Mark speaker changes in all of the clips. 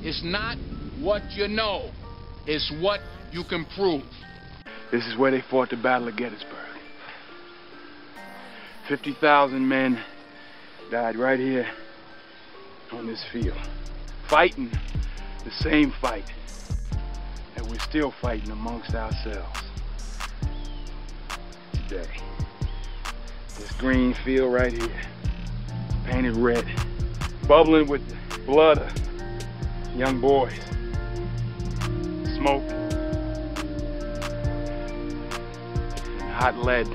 Speaker 1: It's not what you know, it's what you can prove.
Speaker 2: This is where they fought the Battle of Gettysburg. 50,000 men died right here on this field, fighting the same fight that we're still fighting amongst ourselves today. This green field right here, painted red, bubbling with the blood of young boys, smoke, and hot lead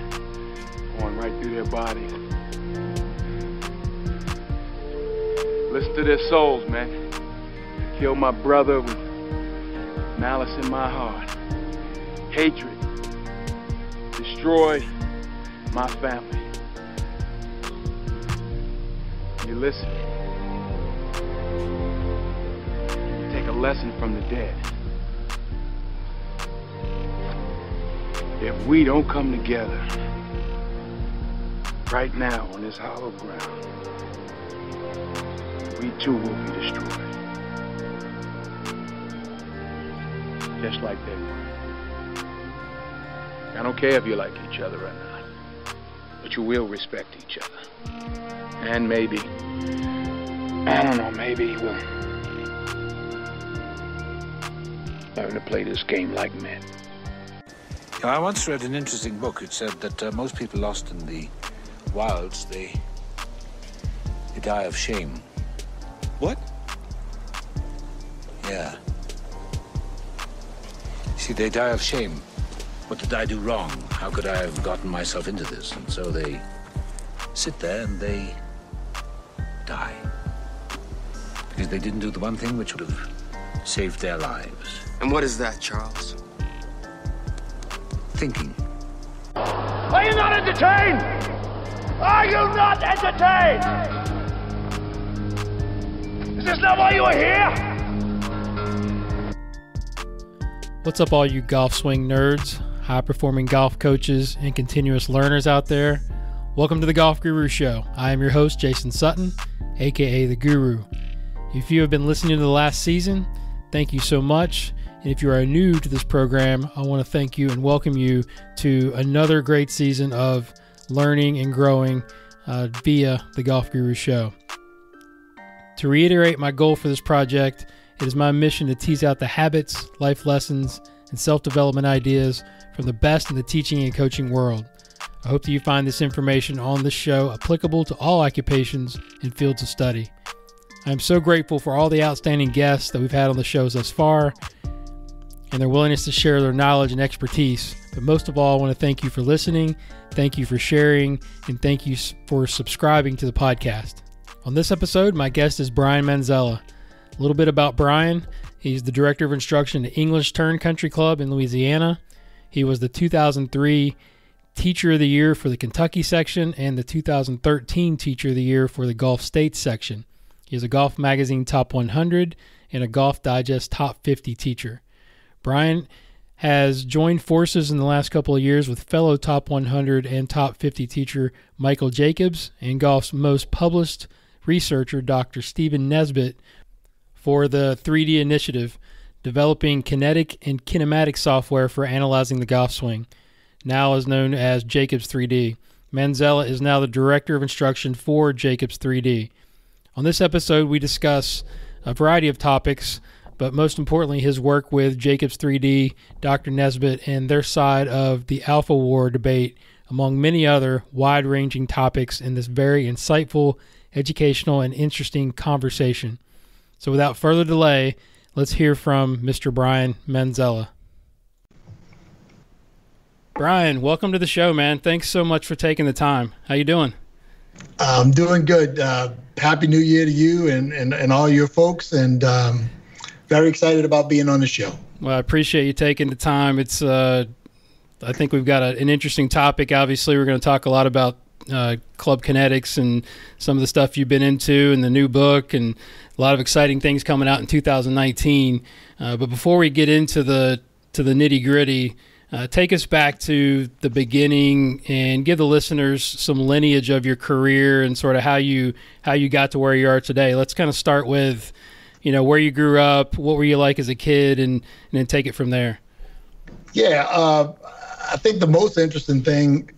Speaker 2: going right through their bodies. Listen to their souls, man. Killed my brother with malice in my heart, hatred, destroyed my family. You listen. You take a lesson from the dead. If we don't come together right now on this hollow ground, we too will be destroyed. Just like they were. I don't care if you like each other or not, but you will respect each other. And maybe, I don't know, maybe we'll learn to play this game like men.
Speaker 3: I once read an interesting book. It said that most people lost in the wilds, they die of shame.
Speaker 4: What?
Speaker 3: Yeah. See, they die of shame. What did I do wrong? How could I have gotten myself into this? And so they sit there and they die. Because they didn't do the one thing which would have saved their lives.
Speaker 4: And what is that, Charles?
Speaker 3: Thinking.
Speaker 5: Are you not entertained? Are you not entertained? Is this not why you are here?
Speaker 6: What's up, all you golf swing nerds, high-performing golf coaches, and continuous learners out there? Welcome to the Golf Guru Show. I am your host, Jason Sutton, aka The Guru. If you have been listening to the last season, thank you so much. And if you are new to this program, I want to thank you and welcome you to another great season of learning and growing via the Golf Guru Show. To reiterate my goal for this project, it is my mission to tease out the habits, life lessons, and self-development ideas from the best in the teaching and coaching world. I hope that you find this information on this show applicable to all occupations and fields of study. I am so grateful for all the outstanding guests that we've had on the shows thus far and their willingness to share their knowledge and expertise. But most of all, I want to thank you for listening, thank you for sharing, and thank you for subscribing to the podcast. On this episode, my guest is Brian Manzella. A little bit about Brian. He's the Director of Instruction at English Turn Country Club in Louisiana. He was the 2003 Teacher of the Year for the Kentucky section and the 2013 Teacher of the Year for the Gulf States section. He is a Golf Magazine Top 100 and a Golf Digest Top 50 teacher. Brian has joined forces in the last couple of years with fellow Top 100 and Top 50 teacher Michael Jacobs and golf's most published researcher Dr. Stephen Nesbit for the 3D initiative, developing kinetic and kinematic software for analyzing the golf swing, now is known as Jacobs 3D. Manzella is now the Director of Instruction for Jacobs 3D. On this episode, we discuss a variety of topics, but most importantly, his work with Jacobs 3D, Dr. Nesbit, and their side of the Alpha War debate, among many other wide-ranging topics in this very insightful, educational, and interesting conversation. So without further delay, let's hear from Mr. Brian Manzella. Brian, welcome to the show, man. Thanks so much for taking the time. How you doing?
Speaker 7: I'm doing good. Happy New Year to you and all your folks, and very excited about being on the show.
Speaker 6: Well, I appreciate you taking the time. It's I think we've got an interesting topic. Obviously, we're going to talk a lot about Club Kinetics and some of the stuff you've been into and the new book and a lot of exciting things coming out in 2019. But before we get into the nitty-gritty, take us back to the beginning and give the listeners some lineage of your career and sort of how you got to where you are today. Let's kind of start with, where you grew up, what were you like as a kid, and then take it from there.
Speaker 7: Yeah, I think the most interesting thing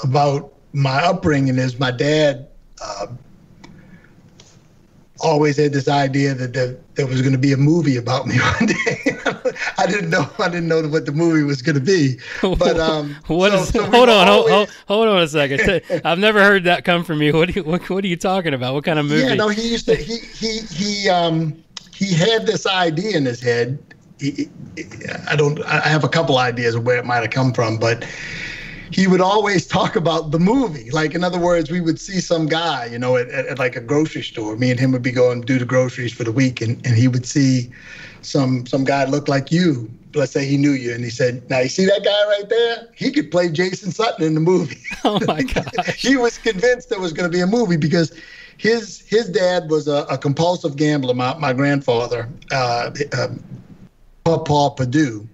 Speaker 7: about my upbringing is my dad always had this idea that there was going to be a movie about me one day. I didn't know what the movie was going to be. But
Speaker 6: hold on a second. I've never heard that come from you. What are you talking about? What kind of movie?
Speaker 7: Yeah, no, he used to. He had this idea in his head. I have a couple ideas of where it might have come from, but he would always talk about the movie. Like, in other words, we would see some guy, at like a grocery store. Me and him would be going to do the groceries for the week, and he would see some guy look like you. Let's say he knew you, and he said, "Now you see that guy right there? He could play Jason Sutton in the movie."
Speaker 6: Oh my gosh!
Speaker 7: He was convinced there was going to be a movie because his dad was a compulsive gambler. My grandfather, Paul Perdue.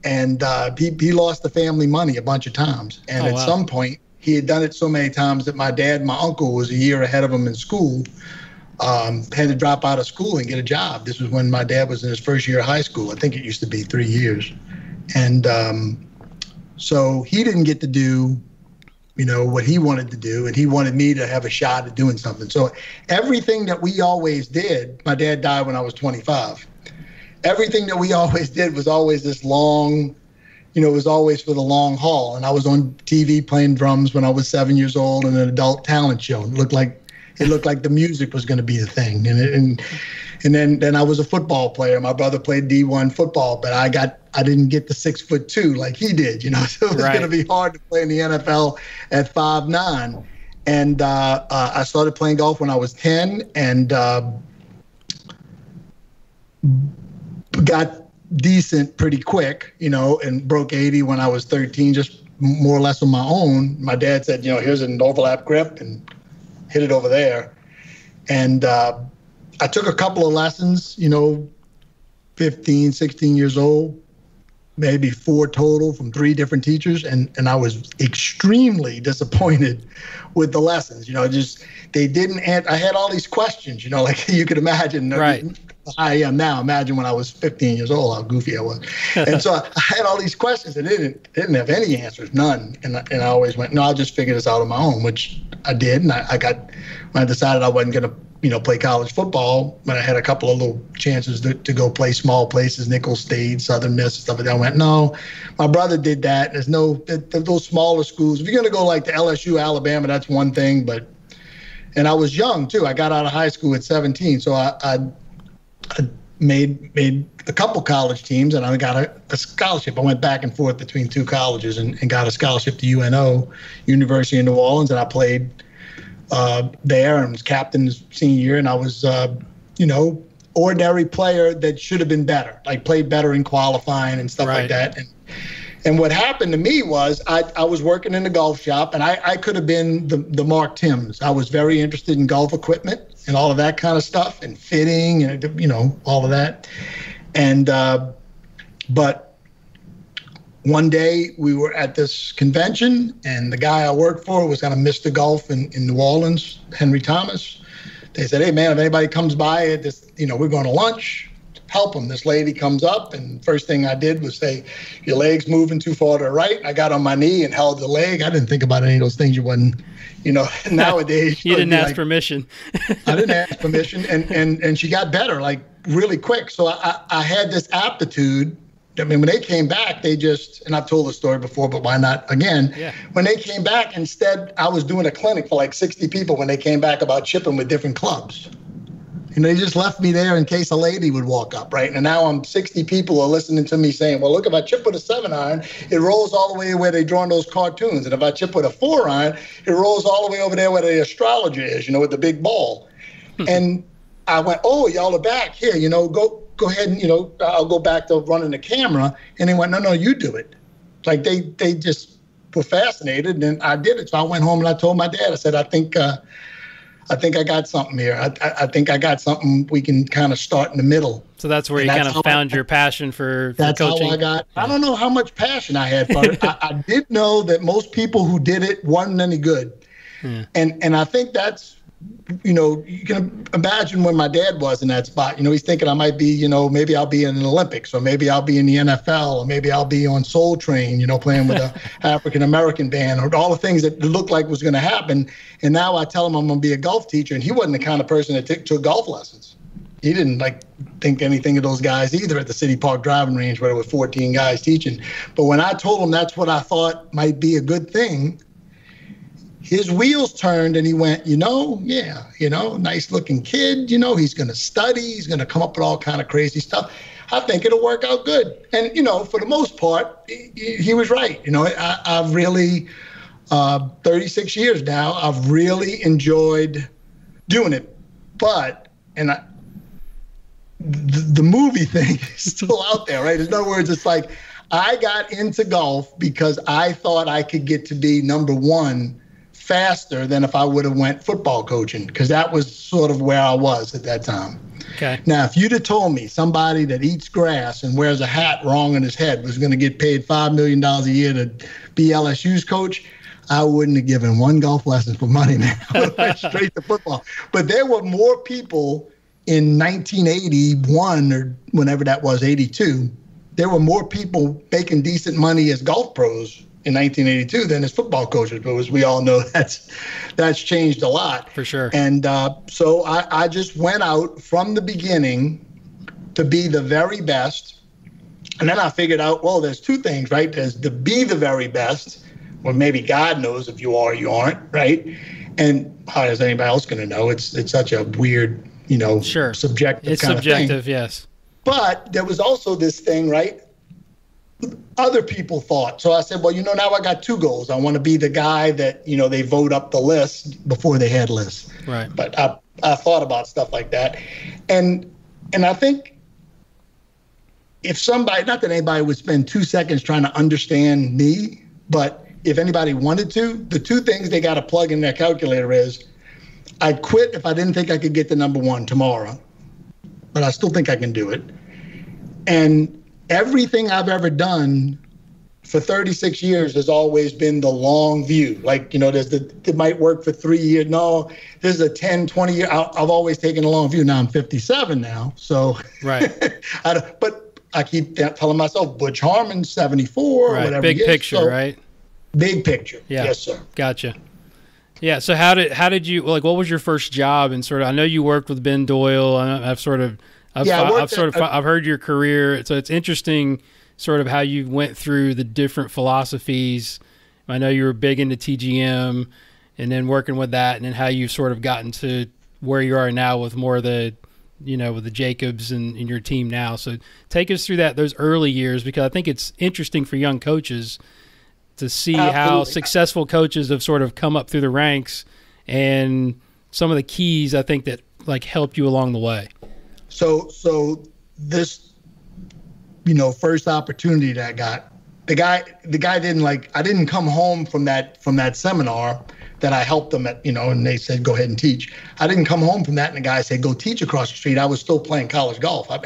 Speaker 7: And he lost the family money a bunch of times. And at some point, he had done it so many times that my dad, my uncle, was a year ahead of him in school, had to drop out of school and get a job. This was when my dad was in his first year of high school. I think it used to be 3 years. And so he didn't get to do, what he wanted to do. And he wanted me to have a shot at doing something. So everything that we always did, my dad died when I was 25. Everything that we always did was always this long, it was always for the long haul. And I was on TV playing drums when I was 7 years old in an adult talent show. It looked like the music was going to be the thing. And then I was a football player. My brother played D1 football, but I didn't get the 6'2" like he did, so it was going to be hard to play in the NFL at 5'9". And I started playing golf when I was 10 and got decent pretty quick, and broke 80 when I was 13, just more or less on my own. My dad said, here's an overlap grip and hit it over there. And I took a couple of lessons, 15, 16 years old, maybe 4 total from 3 different teachers. And I was extremely disappointed with the lessons, they didn't answer. I had all these questions, like you could imagine.
Speaker 6: Right.
Speaker 7: I am now. Imagine when I was 15 years old, how goofy I was. And so I had all these questions and they didn't have any answers, none. And I always went, no, I'll just figure this out on my own, which I did. And when I decided I wasn't going to, play college football, when I had a couple of little chances to go play small places, Nicholls State, Southern Miss, and stuff like that, I went, no, my brother did that. There's those smaller schools. If you're going to go like to LSU, Alabama, that's one thing. And I was young too. I got out of high school at 17. So I made a couple college teams, and I got a scholarship. I went back and forth between 2 colleges and got a scholarship to UNO, University of New Orleans, and I played there and was captain his senior year. And I was, ordinary player that should have been better, like played better in qualifying and stuff like that. And what happened to me was I was working in the golf shop, and I could have been the Mark Timms. I was very interested in golf equipment and all of that kind of stuff and fitting and, all of that. And, but one day we were at this convention and the guy I worked for was kind of Mr. Golf in New Orleans, Henry Thomas. They said, hey man, if anybody comes by at this, we're going to lunch, help them. This lady comes up and first thing I did was say, your leg's moving too far to the right. I got on my knee and held the leg. I didn't think about any of those things you wouldn't, nowadays.
Speaker 6: You didn't ask permission.
Speaker 7: I didn't ask permission. And she got better, like really quick. So I had this aptitude. I mean, when they came back, and I've told the story before, but why not again? Yeah. When they came back, instead, I was doing a clinic for like 60 people when they came back about chipping with different clubs. They just left me there in case a lady would walk up, right? And now 60 people are listening to me saying, well, look, if I chip with a 7-iron, it rolls all the way where they draw in those cartoons. And if I chip with a 4-iron, it rolls all the way over there where the astrologer is, with the big ball. And I went, oh, y'all are back here, go ahead and, I'll go back to running the camera. And they went, no, you do it. Like they just were fascinated, and I did it. So I went home and I told my dad, I said, I think I got something here. I think I got something we can kind of start in the middle.
Speaker 6: So that's where you kind of found your passion for coaching?
Speaker 7: That's how I don't know how much passion I had for it. I did know that most people who did it weren't any good. Yeah. And I think that's you can imagine when my dad was in that spot. He's thinking I might be, maybe I'll be in the Olympics, or maybe I'll be in the NFL, or maybe I'll be on Soul Train, playing with a African-American band, or all the things that looked like was going to happen. And now I tell him I'm going to be a golf teacher, and he wasn't the kind of person that took golf lessons. He didn't think anything of those guys either at the City Park driving range where there were 14 guys teaching. But when I told him that's what I thought might be a good thing, his wheels turned and he went, nice looking kid, he's going to study, he's going to come up with all kind of crazy stuff. I think it'll work out good. And, for the most part, he was right. I've really, 36 years now, I've really enjoyed doing it. But, the movie thing is still out there, right? In other words, it's like I got into golf because I thought I could get to be number one faster than if I would have went football coaching, because that was sort of where I was at that time.
Speaker 6: Okay.
Speaker 7: Now, if you'd have told me somebody that eats grass and wears a hat wrong on his head was going to get paid $5 million a year to be LSU's coach, I wouldn't have given one golf lesson for money, man. I would have went straight to football. But there were more people in 1981 or whenever that was, 82, there were more people making decent money as golf pros in 1982 than as football coaches. But as we all know, that's changed a lot.
Speaker 6: For sure.
Speaker 7: And so I just went out from the beginning to be the very best. And then I figured out, well, there's two things, right? There's to be the very best, or maybe God knows if you are or you aren't, right? And how is anybody else going to know? It's such a weird,
Speaker 6: sure,
Speaker 7: subjective
Speaker 6: it's
Speaker 7: kind
Speaker 6: subjective,
Speaker 7: of thing.
Speaker 6: Yes.
Speaker 7: But there was also this thing, right? Other people thought. So I said, well, now I got two goals. I want to be the guy that, they vote up the list before they had lists.
Speaker 6: Right.
Speaker 7: But I thought about stuff like that. And I think if somebody, not that anybody would spend 2 seconds trying to understand me, but if anybody wanted to, the two things they got to plug in their calculator is, I'd quit if I didn't think I could get to number one tomorrow, but I still think I can do it. And everything I've ever done for 36 years has always been the long view. Like, it might work for 3 years. No, this is a 10, 20 year. I've always taken a long view. Now I'm 57 now. So,
Speaker 6: right.
Speaker 7: But I keep telling myself Butch Harmon, 74,
Speaker 6: right.
Speaker 7: or whatever.
Speaker 6: Big picture, so, right?
Speaker 7: Big picture.
Speaker 6: Yeah.
Speaker 7: Yes, sir.
Speaker 6: Gotcha. Yeah. So how did you, what was your first job? And I know you worked with Ben Doyle. I've heard your career. So it's interesting sort of how you went through the different philosophies. I know you were big into TGM and then working with that, and then how you've sort of gotten to where you are now with more of the, with the Jacobs and your team now. So take us through those early years, because I think it's interesting for young coaches to see how successful coaches have sort of come up through the ranks, and some of the keys I think that helped you along the way. So this, first opportunity that I got, the guy didn't I didn't come home from that seminar that I helped them at, and they said, go ahead and teach. I didn't come home from that and the guy said, go teach across the street. I was still playing college golf. I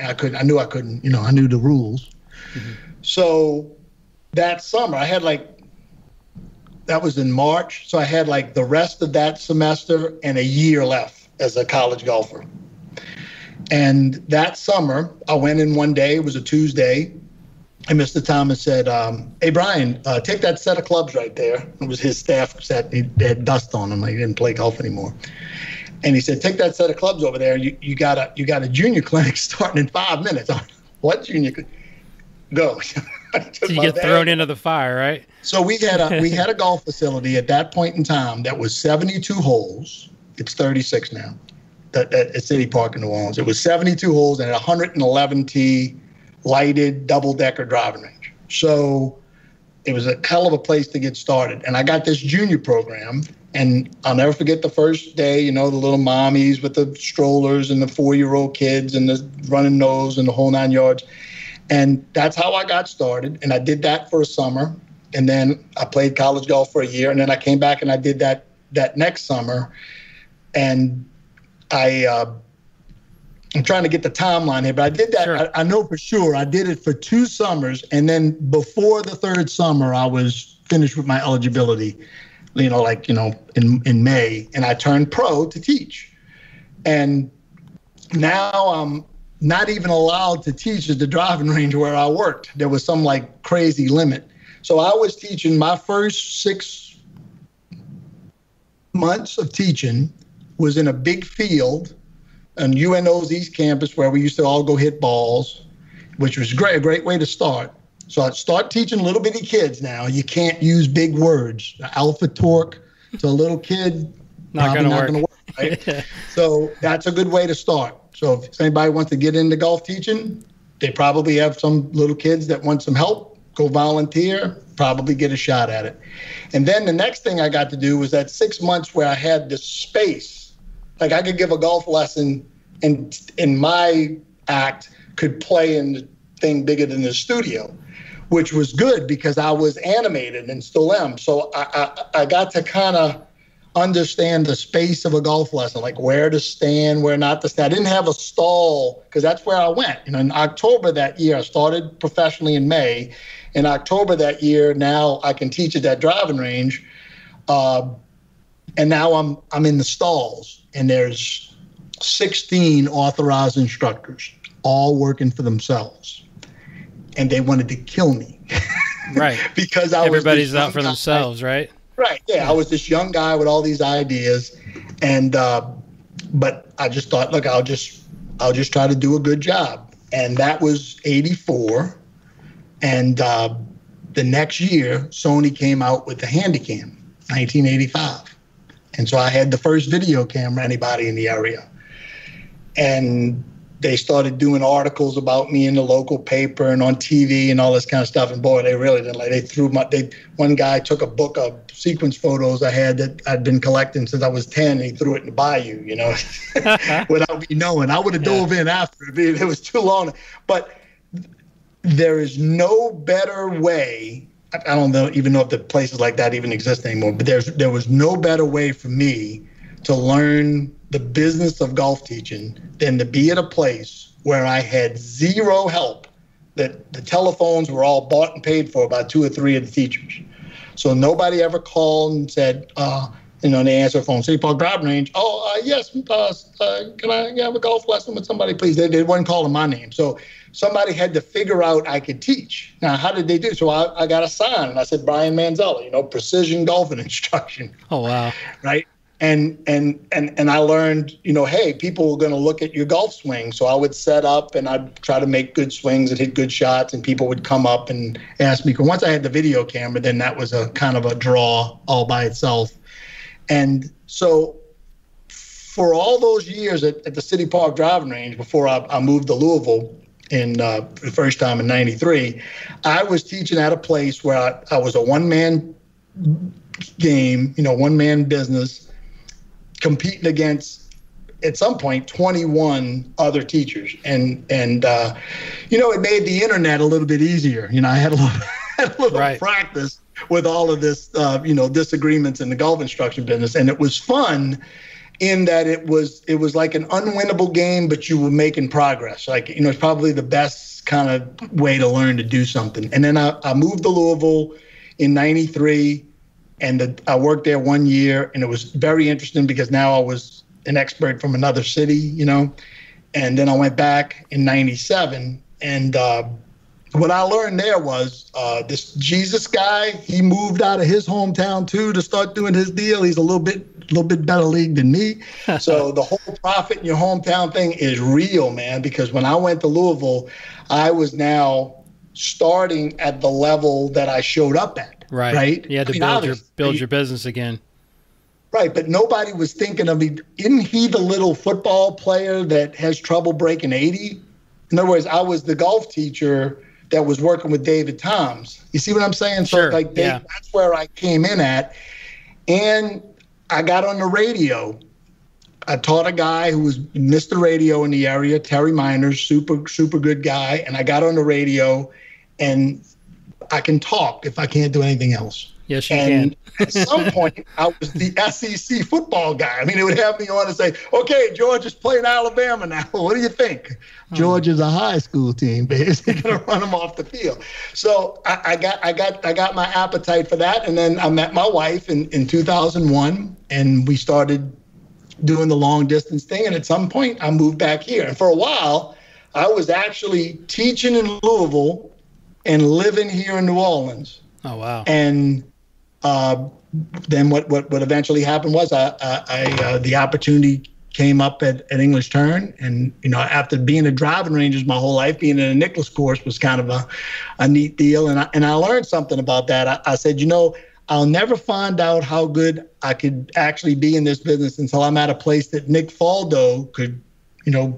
Speaker 6: knew I couldn't, I knew the rules. Mm-hmm. So that summer I had that was in March. So I had the rest of that semester and a year left as a college golfer. And that summer, I went in one day. It was a Tuesday. And Mr. Thomas said, hey, Brian, take that set of clubs right there. It was his staff set. They had dust on them. He didn't play golf anymore. And he said, take that set of clubs over there. You got a junior clinic starting in 5 minutes. What junior clinic? Go. So you get thrown into the fire, right?
Speaker 7: So we had a golf facility at that point in time that was 72 holes. It's 36 now. At City Park in New Orleans. It was 72 holes and a 111 tee lighted double-decker driving range. So it was a hell of a place to get started. And I got this junior program, and I'll never forget the first day, the little mommies with the strollers and the 4-year-old kids and the running nose and the whole 9 yards. And that's how I got started. And I did that for a summer. And then I played college golf for a year. And then I came back and I did that next summer. And I'm trying to get the timeline here, but I did that. Sure. I know for sure I did it for 2 summers. And then before the third summer, I was finished with my eligibility. in May, and I turned pro to teach. And now I'm not even allowed to teach at the driving range where I worked. There was some like crazy limit. So I was teaching my first 6 months of teaching was in a big field on UNO's East Campus where we used to all go hit balls, which was great, a great way to start. So I'd start teaching little bitty kids now. You can't use big words. Alpha torque to a little kid,
Speaker 6: not going to work.
Speaker 7: Right? So that's a good way to start. So if anybody wants to get into golf teaching, they probably have some little kids that want some help, go volunteer, probably get a shot at it. And then the next thing I got to do was that 6 months where I had this space. Like I could give a golf lesson and in my act could play in the thing bigger than the studio, which was good because I was animated and still am. So I got to kind of understand the space of a golf lesson, like where to stand, where not to stand. I didn't have a stall because that's where I went. In October that year, I started professionally in May. In October that year, now I can teach at that driving range. And now I'm in the stalls, and there's 16 authorized instructors, all working for themselves. And they wanted to kill me.
Speaker 6: Right.
Speaker 7: Because
Speaker 6: everybody's out for themselves, right?
Speaker 7: Right. Yeah. I was this young guy with all these ideas. And, but I just thought, look, I'll just try to do a good job. And that was 84. And the next year, Sony came out with the Handycam, 1985. And so I had the first video camera anybody in the area. And they started doing articles about me in the local paper and on TV and all this kind of stuff. And boy, they really didn't like. One guy took a book of sequence photos I had that I'd been collecting since I was 10, and he threw it in the bayou, without me knowing. I would have dove in after it was too long. But there is no better way. I don't even know if the places like that even exist anymore. But there was no better way for me to learn the business of golf teaching than to be at a place where I had zero help, that the telephones were all bought and paid for by 2 or 3 of the teachers. So nobody ever called and said, they answer the phone, City Park Driving Range. Yes, can I have a golf lesson with somebody, please? They weren't calling my name. So somebody had to figure out I could teach. Now, how did they do? So I got a sign, and I said, Brian Manzella, precision golfing instruction.
Speaker 6: Oh, wow.
Speaker 7: Right? And I learned, hey, people were going to look at your golf swing. So I would set up and I'd try to make good swings and hit good shots, and people would come up and ask me. Once I had the video camera, then that was a kind of a draw all by itself. And so for all those years at the City Park Driving Range, before I moved to Louisville in the first time in '93, I was teaching at a place where I was a one-man game, one-man business, competing against, at some point, 21 other teachers. And it made the internet a little bit easier. I had a little
Speaker 6: right.
Speaker 7: practice with all of this, disagreements in the golf instruction business. And it was fun in that it was like an unwinnable game, but you were making progress. It's probably the best kind of way to learn to do something. And then I moved to Louisville in '93. And I worked there 1 year, and it was very interesting because now I was an expert from another city, And then I went back in '97, and what I learned there was this Jesus guy. He moved out of his hometown too to start doing his deal. He's a little bit better league than me. So the whole profit in your hometown thing is real, man. Because when I went to Louisville, I was now starting at the level that I showed up at. Right.
Speaker 6: You had to build your business again.
Speaker 7: Right. But nobody was thinking of me. Isn't he the little football player that has trouble breaking 80? In other words, I was the golf teacher that was working with David Toms. You see what I'm saying?
Speaker 6: Sure.
Speaker 7: So that's where I came in at. And I got on the radio. I taught a guy who was Mr. Radio in the area, Terry Miners, super, super good guy. And I got on the radio, and I can talk if I can't do anything else.
Speaker 6: Yes, you can.
Speaker 7: At some point, I was the SEC football guy. I mean, it would have me on and say, "Okay, Georgia's playing Alabama now. What do you think?" Georgia's a high school team, basically going to run them off the field. So I got my appetite for that, and then I met my wife in 2001, and we started doing the long distance thing. And at some point, I moved back here, and for a while, I was actually teaching in Louisville and living here in New Orleans.
Speaker 6: Oh wow!
Speaker 7: And then what eventually happened was the opportunity came up at English Turn, and after being at driving ranges my whole life, being in a Nicholas course was kind of a neat deal, and I learned something about that. I said, I'll never find out how good I could actually be in this business until I'm at a place that Nick Faldo could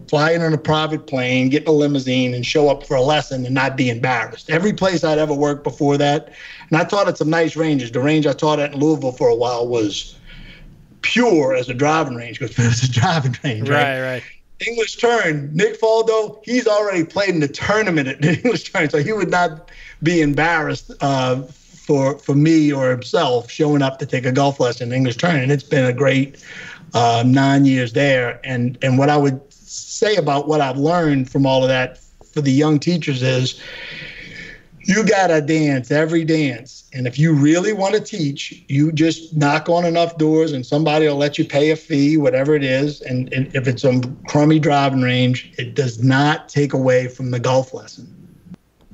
Speaker 7: fly in on a private plane, get in a limousine, and show up for a lesson and not be embarrassed. Every place I'd ever worked before that, and I taught at some nice ranges. The range I taught at in Louisville for a while was pure as a driving range, because it's a driving range,
Speaker 6: right?
Speaker 7: English Turn, Nick Faldo, he's already played in the tournament at English Turn, so he would not be embarrassed for me or himself showing up to take a golf lesson in English Turn. And it's been a great 9 years there. And what I would say about what I've learned from all of that for the young teachers is you got to dance every dance. And if you really want to teach, you just knock on enough doors and somebody will let you pay a fee, whatever it is. And if it's a crummy driving range, it does not take away from the golf lesson.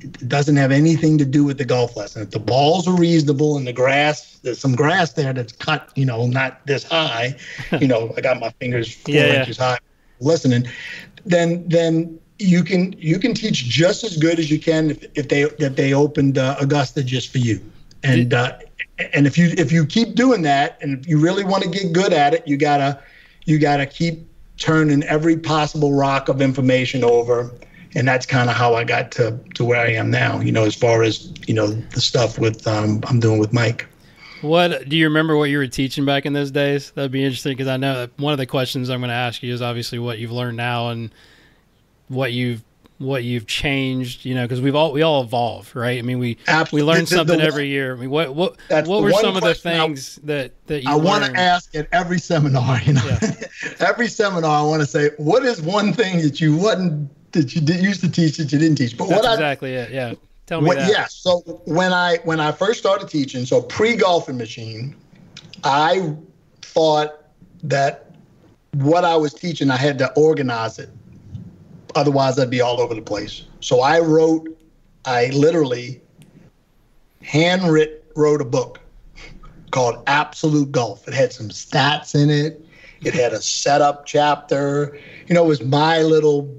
Speaker 7: It doesn't have anything to do with the golf lesson. If the balls are reasonable and the grass, there's some grass there that's cut, not this high, I got my fingers 4 inches high listening, then you can teach just as good as you can if they opened Augusta just for you. And if you keep doing that, and if you really want to get good at it, you gotta keep turning every possible rock of information over. And that's kind of how I got to where I am now, as far as, the stuff with I'm doing with Mike.
Speaker 6: What do you remember what you were teaching back in those days? That'd be interesting, because I know that one of the questions I'm going to ask you is obviously what you've learned now and what you've changed, because we all evolve, right? I mean, we learn something every year. I mean, what were some of the things that you
Speaker 7: I want to ask at every seminar,
Speaker 6: Yeah.
Speaker 7: Every seminar I want to say, what is one thing that you used to teach that you didn't teach? But
Speaker 6: that's exactly it. Yeah. Tell me that.
Speaker 7: Yeah. So when I first started teaching, so pre-golfing machine, I thought that what I was teaching, I had to organize it. Otherwise, I'd be all over the place. So I literally wrote a book called Absolute Golf. It had some stats in it. It had a setup chapter. It was my little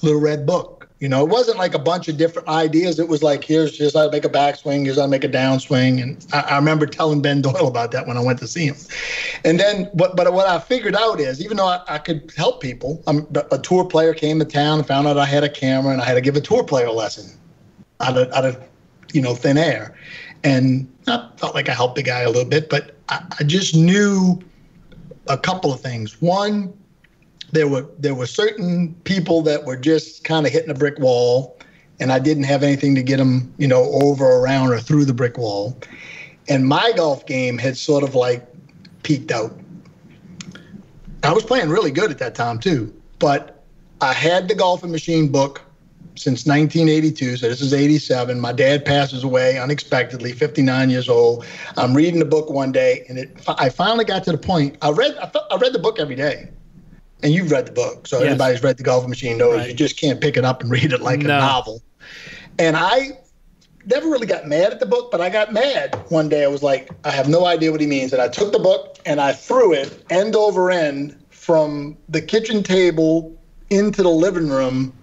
Speaker 7: red book. It wasn't like a bunch of different ideas. It was like, here's how to make a backswing, here's how to make a downswing. And I remember telling Ben Doyle about that when I went to see him. And then, but what I figured out is, even though I could help people, a tour player came to town and found out I had a camera, and I had to give a tour player a lesson out of thin air. And I felt like I helped the guy a little bit, but I just knew a couple of things. One, there were certain people that were just kind of hitting a brick wall, and I didn't have anything to get them, over, around, or through the brick wall. And my golf game had sort of like peaked out. I was playing really good at that time too, but I had the golfing machine book since 1982. So this is 87. My dad passes away unexpectedly, 59 years old. I'm reading the book one day, and I finally got to the point. I read the book every day. And you've read the book, so Everybody's read The Golfing Machine knows right. You just can't pick it up and read it like a novel. And I never really got mad at the book, but I got mad one day. I was like, I have no idea what he means. And I took the book and I threw it end over end from the kitchen table into the living room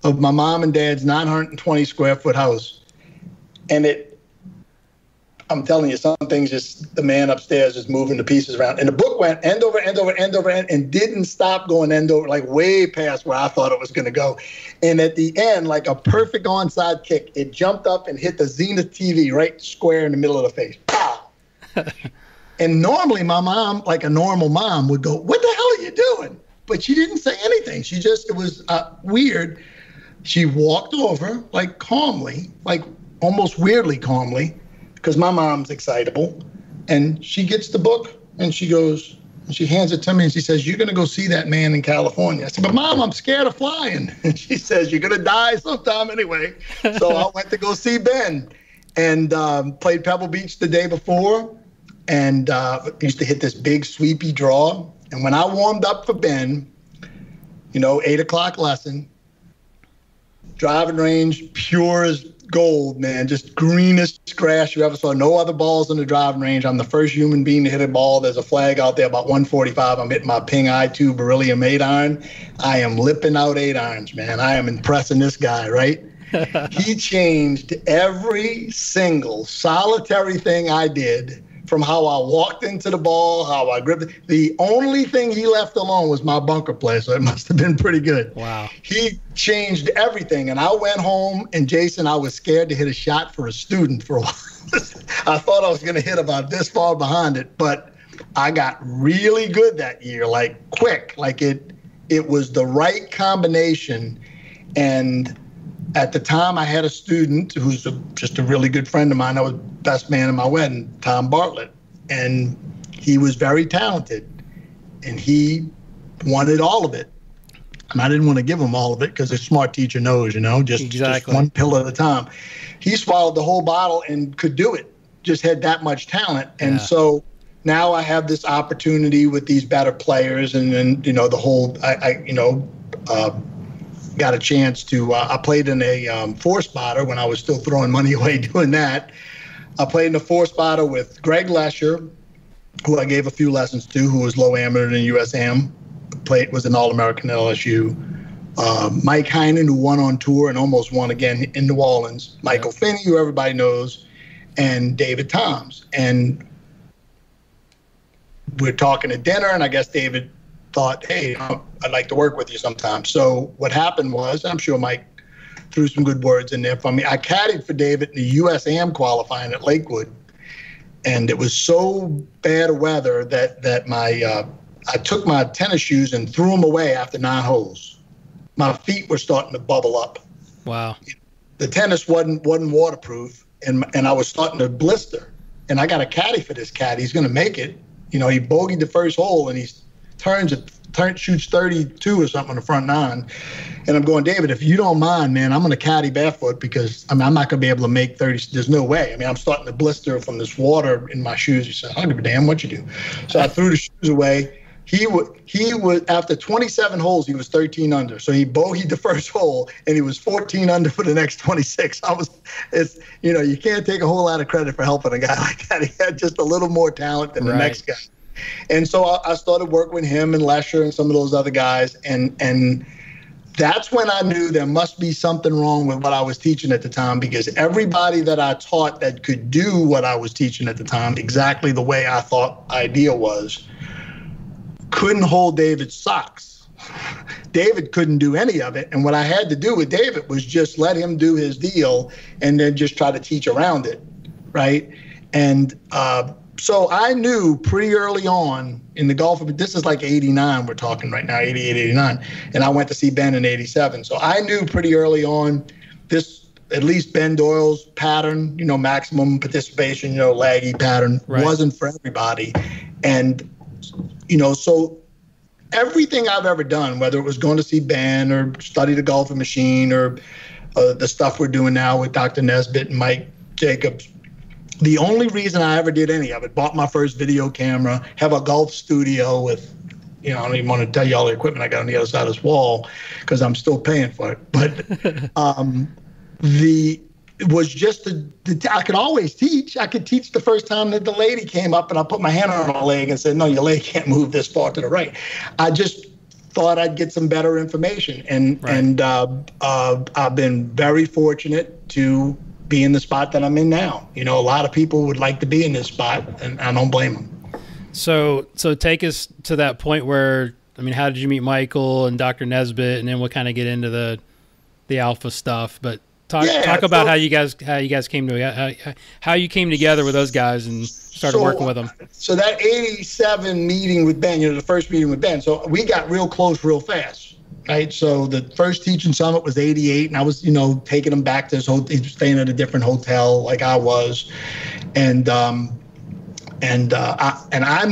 Speaker 7: of my mom and dad's 920 square foot house. And I'm telling you, some things just, the man upstairs is moving the pieces around. And the book went end over end over end over end and didn't stop going end over, like way past where I thought it was going to go. And at the end, like a perfect onside kick, it jumped up and hit the Zenith TV right square in the middle of the face. Pow! And normally my mom, like a normal mom, would go, "What the hell are you doing?" But she didn't say anything. It was weird. She walked over, like calmly, like almost weirdly calmly, because my mom's excitable. And she gets the book and she goes, and she hands it to me and she says, "You're going to go see that man in California." I said, "But Mom, I'm scared of flying." And she says, "You're going to die sometime anyway." So I went to go see Ben and played Pebble Beach the day before, and used to hit this big sweepy draw. And when I warmed up for Ben, 8 o'clock lesson, driving range, pure as gold, man, just greenest grass you ever saw. No other balls in the driving range. I'm the first human being to hit a ball. There's a flag out there about 145. I'm hitting my Ping I2 beryllium 8-iron. I am lipping out 8-irons, man. I am impressing this guy, right? He changed every single solitary thing I did, from how I walked into the ball, how I gripped it. The only thing he left alone was my bunker play, so it must have been pretty good.
Speaker 6: Wow.
Speaker 7: He changed everything, and I went home, and Jason, I was scared to hit a shot for a student for a while. I thought I was going to hit about this far behind it, but I got really good that year, like quick. Like it was the right combination, and at the time, I had a student who's just a really good friend of mine. That was best man in my wedding, Tom Bartlett. And he was very talented. And he wanted all of it. And I didn't want to give him all of it because a smart teacher knows, just one pill at a time. He swallowed the whole bottle and could do it. Just had that much talent. And so now I have this opportunity with these better players. And then, the whole, got a chance to, I played in a four-spotter when I was still throwing money away doing that. I played in a four-spotter with Greg Lesher, who I gave a few lessons to, who was low amateur in USAM, was an All-American at LSU. Mike Heinen, who won on tour and almost won again in New Orleans. Michael Finney, who everybody knows, and David Toms. And we're talking at dinner, and I guess David thought, "Hey, I'd like to work with you sometime." So what happened was, I'm sure Mike threw some good words in there for me. I caddied for David in the USAM qualifying at Lakewood, and it was so bad weather that I took my tennis shoes and threw them away after 9 holes. My feet were starting to bubble up.
Speaker 6: Wow.
Speaker 7: The tennis wasn't waterproof, and I was starting to blister. And I got a caddy for this cat. He's going to make it. He bogeyed the first hole, and he's shoots 32 or something on the front 9. And I'm going, "David, if you don't mind, man, I'm going to caddy barefoot because I'm not going to be able to make 30. There's no way. I'm starting to blister from this water in my shoes." He said, "I don't give a damn what you do." So I threw the shoes away. He would after 27 holes, he was 13 under. So he bogeyed the first hole, and he was 14 under for the next 26. You can't take a whole lot of credit for helping a guy like that. He had just a little more talent than the next guy. And so I started working with him and Lesher and some of those other guys. And that's when I knew there must be something wrong with what I was teaching at the time, because everybody that I taught that could do what I was teaching at the time, exactly the way I thought ideal was, couldn't hold David's socks. David couldn't do any of it. And what I had to do with David was just let him do his deal and then just try to teach around it, right? And so I knew pretty early on in the golf, this is like 89 we're talking right now, 88, 89. And I went to see Ben in 87. So I knew pretty early on this, at least Ben Doyle's pattern, maximum participation, laggy pattern wasn't for everybody. And, so everything I've ever done, whether it was going to see Ben or study the golfing machine or the stuff we're doing now with Dr. Nesbit and Mike Jacobs, the only reason I ever did any of it, bought my first video camera, have a golf studio with, I don't even want to tell you all the equipment I got on the other side of this wall because I'm still paying for it. But it was just I could always teach. I could teach the first time that the lady came up and I put my hand on her leg and said, "No, your leg can't move this far to the right." I just thought I'd get some better information. And I've been very fortunate to be in the spot that I'm in now. A lot of people would like to be in this spot, and I don't blame them.
Speaker 6: So take us to that point where, how did you meet Michael and Dr. Nesbit, and then we'll kind of get into the alpha stuff. But talk about how you guys came to how you came together with those guys and started working with them. So
Speaker 7: that 87 meeting with Ben, the first meeting with Ben. So we got real close real fast. Right. So the first teaching summit was 88, and I was, taking him back to his hotel. He was staying at a different hotel like I was. And I'm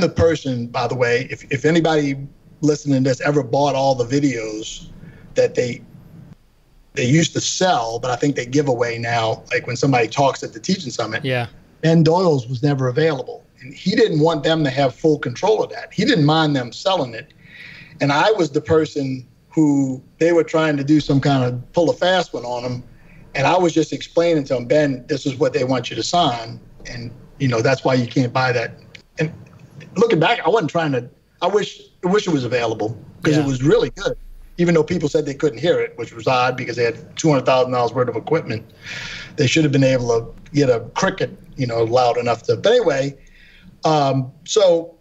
Speaker 7: the person, by the way, if anybody listening to this ever bought all the videos that they used to sell, but I think they give away now, like when somebody talks at the teaching summit.
Speaker 6: Yeah.
Speaker 7: Ben Doyle's was never available. And he didn't want them to have full control of that. He didn't mind them selling it. And I was the person who they were trying to do some kind of pull a fast one on them. And I was just explaining to them, Ben, this is what they want you to sign. And, you know, that's why you can't buy that. And looking back, I wasn't trying to, I wish it was available because it was really good. Even though people said they couldn't hear it, which was odd because they had $200,000 worth of equipment. They should have been able to get a cricket, you know, loud enough to. But anyway, so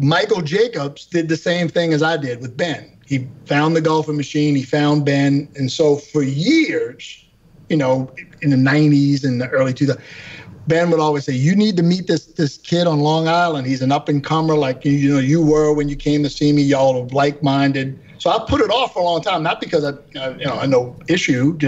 Speaker 7: Michael Jacobs did the same thing as I did with Ben. He found the golfing machine. He found Ben. And so for years, you know, in the 90s and the early 2000s, Ben would always say, you need to meet this kid on Long Island. He's an up-and-comer like you were when you came to see me. Y'all are like-minded. So I put it off for a long time, not because I had no issue,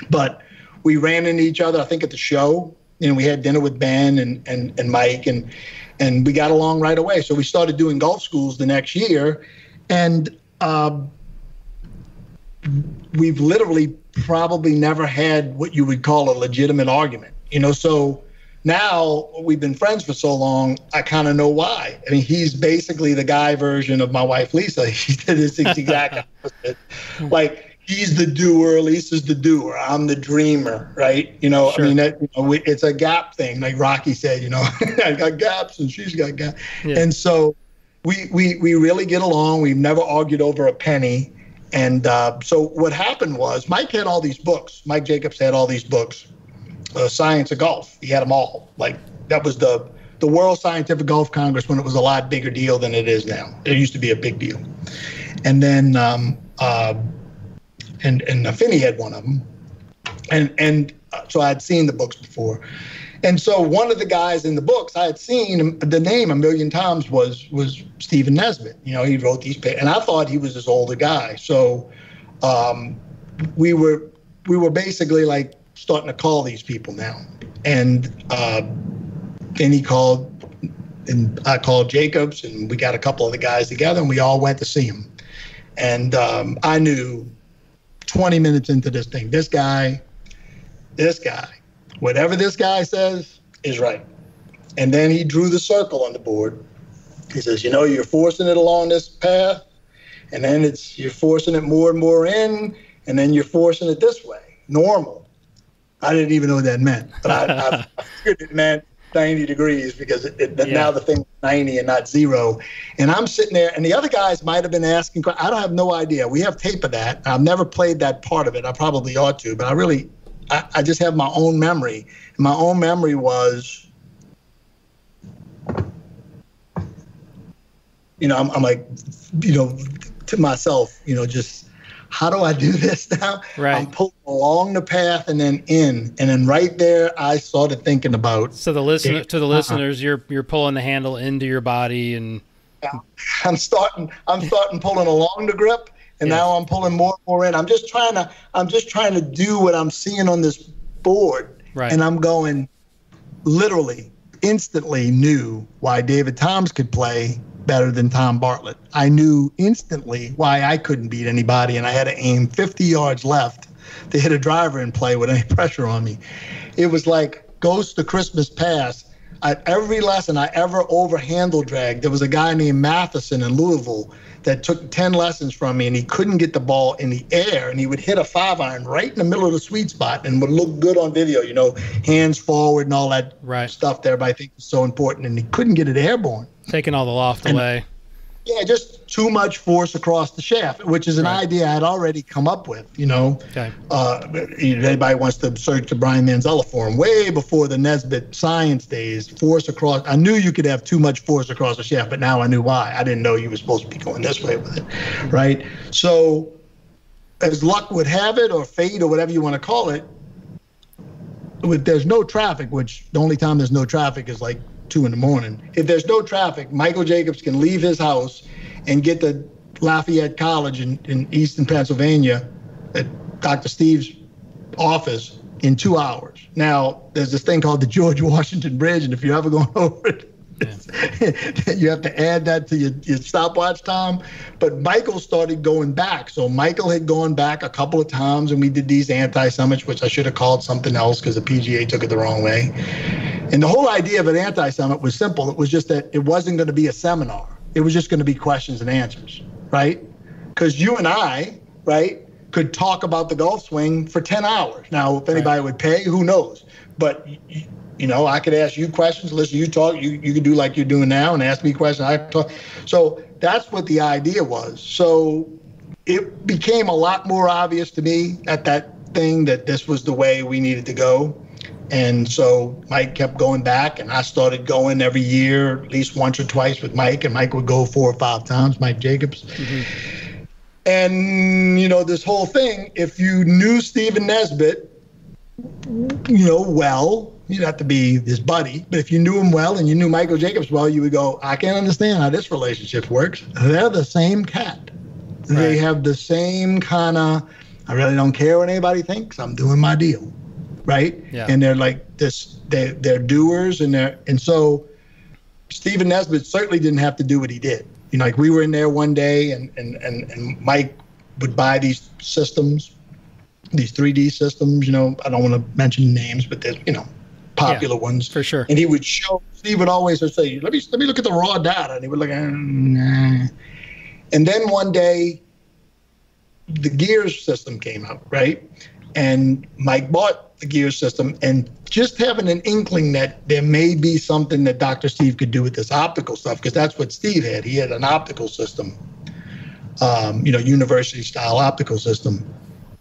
Speaker 7: but we ran into each other, I think, at the show. And we had dinner with Ben and Mike, and we got along right away. So we started doing golf schools the next year. And we've literally probably never had what you would call a legitimate argument. You know, so now we've been friends for so long, I kind of know why. I mean, he's basically the guy version of my wife, Lisa. He did this exact opposite. Like, he's the doer, Lisa's the doer. I'm the dreamer, right? You know, sure. I mean, it's a gap thing. Like Rocky said, you know, I got gaps and she's got gaps. Yeah. And so we really get along. We've never argued over a penny. And so what happened was Mike had all these books. Mike Jacobs had all these books. Science of Golf. He had them all. Like, that was the World Scientific Golf Congress when it was a lot bigger deal than it is now. It used to be a big deal. And then Finney had one of them. And so I had seen the books before. And so one of the guys in the books I had seen the name a million times was Stephen Nesbit. You know, he wrote these papers, and I thought he was this older guy. So we were basically like starting to call these people now. And then he called, and I called Jacobs, and we got a couple of the guys together, and we all went to see him. And I knew 20 minutes into this thing, this guy, whatever this guy says is right. And then he drew the circle on the board. He says, you know, you're forcing it along this path, and then you're forcing it more and more in, and then you're forcing it this way, normal. I didn't even know what that meant, but I figured it meant 90 degrees because now the thing's 90 and not 0. And I'm sitting there, and the other guys might have been asking, I don't have no idea. We have tape of that. I've never played that part of it. I probably ought to, but I just have my own memory. And my own memory was, you know, I'm like, you know, to myself, you know, just, how do I do this now?
Speaker 6: Right.
Speaker 7: I'm pulling along the path and then in, and then right there, I started thinking about.
Speaker 6: So the listeners, you're pulling the handle into your body, and
Speaker 7: I'm starting pulling along the grip, and now I'm pulling more and more in. I'm just trying to do what I'm seeing on this board,
Speaker 6: right.
Speaker 7: And I'm going, literally, instantly knew why David Toms could play better than Tom Bartlett. I knew instantly why I couldn't beat anybody, and I had to aim 50 yards left to hit a driver and play with any pressure on me. It was like Ghost to Christmas Pass. At every lesson I ever overhandle dragged, there was a guy named Matheson in Louisville that took 10 lessons from me, and he couldn't get the ball in the air, and he would hit a 5-iron right in the middle of the sweet spot and would look good on video, you know, hands forward and all that stuff that everybody thinks is so important, and he couldn't get it airborne.
Speaker 6: Taking all the loft away.
Speaker 7: Yeah, just too much force across the shaft, which is an idea I had already come up with, you know.
Speaker 6: Okay.
Speaker 7: Anybody wants to search the Brian Manzella forum, way before the Nesbit science days, force across. I knew you could have too much force across the shaft, but now I knew why. I didn't know you were supposed to be going this way with it, right? So as luck would have it, or fate, or whatever you want to call it, there's no traffic, which the only time there's no traffic is like 2 a.m. If there's no traffic, Michael Jacobs can leave his house and get to Lafayette College in Eastern Pennsylvania at Dr. Steve's office in 2 hours. Now, there's this thing called the George Washington Bridge, and if you're ever going over it, you have to add that to your stopwatch time. But Michael started going back. So Michael had gone back a couple of times, and we did these anti-summits, which I should have called something else because the PGA took it the wrong way. And the whole idea of an anti-summit was simple. It was just that it wasn't going to be a seminar. It was just going to be questions and answers, right? Because you and I, right, could talk about the golf swing for 10 hours. Now, if anybody would pay, who knows? But you know, I could ask you questions, listen, you talk, you could do like you're doing now and ask me questions, I talk. So that's what the idea was. So it became a lot more obvious to me at that thing that this was the way we needed to go. And so Mike kept going back, and I started going every year, at least once or twice with Mike, and Mike would go 4 or 5 times, Mike Jacobs. Mm-hmm. And, you know, this whole thing, if you knew Stephen Nesbit, you know, well, you'd have to be his buddy. But if you knew him well and you knew Michael Jacobs well, you would go, I can't understand how this relationship works. They're the same cat. Right. They have the same kind of, I really don't care what anybody thinks. I'm doing my deal. Right? Yeah. And they're like this, they're doers, and so Stephen Nesbit certainly didn't have to do what he did. You know, like we were in there one day and Mike would buy these systems, these 3D systems, you know, I don't want to mention names, but there's, you know, popular ones. For sure. And he would show, Steve would always say, let me look at the raw data. And he would look at, nah. And then one day, the gears system came out, right? And Mike bought the gear system, and just having an inkling that there may be something that Dr. Steve could do with this optical stuff, because that's what Steve had. He had an optical system, you know, university-style optical system.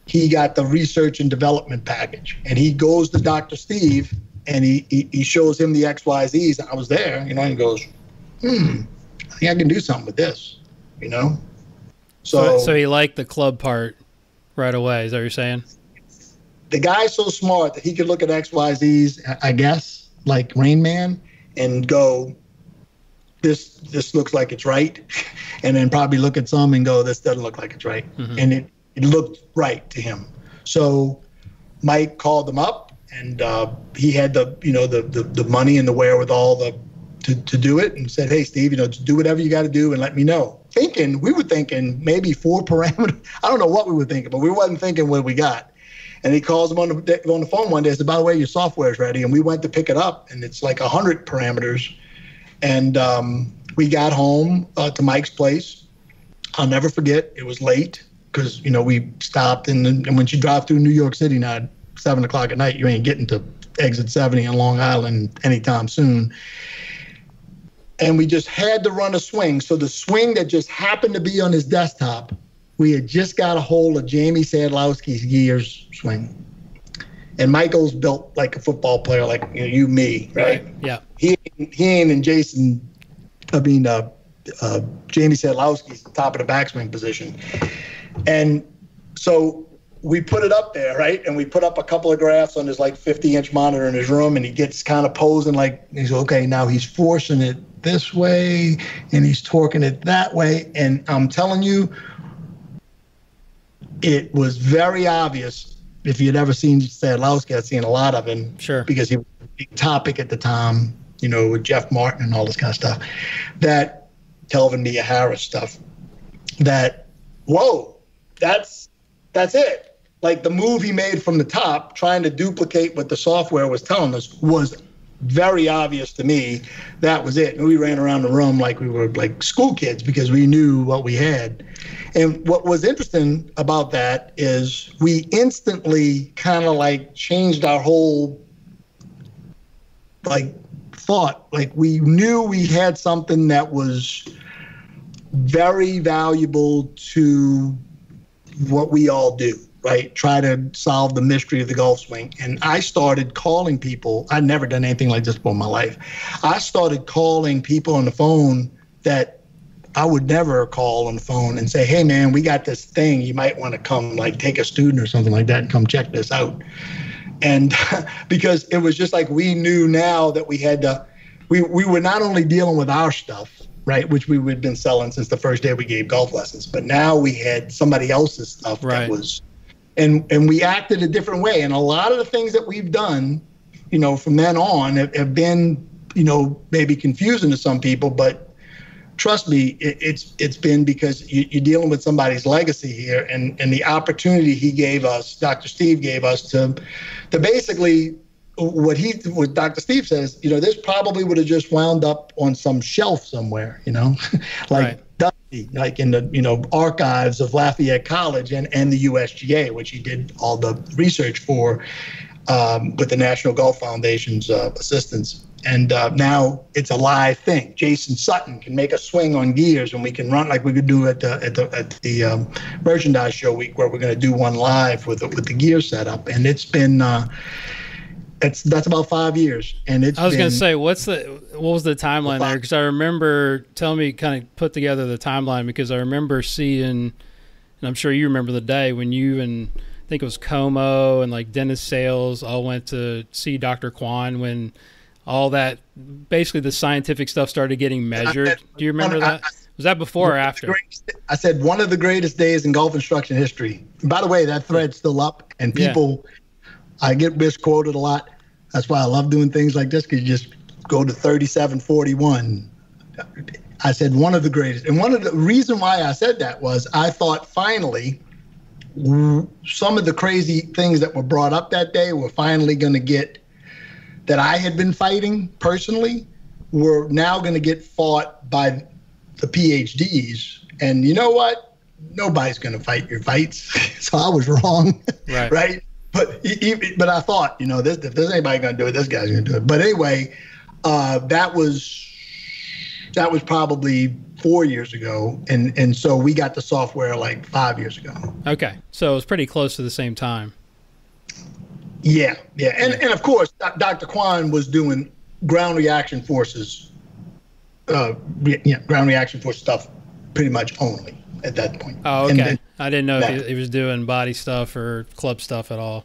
Speaker 7: He got the research and development package, and he goes to Dr. Steve, and he shows him the XYZs. I was there, you know, and he goes, I think I can do something with this, you know? So
Speaker 6: he liked the club part right away, is that what you're saying?
Speaker 7: The guy's so smart that he could look at XYZs, I guess, like Rain Man, and go, this looks like it's right. And then probably look at some and go, this doesn't look like it's right. Mm-hmm. And it looked right to him. So Mike called him up, and he had the money and the wherewithal to do it, and said, hey, Steve, you know, just do whatever you got to do and let me know. We were thinking maybe 4 parameters. I don't know what we were thinking, but we wasn't thinking what we got. And he calls him on the phone one day and said, by the way, your software's ready. And we went to pick it up, and it's like 100 parameters. And we got home to Mike's place. I'll never forget, it was late because, you know, we stopped. And when you drive through New York City now at 7 o'clock at night, you ain't getting to exit 70 in Long Island anytime soon. And we just had to run a swing. So the swing that just happened to be on his desktop, we had just got a hold of Jamie Sadlowski's gears swing. And Michael's built like a football player, like, you know, you, me, right?
Speaker 6: Yeah.
Speaker 7: He ain't in Jamie Sadlowski's top of the backswing position. And so we put it up there, right? And we put up a couple of graphs on his like 50-inch monitor in his room, and he gets kind of posing like, he's okay, now he's forcing it this way and he's torquing it that way. And I'm telling you, it was very obvious. If you'd ever seen Sadlowski, I'd seen a lot of him. Sure. Because he was a big topic at the time, you know, with Jeff Martin and all this kind of stuff. That Telvin Mia Harris stuff. That, whoa, that's it. Like the move he made from the top, trying to duplicate what the software was telling us, was very obvious to me. That was it. And we ran around the room like we were like school kids because we knew what we had. And what was interesting about that is we instantly kind of like changed our whole like thought. Like we knew we had something that was very valuable to what we all do, right? Try to solve the mystery of the golf swing. And I started calling people. I'd never done anything like this before in my life. I started calling people on the phone that I would never call on the phone and say, hey, man, we got this thing. You might want to come, like, take a student or something like that and come check this out. And because it was just like we knew now that we had to, we were not only dealing with our stuff, right, which we had been selling since the first day we gave golf lessons, but now we had somebody else's stuff that was and we acted a different way. And a lot of the things that we've done, from then on have been, maybe confusing to some people, but trust me, it's been because you're dealing with somebody's legacy here, and the opportunity he gave us, Dr. Steve gave us to basically what Dr. Steve says, this probably would have just wound up on some shelf somewhere, like
Speaker 6: right.
Speaker 7: Dusty, like in the archives of Lafayette College and the USGA, which he did all the research for with the National Golf Foundation's assistance. And now it's a live thing. Jason Sutton can make a swing on gears, and we can run like we could do at the merchandise show week, where we're going to do one live with the gear setup. And it's been that's about 5 years. And I
Speaker 6: was going to say, what was the timeline there? Because I remember, tell me, kind of put together the timeline, because I remember seeing, and I'm sure you remember the day when you and I think it was Como and like Dennis Sales all went to see Dr. Kwan when all that, basically the scientific stuff started getting measured. Do you remember that? Was that before or after?
Speaker 7: I said one of the greatest days in golf instruction history. And by the way, that thread's still up, and people, I get misquoted a lot. That's why I love doing things like this, because you just go to 3741. I said one of the greatest. And one of the reason why I said that was I thought finally some of the crazy things that were brought up that day were finally going to get, that I had been fighting personally, were now going to get fought by the PhDs. And you know what? Nobody's going to fight your fights. So I was wrong. Right? But I thought, if there's anybody going to do it, this guy's going to do it. But anyway, that was probably 4 years ago. And so we got the software like 5 years ago.
Speaker 6: Okay. So it was pretty close to the same time.
Speaker 7: Yeah. And of course, Dr. Kwan was doing ground reaction forces, ground reaction force stuff pretty much only at that point.
Speaker 6: Oh, okay. Then, I didn't know if he was doing body stuff or club stuff at all.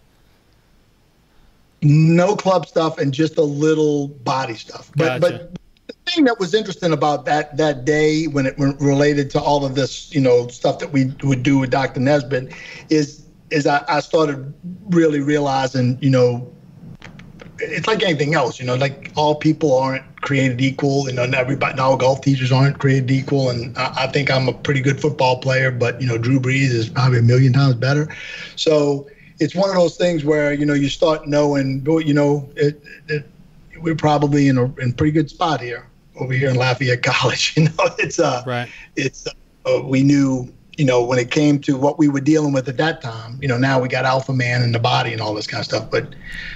Speaker 7: No club stuff and just a little body stuff.
Speaker 6: Gotcha.
Speaker 7: But the thing that was interesting about that day when it related to all of this, stuff that we would do with Dr. Nesbit is I started really realizing, it's like anything else, like all people aren't created equal, and everybody, all golf teachers aren't created equal. And I think I'm a pretty good football player, but, Drew Brees is probably a million times better. So it's one of those things where, you start knowing, we're probably in a pretty good spot here over here in Lafayette College.
Speaker 6: Right.
Speaker 7: We knew, when it came to what we were dealing with at that time, now we got Alpha Man in the body and all this kind of stuff. But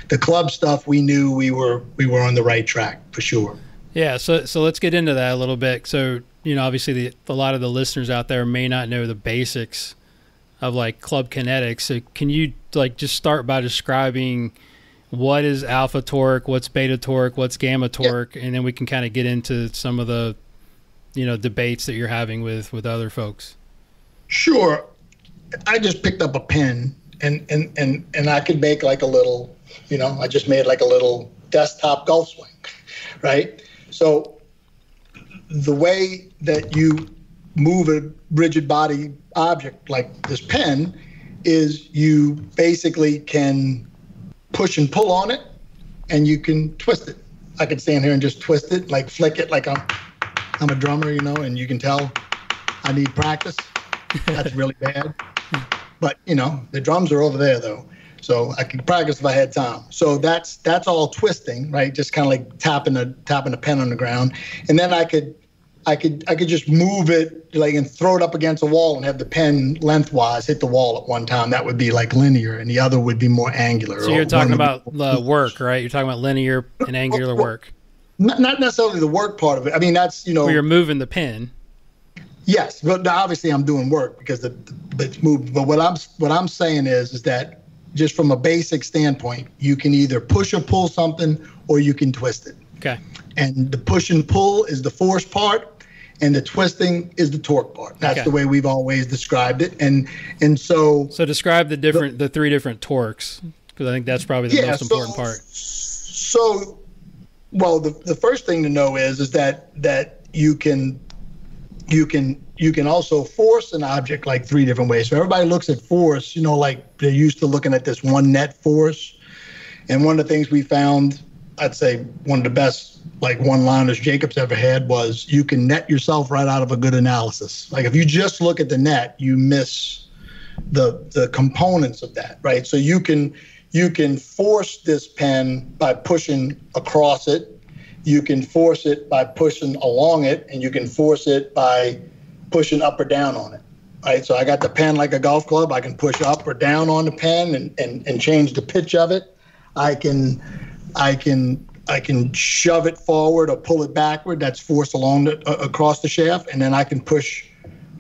Speaker 7: the club stuff, we knew we were on the right track for sure.
Speaker 6: Yeah. So let's get into that a little bit. So, obviously a lot of the listeners out there may not know the basics of like club kinetics. So can you just start by describing what is alpha torque, what's beta torque, what's gamma torque, and then we can kind of get into some of the, debates that you're having with other folks.
Speaker 7: Sure. I just picked up a pen and I could make like a little, I just made like a little desktop golf swing, right? So the way that you move a rigid body object like this pen is you basically can push and pull on it, and you can twist it. I could stand here and just twist it, like flick it like I'm a drummer, and you can tell I need practice. That's really bad. But, the drums are over there, though. So I could practice if I had time. So that's all twisting, right? Just kind of like tapping a pen on the ground. And then I could just move it and throw it up against a wall and have the pen lengthwise hit the wall at one time. That would be like linear, and the other would be more angular.
Speaker 6: So you're talking about the work, right? You're talking about linear and angular work.
Speaker 7: Not necessarily the work part of it. I mean, that's,
Speaker 6: where you're moving the pen.
Speaker 7: Yes, but obviously I'm doing work because it's moved. But what I'm saying is that just from a basic standpoint, you can either push or pull something, or you can twist it.
Speaker 6: Okay.
Speaker 7: And the push and pull is the force part, and the twisting is the torque part. That's the way we've always described it. And so
Speaker 6: describe the three different torques, because I think that's probably the most important part.
Speaker 7: So, well, the first thing to know is that you can you can also force an object like 3 different ways. So everybody looks at force, like they're used to looking at this one net force. And one of the things we found, I'd say one of the best one-liners Jacobs ever had was you can net yourself right out of a good analysis. Like if you just look at the net, you miss the components of that, right? So you can force this pen by pushing across it. You can force it by pushing along it, and you can force it by pushing up or down on it, right? So I got the pen like a golf club. I can push up or down on the pen and change the pitch of it. I can shove it forward or pull it backward. That's force along across the shaft, and then I can push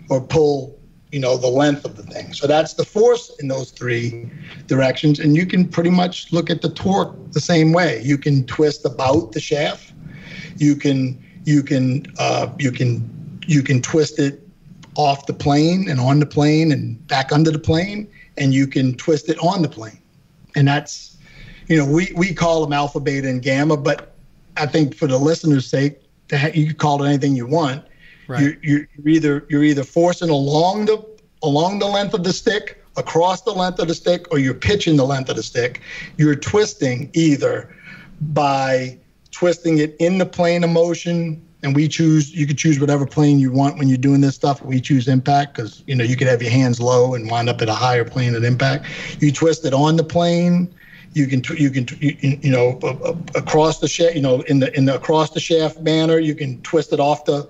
Speaker 7: or pull, the length of the thing. So that's the force in those 3 directions, and you can pretty much look at the torque the same way. You can twist about the shaft. You can twist it off the plane and on the plane and back under the plane, and you can twist it on the plane, and that's. We call them alpha, beta, and gamma, but I think for the listener's sake, you can call it anything you want. Right. You're either forcing along the length of the stick, across the length of the stick, or you're pitching the length of the stick. You're twisting either by twisting it in the plane of motion, and you can choose whatever plane you want when you're doing this stuff. We choose impact because you could have your hands low and wind up at a higher plane of impact. You twist it on the plane. You can across the shaft, in the across the shaft manner. You can twist it off the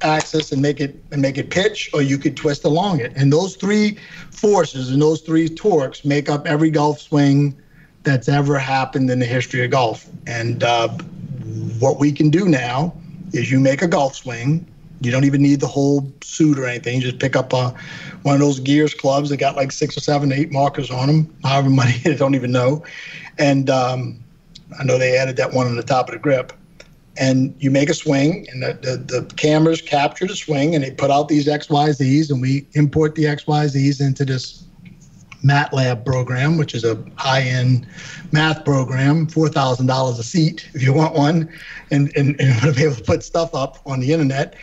Speaker 7: axis and make it pitch, or you could twist along it. And those 3 forces and those 3 torques make up every golf swing that's ever happened in the history of golf. And what we can do now is you make a golf swing. You don't even need the whole suit or anything. You just pick up one of those Gears clubs that got like 6 or 7, 8 markers on them, however many, I don't even know. And I know they added that one on the top of the grip. And you make a swing, and the cameras capture the swing, and they put out these XYZs, and we import the XYZs into this MATLAB program, which is a high-end math program, $4,000 a seat if you want one, and want to be able to put stuff up on the internet.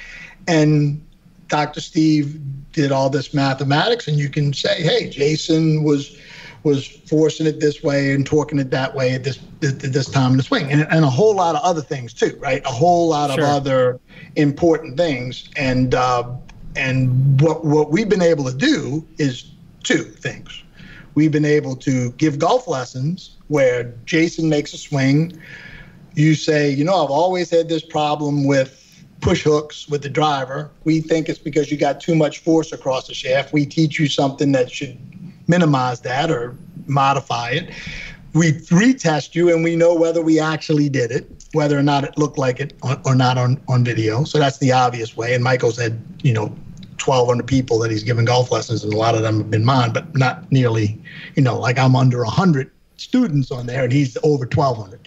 Speaker 7: And Dr. Steve did all this mathematics, and you can say, hey, Jason was forcing it this way and torquing it that way at this time in the swing, and a whole lot of other things too, right? A whole lot of other important things. And what we've been able to do is 2 things. We've been able to give golf lessons where Jason makes a swing. You say, I've always had this problem with push hooks with the driver. We think it's because you got too much force across the shaft. We teach you something that should minimize that or modify it. We retest you, and we know whether we actually did it, whether or not it looked like it or not on video. So that's the obvious way. And Michael's had, 1,200 people that he's given golf lessons, and a lot of them have been mine, but not nearly, like I'm under 100 students on there, and he's over 1,200.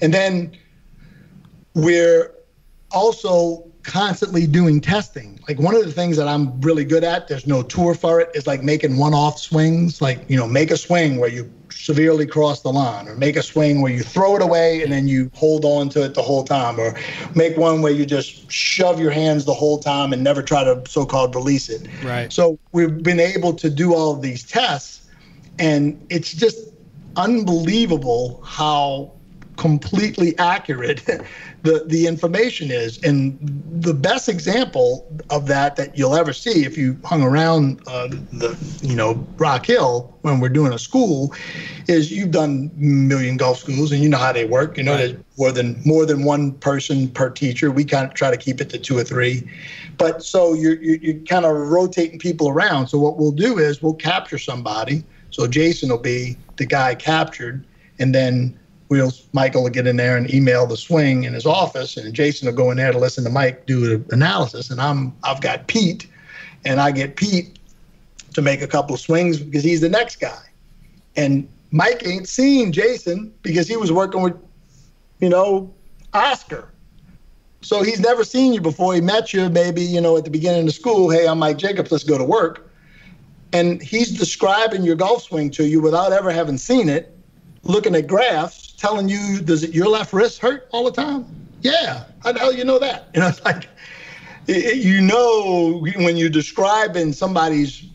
Speaker 7: And then we're also constantly doing testing. Like one of the things that I'm really good at, there's no tour for it, is like making one-off swings. Like, make a swing where you severely cross the line, or make a swing where you throw it away and then you hold on to it the whole time, or make one where you just shove your hands the whole time and never try to so-called release it. Right. So we've been able to do all of these tests, and it's just unbelievable how completely accurate the information is. And the best example of that you'll ever see if you hung around Rock Hill when we're doing a school is you've done a million golf schools, and you know how they work. There's more than one person per teacher. We kind of try to keep it to 2 or 3. But so you're kind of rotating people around. So what we'll do is we'll capture somebody. So Jason will be the guy captured, and then Michael will get in there and email the swing in his office, and Jason will go in there to listen to Mike do the analysis. And I've got Pete, and I get Pete to make a couple of swings because he's the next guy. And Mike ain't seen Jason because he was working with, Oscar. So he's never seen you before. He met you maybe, at the beginning of school. Hey, I'm Mike Jacobs. Let's go to work. And he's describing your golf swing to you without ever having seen it, looking at graphs, telling you, does your left wrist hurt all the time? Yeah. How the hell you know that? It's like, you know, when you're describing somebody's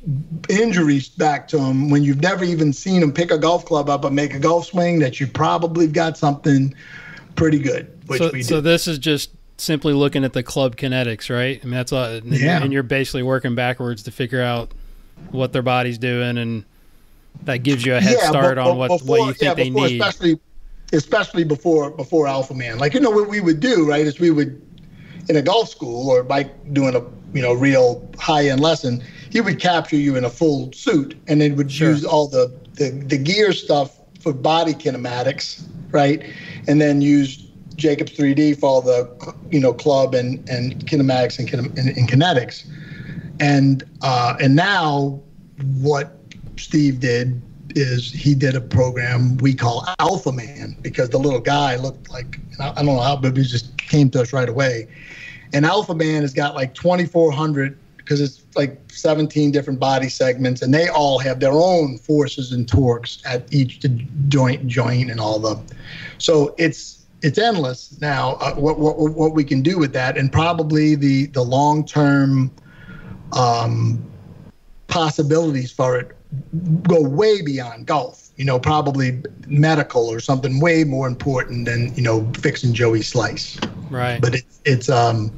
Speaker 7: injuries back to them, when you've never even seen them pick a golf club up and make a golf swing, that you probably got something pretty good.
Speaker 6: So this is just simply looking at the club kinetics, right? I mean, that's all.
Speaker 7: Yeah.
Speaker 6: And you're basically working backwards to figure out what their body's doing, and that gives you a head start on what you think they need.
Speaker 7: Especially before Alpha Man. Like, you know, what we would do, right, is we would, in a golf school or Mike doing a, you know, real high-end lesson, he would capture you in a full suit, and then would use all the gear stuff for body kinematics, right? And then use Jacobs 3D for all the, you know, club and kinematics and kinetics. And now what Steve did is he did a program we call Alpha Man, because the little guy looked like, I don't know how, but he just came to us right away. And Alpha Man has got like 2,400, because it's like 17 different body segments, and they all have their own forces and torques at each joint and all the. So it's endless now, what we can do with that, and probably the long-term possibilities for it go way beyond golf, you know, probably medical or something way more important than, you know, fixing Joey Slice.
Speaker 6: Right.
Speaker 7: But it's an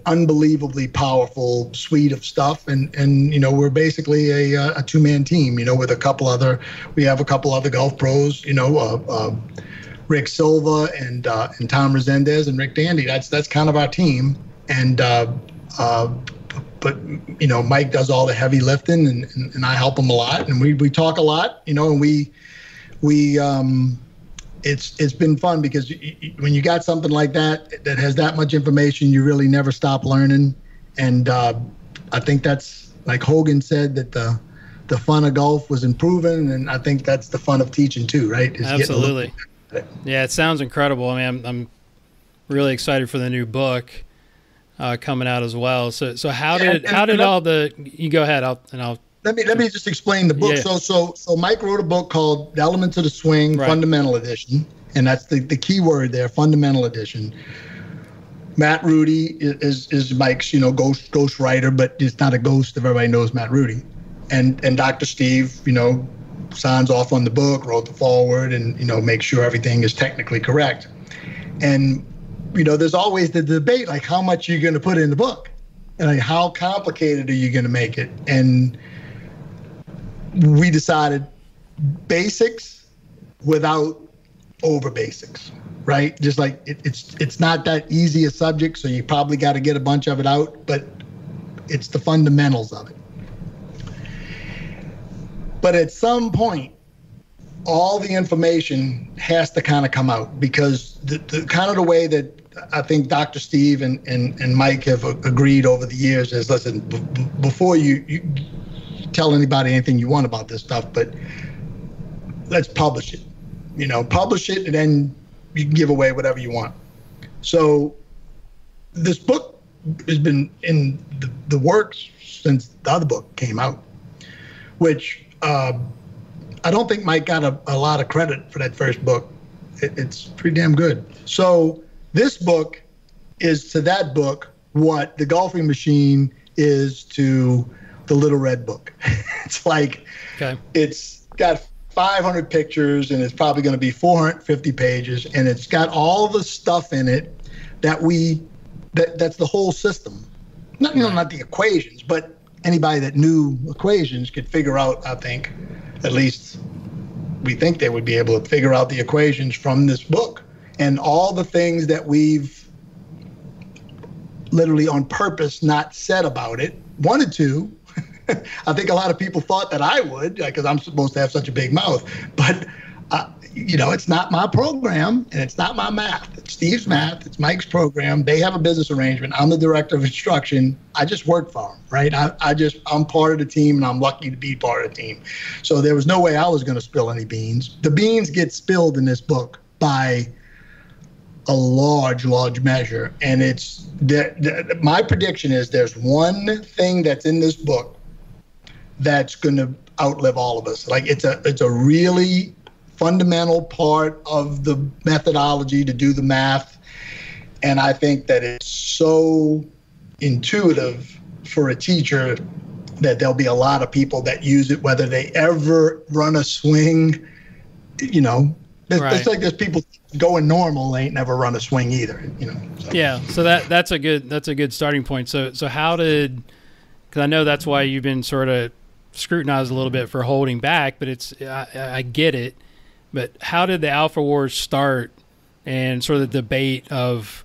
Speaker 7: unbelievably powerful suite of stuff, and you know, we're basically a two-man team, you know, with we have a couple other golf pros, you know, Rick Silva and Tom Resendez and Rick Dandy. That's kind of our team, and but you know, Mike does all the heavy lifting, and I help him a lot, and we talk a lot, you know, and we it's been fun, because when you got something like that has that much information, you really never stop learning. And I think that's, like Hogan said, that the fun of golf was improving, and I think that's the fun of teaching too, right?
Speaker 6: Absolutely. Yeah, it sounds incredible. I mean, I'm really excited for the new book coming out as well. So how did you go ahead? Let me
Speaker 7: just explain the book. Yeah. So Mike wrote a book called The Elements of the Swing, right, Fundamental Edition, and that's the key word there, Fundamental Edition. Matt Rudy is Mike's, you know, ghost writer, but it's not a ghost if everybody knows Matt Rudy. And Dr. Steve, you know, signs off on the book, wrote the foreword, and, you know, make sure everything is technically correct. And, you know, there's always the debate, like, how much are you going to put in the book? And like, how complicated are you going to make it? And we decided basics without over basics, right? Just like it's not that easy a subject, so you probably got to get a bunch of it out, but it's the fundamentals of it. But at some point, all the information has to kind of come out, because the kind of the way that I think Dr. Steve and Mike have agreed over the years is, listen, before you tell anybody anything you want about this stuff, but let's publish it. You know, publish it, and then you can give away whatever you want. So this book has been in the works since the other book came out, which I don't think Mike got a lot of credit for that first book. It's pretty damn good. So this book is to that book what The Golfing Machine is to the Little Red Book. It's like, okay, it's got 500 pictures, and it's probably going to be 450 pages, and it's got all the stuff in it that's the whole system. Not, you know, not the equations, but anybody that knew equations could figure out, I think, at least we think they would be able to figure out the equations from this book, and all the things that we've literally on purpose not said about it, wanted to. I think a lot of people thought that I would, because I'm supposed to have such a big mouth, but you know, it's not my program, and it's not my math. It's Steve's math. It's Mike's program. They have a business arrangement. I'm the director of instruction. I just work for them, right? I'm part of the team, and I'm lucky to be part of the team. So there was no way I was going to spill any beans. The beans get spilled in this book by a large measure, and it's my prediction is there's one thing that's in this book that's going to outlive all of us. Like, it's a really fundamental part of the methodology to do the math, and I think that it's so intuitive for a teacher that there'll be a lot of people that use it, whether they ever run a swing. You know, it's like there's people going normal, they ain't never run a swing either. You know. So.
Speaker 6: Yeah, so that's a good starting point. So how did? Because I know that's why you've been sort of scrutinized a little bit for holding back, but I get it. But how did the Alpha Wars start, and sort of the debate of,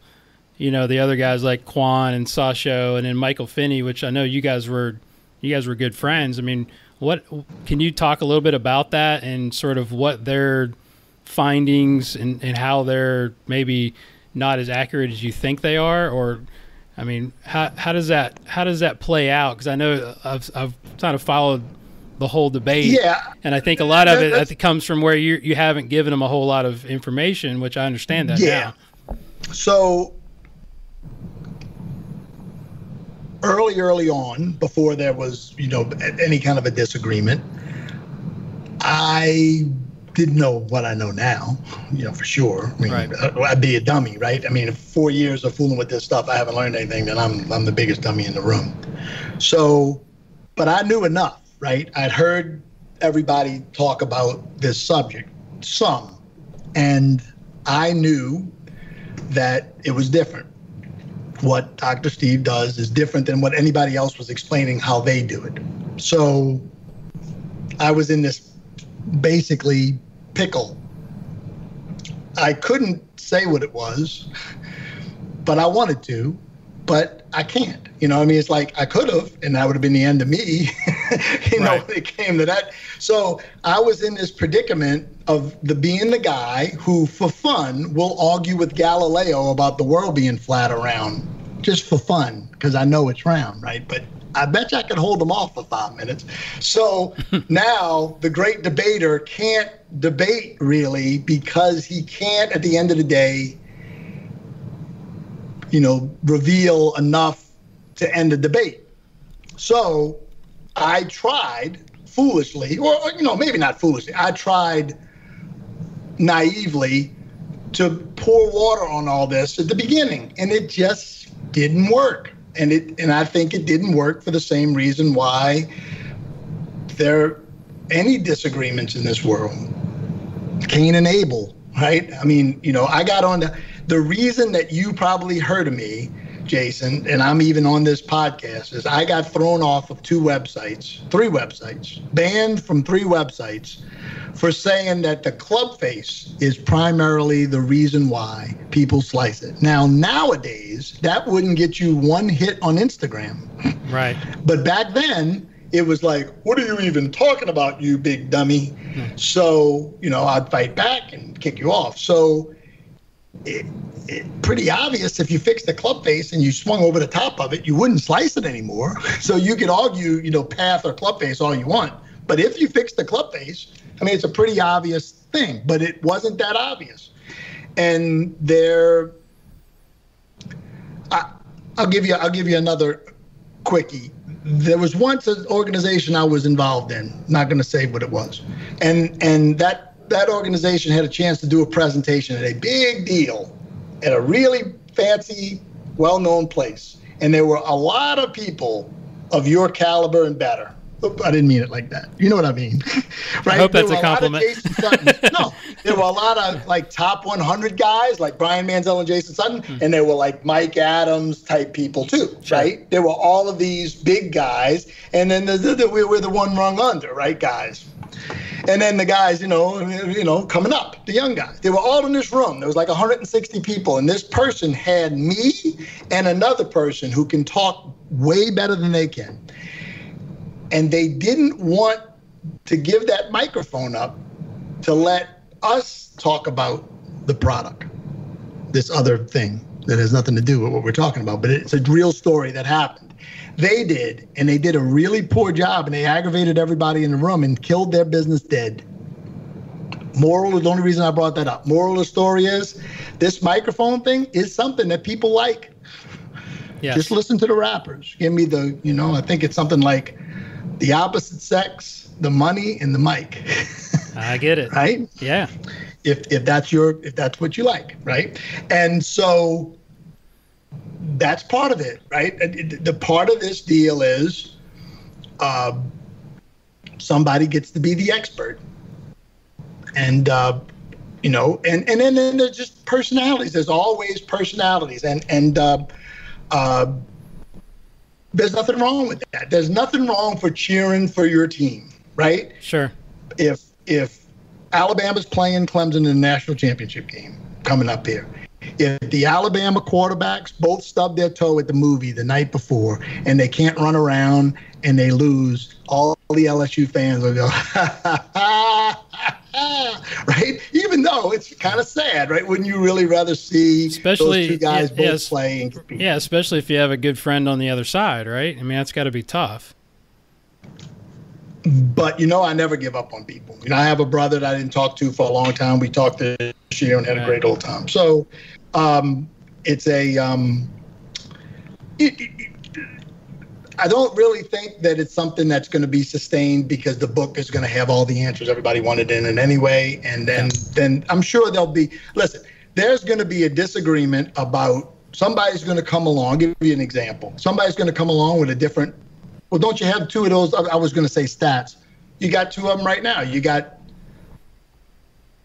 Speaker 6: you know, the other guys like Quan and Sasho and then Michael Finney, which I know you guys were good friends. I mean, what can you talk a little bit about that and sort of what their findings and how they're maybe not as accurate as you think they are? Or, I mean, how does that play out? Because I know I've kind of followed the whole debate. Yeah. And I think a lot of it comes from where you haven't given them a whole lot of information, which I understand that now.
Speaker 7: So early on, before there was, you know, any kind of a disagreement, I didn't know what I know now, you know, for sure. I mean, I'd be a dummy, right? I mean, 4 years of fooling with this stuff, I haven't learned anything, then I'm the biggest dummy in the room. So, but I knew enough, right? I'd heard everybody talk about this subject, some, and I knew that it was different. What Dr. Steve does is different than what anybody else was explaining how they do it. So I was in this basically pickle. I couldn't say what it was, but I wanted to, but I can't. You know, I mean, it's like I could have, and that would have been the end of me, you know, when it came to that. So I was in this predicament of being the guy who, for fun, will argue with Galileo about the world being flat around, just for fun, because I know it's round, right? But I bet you I could hold them off for 5 minutes. So now the great debater can't debate really, because he can't, at the end of the day, you know, reveal enough to end the debate. So I tried foolishly, or, you know, maybe not foolishly, I tried naively to pour water on all this at the beginning, and it just didn't work. And I think it didn't work for the same reason why there are any disagreements in this world. Cain and Abel, right? I mean, you know, I got on the reason that you probably heard of me, Jason, and I'm even on this podcast, is I got thrown off of 3 websites, banned from 3 websites for saying that the club face is primarily the reason why people slice it. Now, nowadays, that wouldn't get you 1 hit on Instagram.
Speaker 6: Right.
Speaker 7: But back then, it was like, what are you even talking about, you big dummy? So, you know, I'd fight back and kick you off. So it pretty obvious if you fixed the club face and you swung over the top of it, you wouldn't slice it anymore. So you could argue, you know, path or club face all you want. But if you fix the club face, I mean, it's a pretty obvious thing, but it wasn't that obvious. And I'll give you another quickie. There was once an organization I was involved in, not going to say what it was. And that organization had a chance to do a presentation at a big deal at a really fancy, well-known place. And there were a lot of people of your caliber and better. I didn't mean it like that. You know what I mean? Right?
Speaker 6: I hope that's a compliment.
Speaker 7: No, there were a lot of like top 100 guys like Brian Manzella and Jason Sutton, and there were like Mike Adams type people too, right? There were all of these big guys, and then we were the one rung under, right, guys? And then the guys, you know, coming up, the young guys. They were all in this room. There was like 160 people, and this person had me and another person who can talk way better than they can. And they didn't want to give that microphone up to let us talk about the product, this other thing that has nothing to do with what we're talking about, but it's a real story that happened. They did, and they did a really poor job, and they aggravated everybody in the room and killed their business dead. Moral, the only reason I brought that up, moral of the story is this microphone thing is something that people like. Yes. Just listen to the rappers. Give me the, you know, I think it's something like the opposite sex, the money, and the mic.
Speaker 6: I get it.
Speaker 7: Right?
Speaker 6: Yeah.
Speaker 7: If that's what you like, right? And so that's part of it, right? The part of this deal is somebody gets to be the expert. And, you know, and then there's just personalities. There's always personalities. And there's nothing wrong with that. There's nothing wrong for cheering for your team, right?
Speaker 6: Sure.
Speaker 7: If Alabama's playing Clemson in the national championship game coming up here, if the Alabama quarterbacks both stub their toe at the movie the night before and they can't run around and they lose, all the LSU fans will go, right? Even though it's kind of sad, right? Wouldn't you really rather see those two guys both play and compete?
Speaker 6: Yeah, especially if you have a good friend on the other side, right? I mean, that's got to be tough.
Speaker 7: But, you know, I never give up on people. You know, I have a brother that I didn't talk to for a long time. We talked this year and had a great old time. So it's a I don't really think that it's something that's going to be sustained because the book is going to have all the answers everybody wanted in it anyway. And then I'm sure there'll be, listen, there's going to be a disagreement about somebody's going to come along. I'll give you an example. Somebody's going to come along with a different, well, don't you have two of those? I was going to say stats. You got two of them right now. You got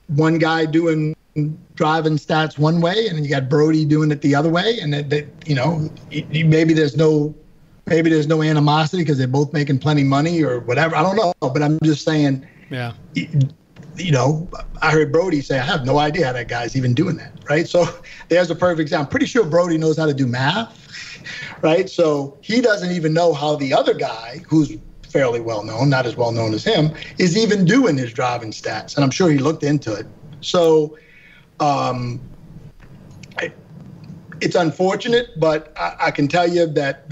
Speaker 7: one guy doing driving stats one way, and then you got Brody doing it the other way. And that you know, maybe there's no animosity because they're both making plenty of money or whatever. I don't know, but I'm just saying.
Speaker 6: Yeah.
Speaker 7: You know, I heard Brody say, I have no idea how that guy's even doing that, right? So there's a perfect example. I'm pretty sure Brody knows how to do math, right? So he doesn't even know how the other guy, who's fairly well known, not as well known as him, is even doing his driving stats. And I'm sure he looked into it. So it's unfortunate, but I can tell you that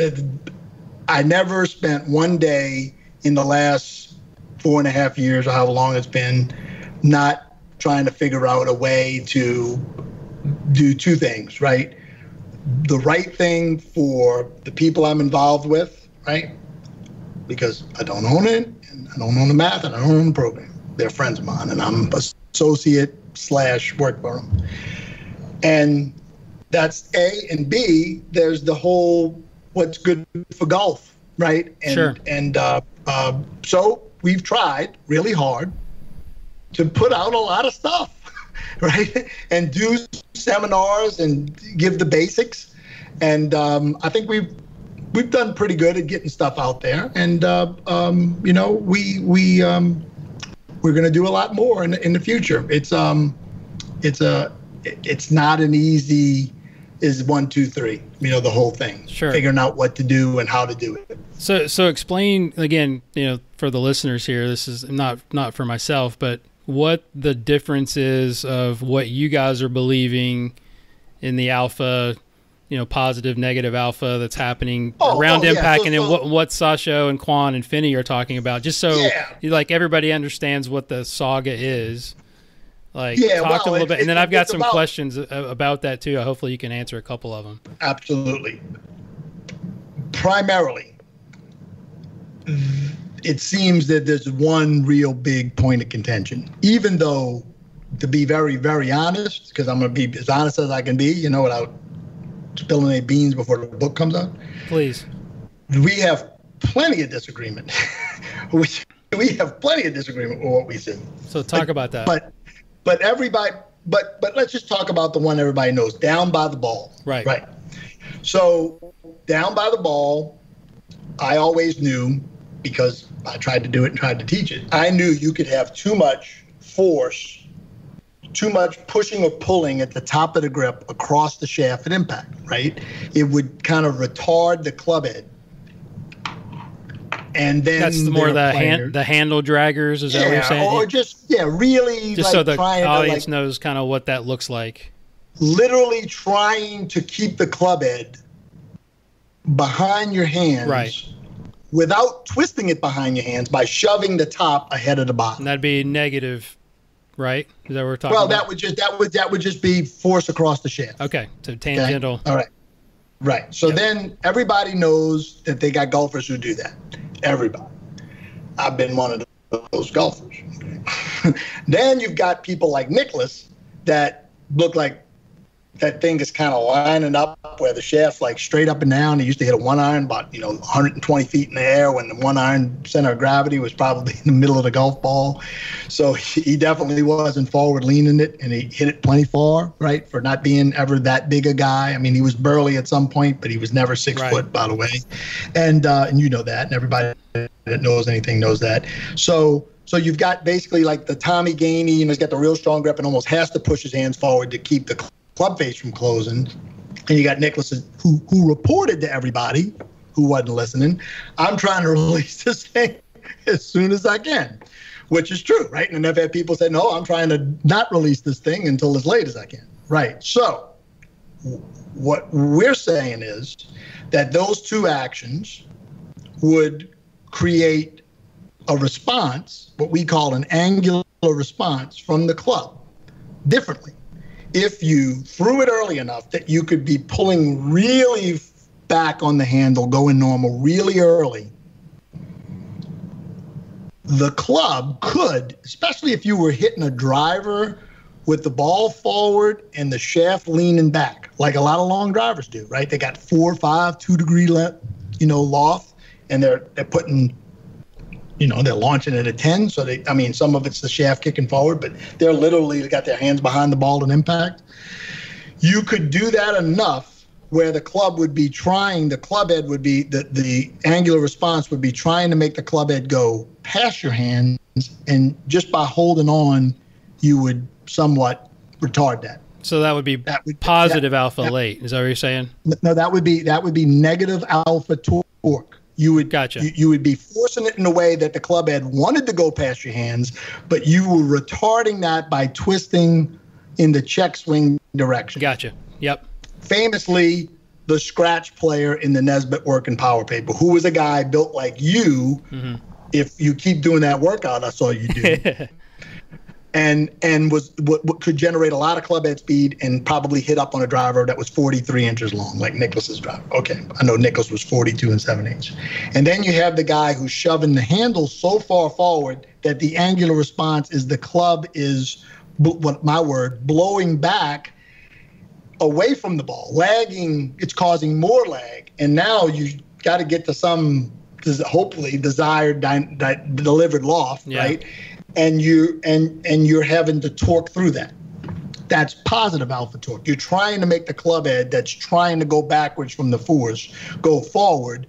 Speaker 7: I never spent one day in the last 4.5 years or however long it's been not trying to figure out a way to do two things, right? The right thing for the people I'm involved with, right? Because I don't own it, and I don't own the math, and I don't own the program. They're friends of mine, and I'm associate/work for them. And that's A. And B, there's the whole what's good for golf, right? And,
Speaker 6: sure.
Speaker 7: And so we've tried really hard to put out a lot of stuff, right? And do seminars and give the basics. And I think we've done pretty good at getting stuff out there. And you know, we're going to do a lot more in the future. It's not an easy is 1, 2, 3. You know, the whole thing.
Speaker 6: Sure. Figuring
Speaker 7: out what to do and how to do it.
Speaker 6: So explain again, you know, for the listeners here. This is not for myself, but what the difference is of what you guys are believing in the alpha, you know, positive, negative alpha that's happening around Impact, and then what Sasho and Quan and Finney are talking about, just so like everybody understands what the saga is. Like, talk a little bit, and then I've got some questions about that too. Hopefully, you can answer a couple of them. Absolutely.
Speaker 7: Primarily, it seems that there's one real big point of contention. Even though, to be very, very honest, because I'm going to be as honest as I can be, you know, without spilling any beans before the book comes out.
Speaker 6: Please.
Speaker 7: We have plenty of disagreement. We have plenty of disagreement with what we see.
Speaker 6: So talk about that.
Speaker 7: But everybody, but let's just talk about the one everybody knows, down by the ball.
Speaker 6: Right.
Speaker 7: Right. So down by the ball, I always knew, because I tried to do it and tried to teach it, I knew you could have too much force, too much pushing or pulling at the top of the grip across the shaft at impact, right? It would kind of retard the club head. And then
Speaker 6: that's more the handle draggers, is that what you're saying?
Speaker 7: Or just really
Speaker 6: just like so the audience knows kind of what that looks like.
Speaker 7: Literally trying to keep the club head behind your hands,
Speaker 6: right,
Speaker 7: without twisting it behind your hands by shoving the top ahead of the bottom.
Speaker 6: And that'd be negative, right? Is that what we're talking about?
Speaker 7: Well, that would just be force across the shaft.
Speaker 6: Okay, so tangential.
Speaker 7: Okay? All right. Right. So then everybody knows that they got golfers who do that. Everybody. I've been one of those golfers. Then you've got people like Nicholas that look like that thing is kind of lining up where the shaft's like straight up and down. He used to hit a one iron about 120 feet in the air when the one iron center of gravity was probably in the middle of the golf ball. So he definitely wasn't forward leaning it, and he hit it plenty far, right, for not being ever that big a guy. I mean, he was burly at some point, but he was never 6 foot, by the way. And you know that, and everybody that knows anything knows that. So you've got basically like the Tommy Gainey, he's got the real strong grip and almost has to push his hands forward to keep the club face from closing. And you got Nicholas who reported to everybody who wasn't listening, I'm trying to release this thing as soon as I can, which is true, right? And I've had people say, no, I'm trying to not release this thing until as late as I can, right? So what we're saying is that those two actions would create a response, what we call an angular response from the club, differently. If you threw it early enough that you could be pulling really back on the handle, going normal really early, the club could, especially if you were hitting a driver with the ball forward and the shaft leaning back, like a lot of long drivers do, right? They got 4, 5, 2 degree loft, and they're putting, they're launching it at 10. So some of it's the shaft kicking forward, but they're literally got their hands behind the ball at impact. You could do that enough where the club head would be, the angular response would be trying to make the club head go past your hands, and just by holding on, you would somewhat retard that.
Speaker 6: So that would be positive alpha late. Is that what you're saying?
Speaker 7: No, that would be negative alpha torque. You would you would be forcing it in a way that the club head wanted to go past your hands, but you were retarding that by twisting in the check swing direction.
Speaker 6: Gotcha. Yep.
Speaker 7: Famously, the scratch player in the Nesbit working power paper, who was a guy built like you. Mm-hmm. If you keep doing that workout, that's all you do. and was what could generate a lot of club head speed and probably hit up on a driver that was 43 inches long, like Nicholas's driver. Okay, I know Nicholas was 42 7/8. And then you have the guy who's shoving the handle so far forward that the angular response is the club is, blowing back away from the ball, lagging. It's causing more lag, and now you got to get to some hopefully desired delivered loft, right? And you're having to torque through that. That's positive alpha torque. You're trying to make the club head that's trying to go backwards from the force go forward,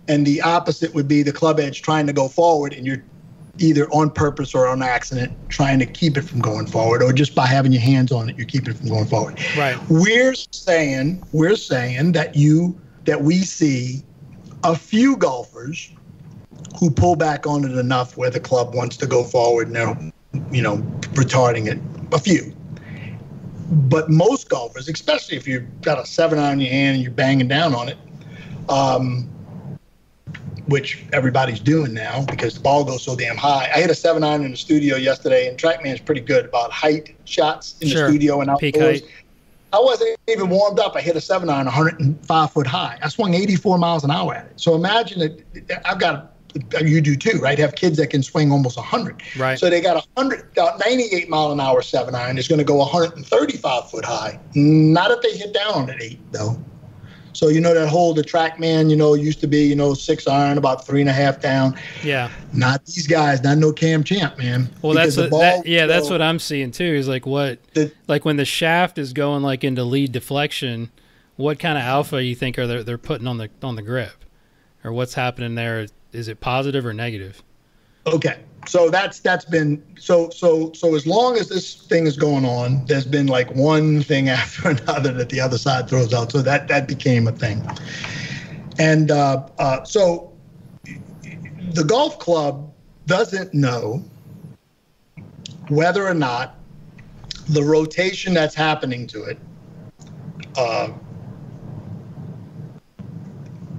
Speaker 7: and the opposite would be the club edge trying to go forward, and you're either on purpose or on accident trying to keep it from going forward, or just by having your hands on it, you're keeping it from going forward.
Speaker 6: Right.
Speaker 7: We're saying that we see a few golfers who pull back on it enough where the club wants to go forward and they're, retarding it. A few. But most golfers, especially if you've got a 7-iron in your hand and you're banging down on it, which everybody's doing now because the ball goes so damn high. I hit a 7-iron in the studio yesterday, and TrackMan's pretty good about height shots in the studio and outdoors.
Speaker 6: Peak height.
Speaker 7: I wasn't even warmed up. I hit a 7-iron 105 foot high. I swung 84 miles an hour at it. So imagine it. You do too, right? Have kids that can swing almost 100.
Speaker 6: Right.
Speaker 7: So they got 98 mile an hour 7-iron. It's going to go 135 foot high. Not if they hit down on it 8 though. So the TrackMan, used to be 6-iron, about 3.5 down.
Speaker 6: Yeah. Not
Speaker 7: these guys. Not no Cam Champ, man.
Speaker 6: Well, that's what I'm seeing too. Is like when the shaft is going like into lead deflection, what kind of alpha you think they're putting on the grip, or what's happening there? Is it positive or negative? Okay. So that's been so as long as this thing is going on, there's been like one thing after another that the other side throws out. So that became a thing. And so the golf club doesn't know whether or not the rotation that's happening to it,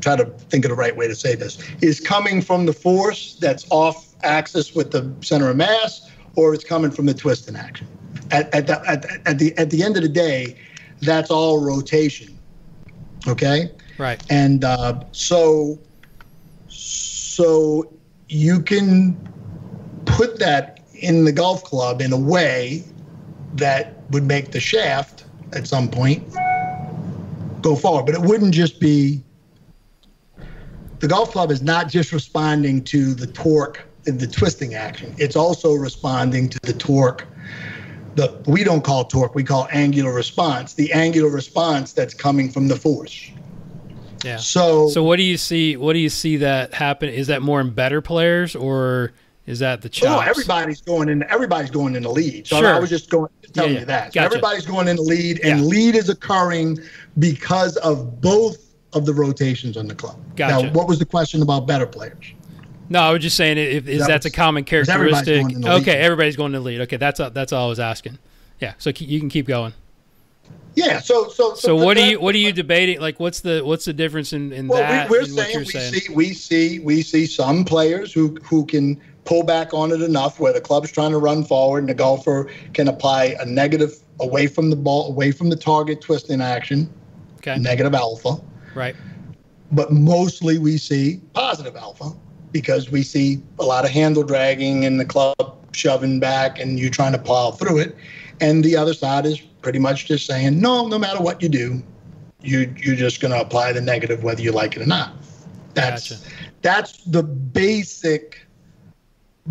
Speaker 6: try to think of the right way to say this, is coming from the force that's off axis with the center of mass, or it's coming from the twist in action. At the end of the day, that's all rotation. Okay? Right.
Speaker 7: And so you can put that in the golf club in a way that would make the shaft at some point, go forward. But it wouldn't just be, the golf club is not just responding to the torque in the twisting action. It's also responding to the torque. We don't call torque, we call angular response. The angular response that's coming from the force.
Speaker 6: Yeah.
Speaker 7: So
Speaker 6: what do you see? What do you see that happen? Is that more in better players, or is that the chops?
Speaker 7: Oh, everybody's going in the lead. So
Speaker 6: Sure.
Speaker 7: I was just telling you that. So
Speaker 6: Gotcha.
Speaker 7: everybody's going in the lead, and lead is occurring because of both of the rotations on the club.
Speaker 6: Gotcha.
Speaker 7: Now, what was the question about better players?
Speaker 6: No, I was just saying that's a common characteristic. Everybody's going in the lead. Okay, that's all I was asking. Yeah, so you can keep going.
Speaker 7: Yeah. So
Speaker 6: what are you debating? Like, what's the difference in that?
Speaker 7: We're saying we see some players who can pull back on it enough where the club's trying to run forward and the golfer can apply a negative away from the ball, away from the target twisting action.
Speaker 6: Okay.
Speaker 7: Negative alpha.
Speaker 6: Right.
Speaker 7: But mostly we see positive alpha because we see a lot of handle dragging and the club shoving back and you trying to plow through it. And the other side is pretty much just saying, no matter what you do, you're just going to apply the negative whether you like it or not. That's the basic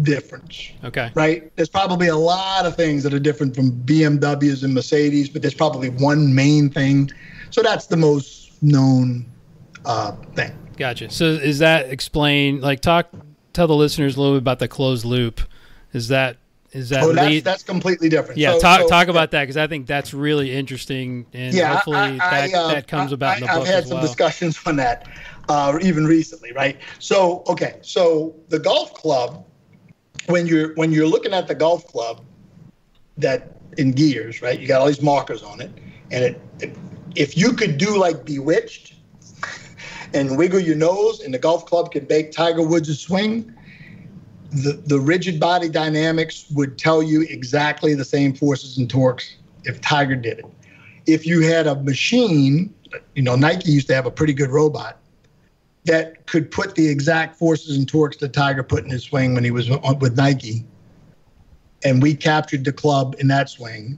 Speaker 7: difference.
Speaker 6: Okay.
Speaker 7: Right? There's probably a lot of things that are different from BMWs and Mercedes, but there's probably one main thing. So that's the most known thing.
Speaker 6: Gotcha. So is that explain, like tell the listeners a little bit about the closed loop. Is that
Speaker 7: that's completely different.
Speaker 6: Yeah, talk about that because I think that's really interesting, and hopefully that comes about in the book as well.
Speaker 7: I've had some discussions on that even recently, right? So the golf club, when you're looking at the golf club that in gears, right? You got all these markers on it, and if you could do like Bewitched and wiggle your nose, and the golf club could make Tiger Woods' swing. The rigid body dynamics would tell you exactly the same forces and torques if Tiger did it. If you had a machine, Nike used to have a pretty good robot that could put the exact forces and torques that Tiger put in his swing when he was with Nike, and we captured the club in that swing,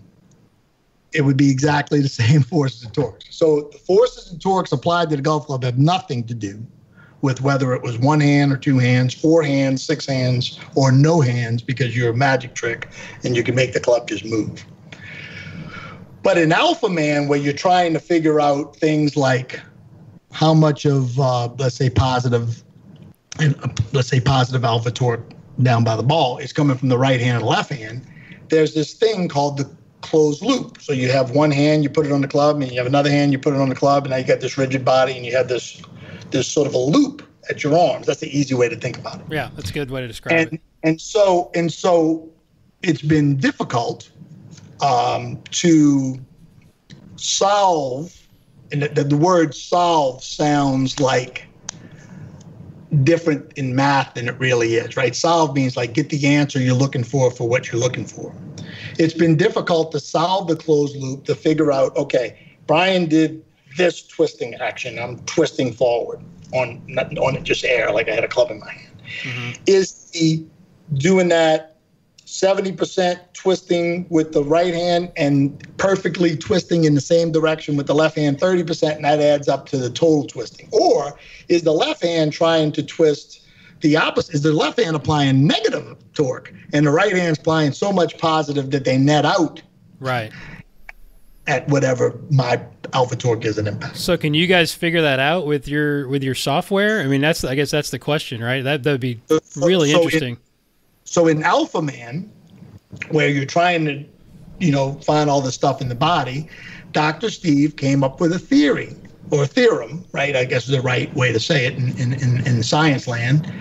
Speaker 7: it would be exactly the same forces and torques. So the forces and torques applied to the golf club have nothing to do with whether it was one hand or two hands, 4 hands, 6 hands, or no hands, because you're a magic trick and you can make the club just move. But in Alpha Man, where you're trying to figure out things like how much of, let's say positive alpha torque down by the ball is coming from the right hand or left hand, there's this thing called the closed loop. So you have one hand, you put it on the club, and you have another hand, you put it on the club, and now you got this rigid body, and you have this sort of a loop at your arms. That's the easy way to think about it.
Speaker 6: Yeah, that's a good way to describe it.
Speaker 7: And so it's been difficult to solve, and the word solve sounds like different in math than it really is, right? Solve means like get the answer you're looking for what you're looking for. It's been difficult to solve the closed loop to figure out, okay, Brian did this twisting action. I'm twisting forward on just air, like I had a club in my hand. Mm-hmm. Is he doing that 70% twisting with the right hand and perfectly twisting in the same direction with the left hand 30%, and that adds up to the total twisting? Or is the left hand trying to twist the opposite? Is the left hand applying negative torque and the right hand's applying so much positive that they net out?
Speaker 6: Right.
Speaker 7: At whatever my alpha torque is an impact.
Speaker 6: So can you guys figure that out with your software? I mean, I guess that's the question, right? That'd be really interesting.
Speaker 7: So in Alpha Man, where you're trying to, find all the stuff in the body, Dr. Steve came up with a theory or theorem, right? I guess is the right way to say it in science land,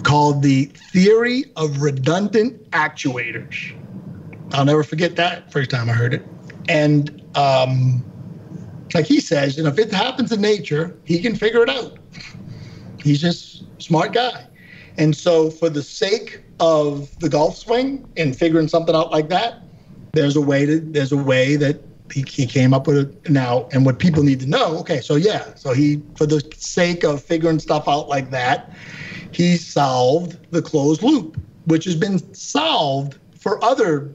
Speaker 7: called the theory of redundant actuators. I'll never forget that first time I heard it. And like he says, if it happens in nature, he can figure it out. He's just a smart guy. And so for the sake of the golf swing and figuring something out like that, there's a way that he came up with it now. And what people need to know, so he, for the sake of figuring stuff out like that, he solved the closed loop, which has been solved for other,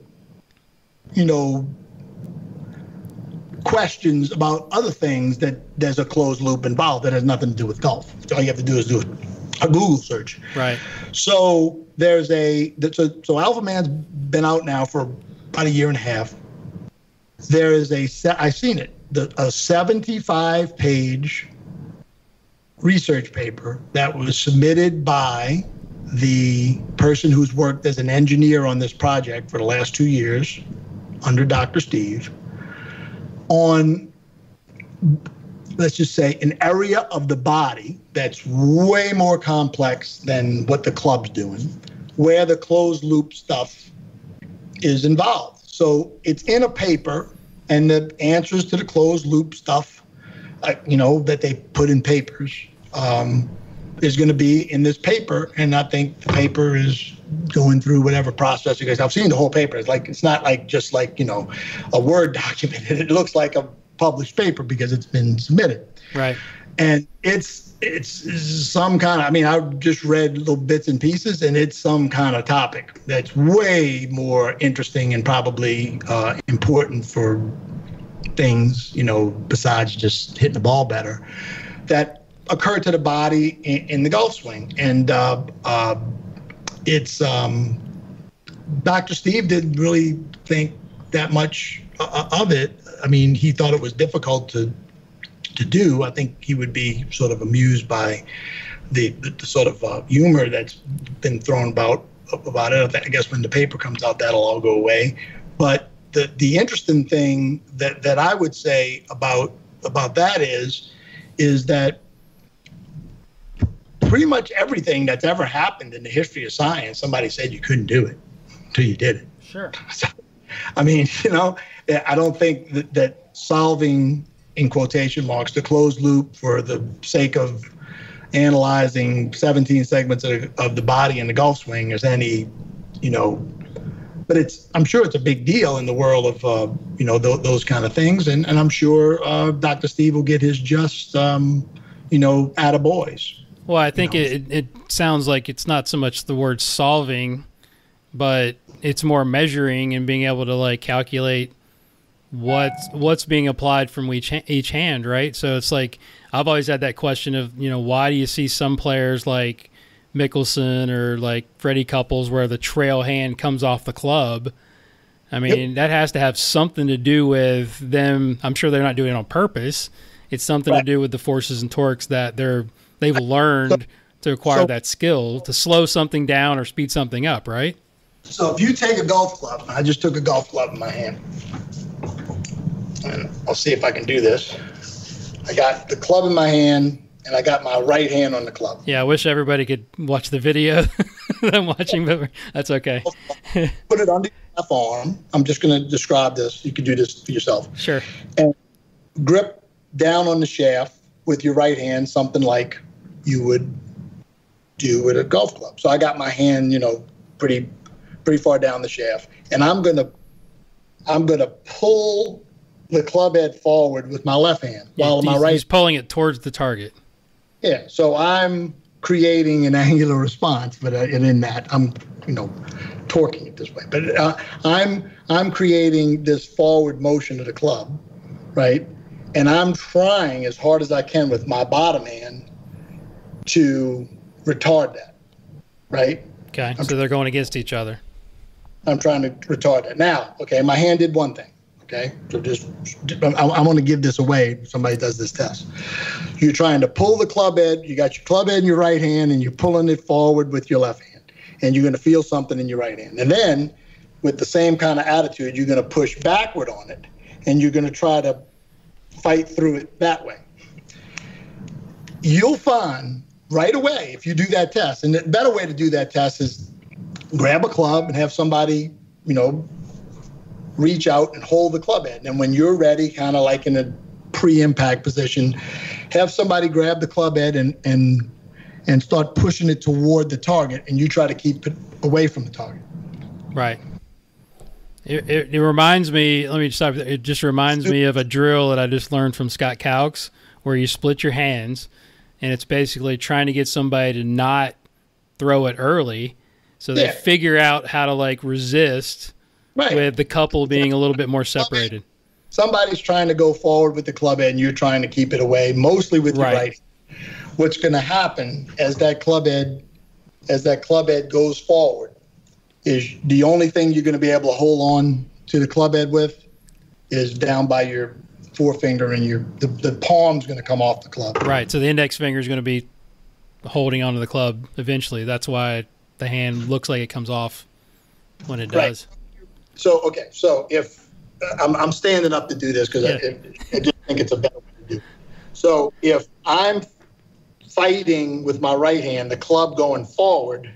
Speaker 7: questions about other things that there's a closed loop involved that has nothing to do with golf. So all you have to do is do a Google search.
Speaker 6: Right.
Speaker 7: So there's so Alpha Man's been out now for about a year and a half. There is I've seen it, a 75-page research paper that was submitted by the person who's worked as an engineer on this project for the last 2 years under Dr. Steve on, let's just say, an area of the body that's way more complex than what the club's doing, where the closed loop stuff is involved. So it's in a paper, and the answers to the closed loop stuff, that they put in papers, is going to be in this paper. And I think the paper is going through whatever process you guys. I've seen the whole paper. It's not like just like, a Word document. It looks like a published paper because it's been submitted.
Speaker 6: Right.
Speaker 7: And it's some kind of, I've just read little bits and pieces, and it's some kind of topic that's way more interesting and probably important for things, besides just hitting the ball better, that occur to the body in the golf swing. And it's Dr. Steve didn't really think that much of it. He thought it was difficult to do. I think he would be sort of amused by the sort of humor that's been thrown about it. I guess when the paper comes out, that'll all go away. But the interesting thing that I would say about that is that pretty much everything that's ever happened in the history of science, somebody said you couldn't do it until you did it.
Speaker 6: Sure.
Speaker 7: So, I don't think that solving, in quotation marks, the closed loop for the sake of analyzing 17 segments of the body in the golf swing is any, but I'm sure it's a big deal in the world of, those kind of things. And I'm sure Dr. Steve will get his just, attaboys.
Speaker 6: Well, I think it sounds like it's not so much the word solving, but it's more measuring and being able to calculate what's being applied from each hand, right? So it's like I've always had that question of, why do you see some players like Mickelson or like Freddie Couples where the trail hand comes off the club? That has to have something to do with them. I'm sure they're not doing it on purpose. It's something to do with the forces and torques that they've learned to acquire that skill to slow something down or speed something up, right?
Speaker 7: So if you take a golf club, I just took a golf club in my hand, and I'll see if I can do this. I got the club in my hand, and I got my right hand on the club.
Speaker 6: Yeah, I wish everybody could watch the video that I'm watching, but that's okay.
Speaker 7: Put it under your left arm. I'm just going to describe this. You can do this for yourself.
Speaker 6: Sure.
Speaker 7: And grip down on the shaft with your right hand, something like you would do with a golf club. So I got my hand, pretty far down the shaft, and I'm gonna pull the club head forward with my left hand while my right.
Speaker 6: He's pulling it towards the target.
Speaker 7: Yeah, so I'm creating an angular response, but in that I'm, torquing it this way. But I'm creating this forward motion of the club, right? And I'm trying as hard as I can with my bottom hand to retard that, right?
Speaker 6: Okay, so they're going against each other.
Speaker 7: I'm trying to retard that. Now, okay, my hand did one thing, okay? So I want to give this away if somebody does this test. You're trying to pull the club head. You got your club head in your right hand, and you're pulling it forward with your left hand. And you're going to feel something in your right hand. And then, with the same kind of attitude, you're going to push backward on it, and you're going to try to fight through it that way. You'll find right away if you do that test, and the better way to do that test is grab a club and have somebody, reach out and hold the club head. And when you're ready, kind of like in a pre-impact position, have somebody grab the club head and start pushing it toward the target, and you try to keep it away from the target.
Speaker 6: Right. It reminds me, let me stop. It just reminds me of a drill that I just learned from Scott Cowks, where you split your hands, and it's basically trying to get somebody to not throw it early, so they figure out how to resist with the couple being a little bit more separated.
Speaker 7: somebody's trying to go forward with the club head and you're trying to keep it away, mostly with your right hand, what's going to happen as that club head goes forward is the only thing you're going to be able to hold on to the club head with is down by your forefinger, and the palm's going to come off the club.
Speaker 6: Right. So the index finger is going to be holding onto the club eventually. That's why the hand looks like it comes off when it does.
Speaker 7: Right. So if I'm standing up to do this because I just think it's a better way to do it. So if I'm fighting with my right hand, the club going forward,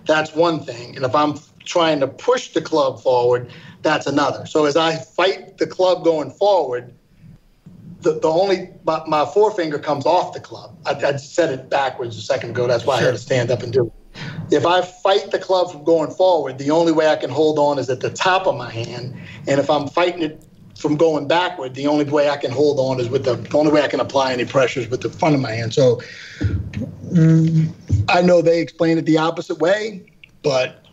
Speaker 7: that's one thing. And if I'm trying to push the club forward, that's another. So as I fight the club going forward, my forefinger comes off the club. I said it backwards a second ago. That's why I had to stand up and do it. If I fight the club from going forward, the only way I can hold on is at the top of my hand. And if I'm fighting it from going backward, the only way I can hold on is the only way I can apply any pressures with the front of my hand. So I know they explain it the opposite way, but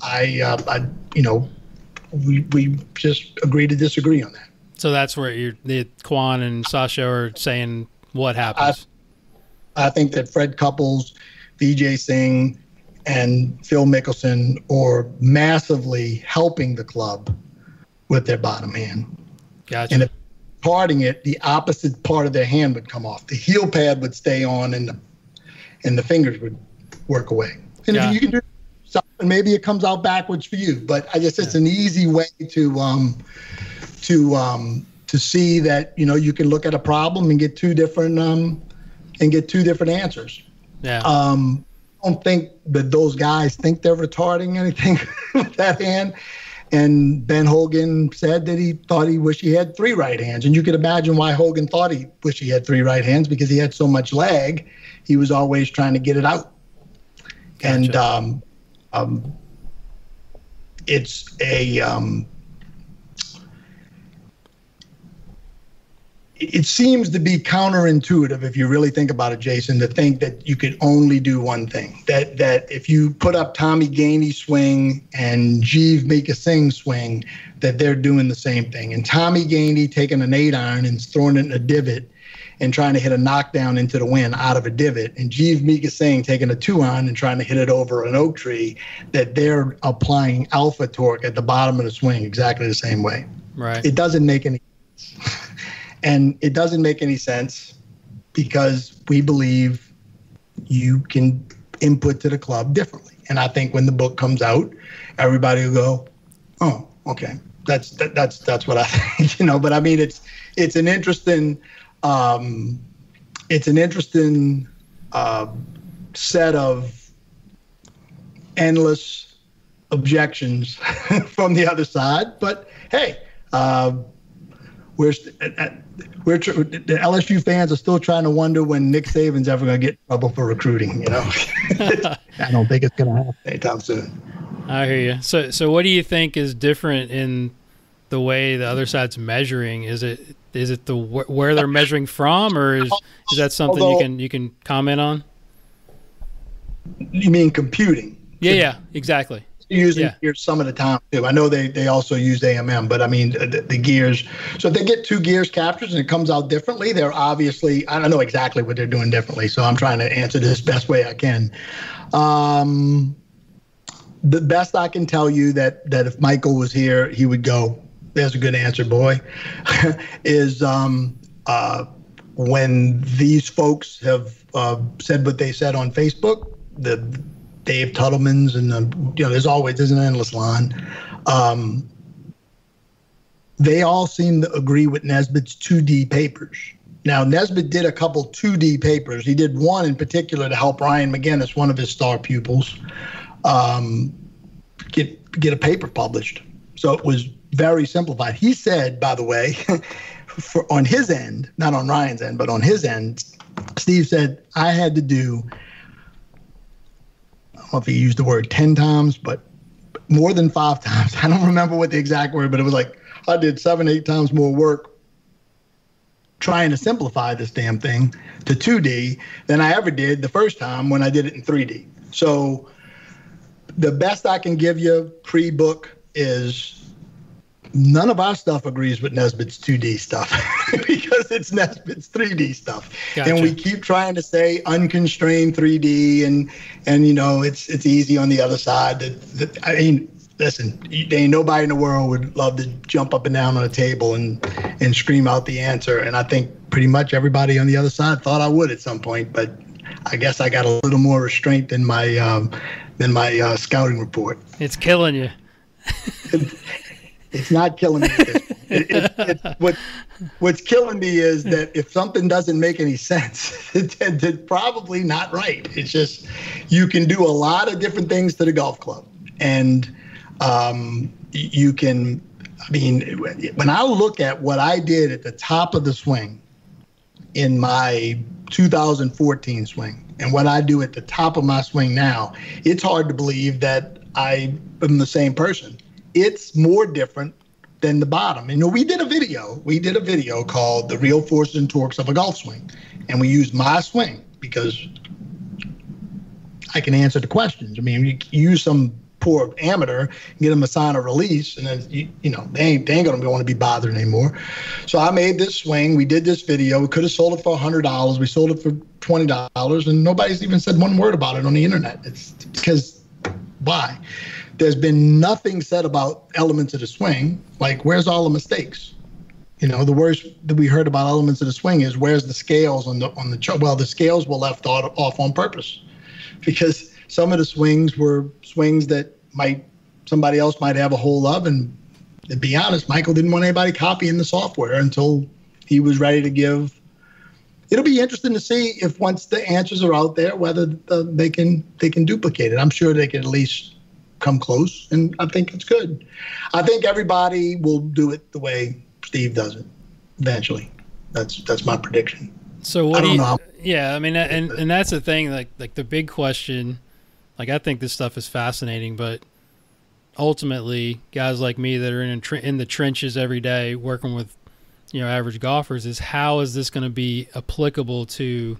Speaker 7: we just agree to disagree on that.
Speaker 6: So that's where the Quan and Sasha are saying what happens.
Speaker 7: I think that Fred Couples, Vijay Singh, and Phil Mickelson are massively helping the club with their bottom hand.
Speaker 6: Gotcha.
Speaker 7: And if parting it, the opposite part of their hand would come off. The heel pad would stay on, and the fingers would work away. And if you can do something, maybe it comes out backwards for you. But I guess it's an easy way to see that you can look at a problem and get two different answers.
Speaker 6: Yeah.
Speaker 7: I don't think that those guys think they're retarding anything with that hand. And Ben Hogan said that he wished he had 3 right hands. And you could imagine why Hogan thought he wished he had 3 right hands, because he had so much lag. He was always trying to get it out. Gotcha. And it's it seems to be counterintuitive, if you really think about it, Jason, to think that you could only do one thing. That if you put up Tommy Gainey's swing and Jeev Mika Singh's swing, that they're doing the same thing. And Tommy Gainey taking an 8-iron and throwing it in a divot and trying to hit a knockdown into the wind out of a divot, and Jeev Mika Singh taking a 2-iron and trying to hit it over an oak tree, that they're applying alpha torque at the bottom of the swing exactly the same way.
Speaker 6: Right.
Speaker 7: It doesn't make any sense. And it doesn't make any sense because we believe you can input to the club differently. And I think when the book comes out, everybody will go, "Oh, okay, that's what I think," But I mean, it's an interesting set of endless objections from the other side. But hey, the LSU fans are still trying to wonder when Nick Saban's ever going to get in trouble for recruiting. I don't think it's going to happen anytime soon.
Speaker 6: I hear you. So what do you think is different in the way the other side's measuring? Is it where they're measuring from, or is that something you can comment on?
Speaker 7: You mean computing?
Speaker 6: Yeah, exactly.
Speaker 7: Using gears some of the time too. I know they also use AMM, but I mean the gears. So if they get 2 gears captures and it comes out differently, they're obviously, I don't know exactly what they're doing differently. So I'm trying to answer this best way I can. The best I can tell you that if Michael was here, he would go, "There's a good answer, boy," is when these folks have said what they said on Facebook, the Dave Tuttlemans and there's an endless line. They all seem to agree with Nesbit's 2D papers. Now, Nesbit did a couple 2D papers. He did one in particular to help Ryan McGinnis, one of his star pupils, get a paper published. So it was very simplified. He said, by the way, on his end, not on Ryan's end, but on his end, Steve said, I had to do, I don't know if he used the word 10 times, but more than 5 times. I don't remember what the exact word, but it was like I did 7, 8 times more work trying to simplify this damn thing to 2D than I ever did the first time when I did it in 3D. So the best I can give you pre-book is none of our stuff agrees with Nesbit's 2D stuff because it's Nesbit's 3D stuff.
Speaker 6: Gotcha.
Speaker 7: And we keep trying to say unconstrained 3D and it's easy on the other side. I mean, listen, there ain't nobody in the world would love to jump up and down on a table and scream out the answer. And I think pretty much everybody on the other side thought I would at some point, but I guess I got a little more restraint than my scouting report.
Speaker 6: It's killing you.
Speaker 7: It's not killing me. What's killing me is that if something doesn't make any sense, it's probably not right. It's just you can do a lot of different things to the golf club, and you can. I mean, when I look at what I did at the top of the swing in my 2014 swing and what I do at the top of my swing now, it's hard to believe that I am the same person. It's more different than the bottom. And we did a video called The Real Forces and Torques of a Golf Swing. And we used my swing because I can answer the questions. I mean, you use some poor amateur, get them a sign of release, and then, they ain't going to want to be bothered anymore. So I made this swing. We did this video. We could have sold it for $100. We sold it for $20, and nobody's even said one word about it on the internet. It's because why? There's been nothing said about elements of the swing. Like, where's all the mistakes? The worst that we heard about elements of the swing is where's the scales on the chart? Well, the scales were left off on purpose because some of the swings were swings that somebody else might have a hold of. And to be honest, Michael didn't want anybody copying the software until he was ready to give. It'll be interesting to see if once the answers are out there, whether they can duplicate it. I'm sure they can at least come close, and I think it's good. I think everybody will do it the way Steve does it eventually. That's my prediction.
Speaker 6: So what do you? Yeah, I mean, and that's the thing. Like the big question. Like, I think this stuff is fascinating, but ultimately, guys like me that are in the trenches every day working with, average golfers, is how is this going to be applicable to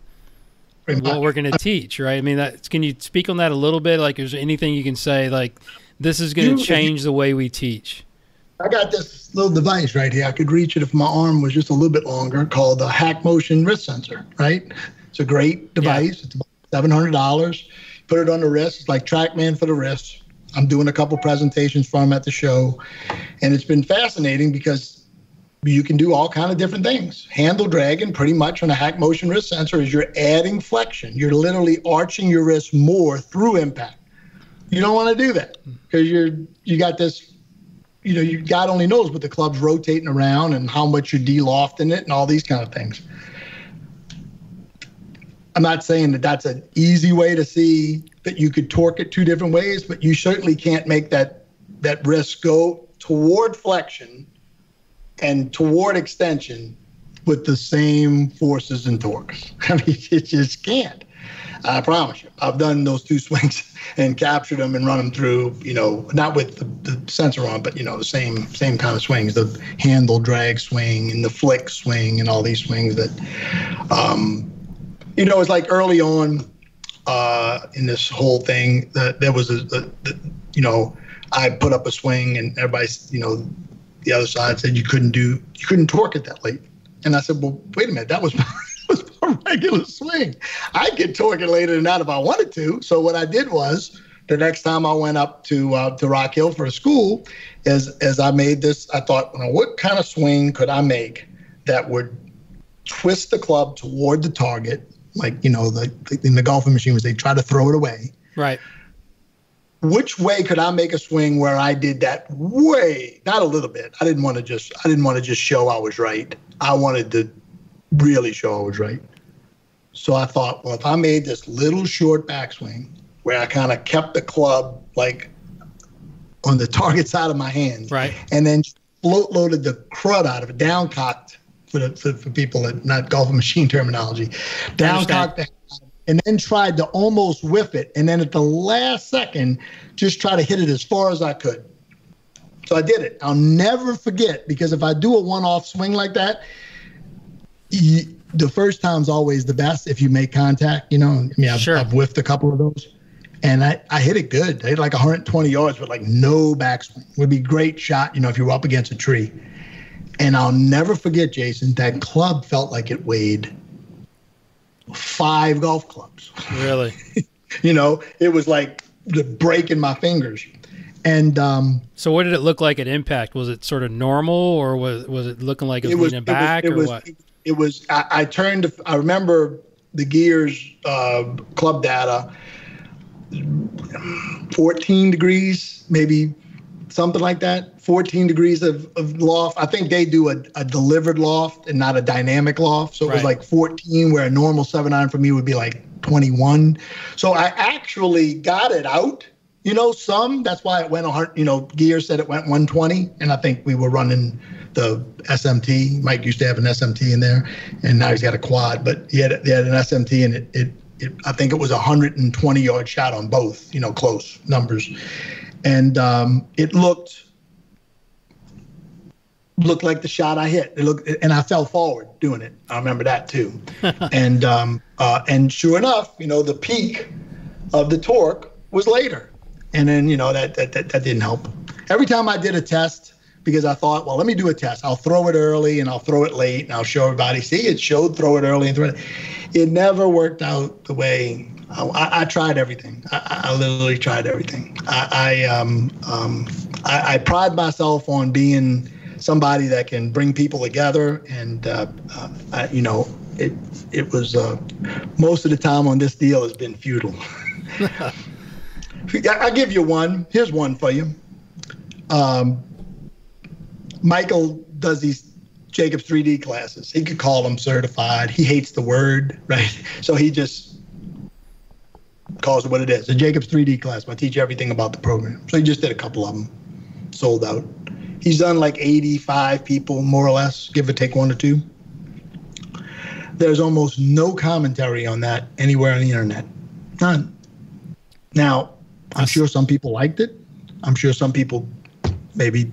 Speaker 6: what we're going to teach, right? I mean, can you speak on that a little bit? Like, is there anything you can say, like, this is going to change the way we teach?
Speaker 7: I got this little device right here. I could reach it if my arm was just a little bit longer, called the Hack Motion wrist sensor, right? It's a great device. Yeah. It's about $700. Put it on the wrist. It's like TrackMan for the wrist. I'm doing a couple presentations for him at the show. And it's been fascinating because you can do all kind of different things. Handle dragging pretty much on a Hack Motion wrist sensor is you're adding flexion. You're literally arching your wrist more through impact. You don't want to do that because you got this, God only knows what the club's rotating around and how much you're de-lofting it and all these kind of things. I'm not saying that that's an easy way to see that you could torque it two different ways, but you certainly can't make that wrist go toward flexion and toward extension with the same forces and torques. I mean, it just can't. I promise you. I've done those two swings and captured them and run them through, not with the sensor on, but, the same kind of swings, the handle drag swing and the flick swing and all these swings that, it's like early on in this whole thing that there was I put up a swing and everybody, the other side said you couldn't torque it that late. And I said, well, wait a minute, that was a regular swing. I could torque it later than that if I wanted to. So what I did was the next time I went up to Rock Hill for a school, as I made this, I thought, what kind of swing could I make that would twist the club toward the target? Like, in the golfing machine was they try to throw it away.
Speaker 6: Right.
Speaker 7: Which way could I make a swing where I did that way, not a little bit. I didn't want to just show I was right. I wanted to really show I was right. So I thought, well, if I made this little short backswing where I kind of kept the club like on the target side of my hand,
Speaker 6: right,
Speaker 7: and then float loaded the crud out of it, down cocked for people that not golfing machine terminology, down cocked, and then tried to almost whiff it, and then at the last second, just try to hit it as far as I could. So I did it. I'll never forget, because if I do a one-off swing like that, the first time's always the best if you make contact. I've whiffed a couple of those. And I hit it good. I hit like 120 yards with like no backswing. Would be great shot, if you were up against a tree. And I'll never forget, Jason, that club felt like it weighed 5 golf clubs.
Speaker 6: Really?
Speaker 7: It was like the break in my fingers. And
Speaker 6: so what did it look like at impact? Was it sort of normal, or was it looking like it was leaning back, or what?
Speaker 7: It was. I remember the Gears club data, 14 degrees, maybe something like that. 14 degrees of loft. I think they do a delivered loft and not a dynamic loft. So it was like 14, where a normal 7-iron for me would be like 21. So I actually got it out. That's why it went 100. Gears said it went 120, and I think we were running the SMT. Mike used to have an SMT in there, and now he's got a quad. But he had an SMT, and it I think it was 120-yard shot on both. Close numbers, and it looked like the shot I hit. And I fell forward doing it. I remember that too. And sure enough, the peak of the torque was later. And then, that didn't help. Every time I did a test, because I thought, well, let me do a test. I'll throw it early and I'll throw it late and I'll show everybody. See, it showed throw it early and throw it. It never worked out the way I tried everything. I literally tried everything. I pride myself on being somebody that can bring people together. And, it was most of the time on this deal has been futile. I'll give you one. Here's one for you. Michael does these Jacobs 3D classes. He could call them certified. He hates the word, right? So he just calls it what it is. A Jacobs 3D class. I teach everything about the program. So he just did a couple of them. Sold out. He's done like 85 people, more or less, give or take 1 or 2. There's almost no commentary on that anywhere on the internet. None. Now, I'm sure some people liked it. I'm sure some people maybe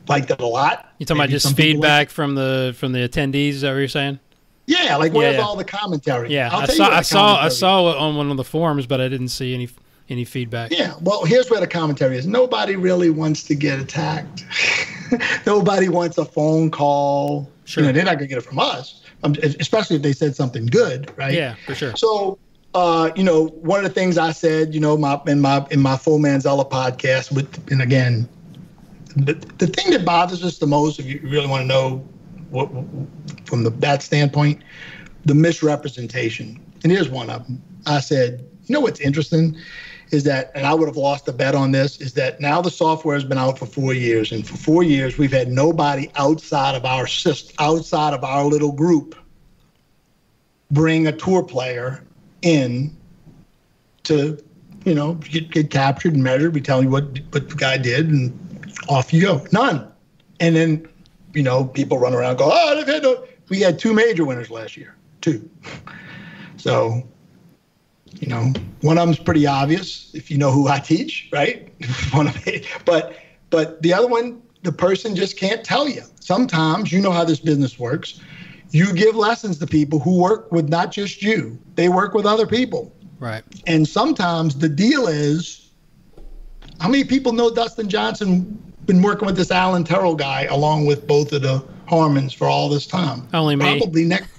Speaker 7: liked it a lot.
Speaker 6: You talking about just feedback from the attendees? Is that what you're saying?
Speaker 7: Yeah, like where's all the commentary?
Speaker 6: Yeah, I saw it on one of the forums, but I didn't see any feedback.
Speaker 7: Yeah, well, here's where the commentary is. Nobody really wants to get attacked. Nobody wants a phone call. Sure, they're not gonna get it from us, especially if they said something good, right?
Speaker 6: Yeah, for sure.
Speaker 7: So. One of the things I said, in my full Manzella podcast and again, the thing that bothers us the most, if you really want to know what, from that standpoint, the misrepresentation. And here's one of them. I said, what's interesting is that, and I would have lost a bet on this, is that now the software has been out for 4 years, and for 4 years we've had nobody outside of our system, outside of our little group, bring a tour player in to, get captured and measured. We tell you what the guy did, and off you go. None. And then, people run around and go, oh, they've had we had 2 major winners last year. 2. So, one of them's pretty obvious if you know who I teach, right? But the other one, the person just can't tell you. Sometimes, how this business works. You give lessons to people who work with not just you. They work with other people.
Speaker 6: Right.
Speaker 7: And sometimes the deal is, how many people know Dustin Johnson been working with this Alan Terrell guy along with both of the Harmons for all this time?
Speaker 6: Only me.
Speaker 7: Probably next.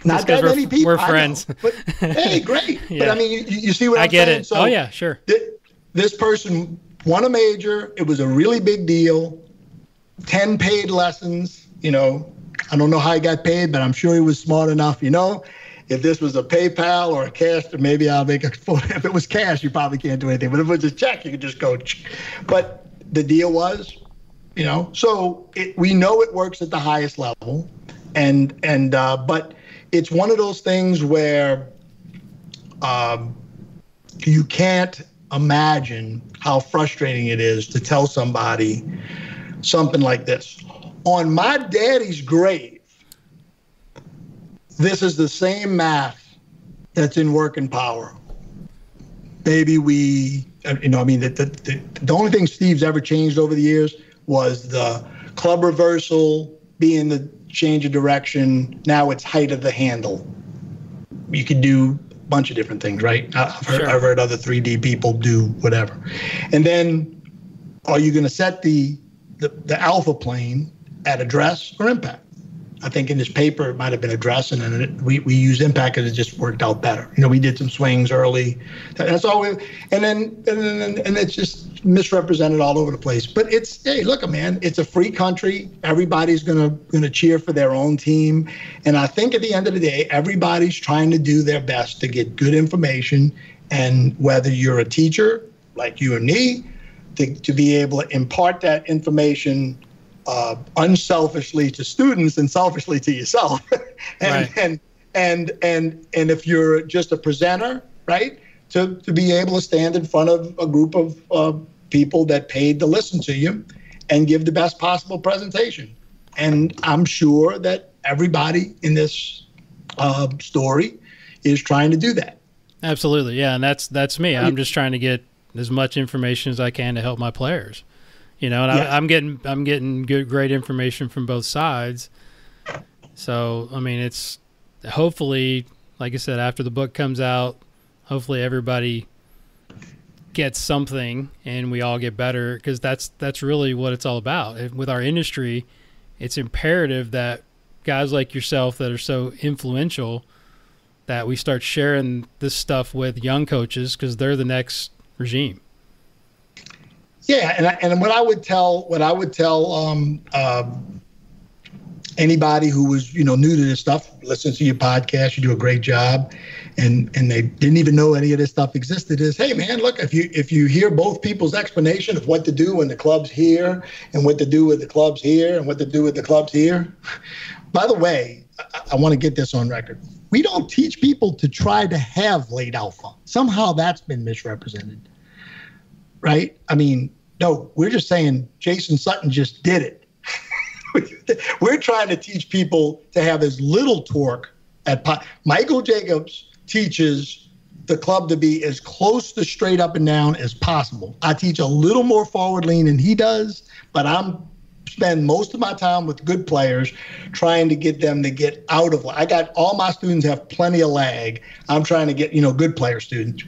Speaker 7: Not that many people.
Speaker 6: We're friends.
Speaker 7: But hey, great. Yeah. But I mean, you see what I'm saying?
Speaker 6: I get it. So, yeah, sure.
Speaker 7: This person won a major. It was a really big deal. 10 paid lessons, I don't know how he got paid, but I'm sure he was smart enough, if this was a PayPal or a cash, maybe I'll make a phone. If it was cash, you probably can't do anything. But if it was a check, you could just go. But the deal was, so we know it works at the highest level. But it's one of those things where you can't imagine how frustrating it is to tell somebody something like this. On my daddy's grave, this is the same math that's in Working Power. Maybe the only thing Steve's ever changed over the years was the club reversal being the change of direction. Now it's height of the handle. You could do bunch of different things, right? I've heard other 3D people do whatever. And then are you going to set the alpha plane at address or impact? I think in this paper it might have been address, and then we used impact because it just worked out better. We did some swings early. That's all and it's just misrepresented all over the place. But hey, look, man, it's a free country. Everybody's gonna cheer for their own team, and I think at the end of the day, everybody's trying to do their best to get good information. And whether you're a teacher like you and me, to be able to impart that information unselfishly to students and selfishly to yourself. and if you're just a presenter, right, to be able to stand in front of a group of people that paid to listen to you and give the best possible presentation. And I'm sure that everybody in this story is trying to do that.
Speaker 6: Absolutely. Yeah. And that's me. I'm just trying to get as much information as I can to help my players. And I'm getting great information from both sides. So, I mean, it's hopefully, like I said, after the book comes out, hopefully everybody gets something and we all get better, because that's really what it's all about. With our industry, it's imperative that guys like yourself that are so influential, that we start sharing this stuff with young coaches, because they're the next regime.
Speaker 7: Yeah, and what I would tell anybody who was new to this stuff, listen to your podcast, you do a great job, and they didn't even know any of this stuff existed, is, hey man, look, if you hear both people's explanation of what to do when the club's here and what to do with the clubs here and what to do with the clubs here. By the way, I want to get this on record. We don't teach people to try to have late alpha. Somehow that's been misrepresented, right? I mean, no, we're just saying Jason Sutton just did it. We're trying to teach people to have as little torque Michael Jacobs teaches the club to be as close to straight up and down as possible. I teach a little more forward lean than he does, but spend most of my time with good players trying to get them to get out of lag. All my students have plenty of lag. I'm trying to get, good player students.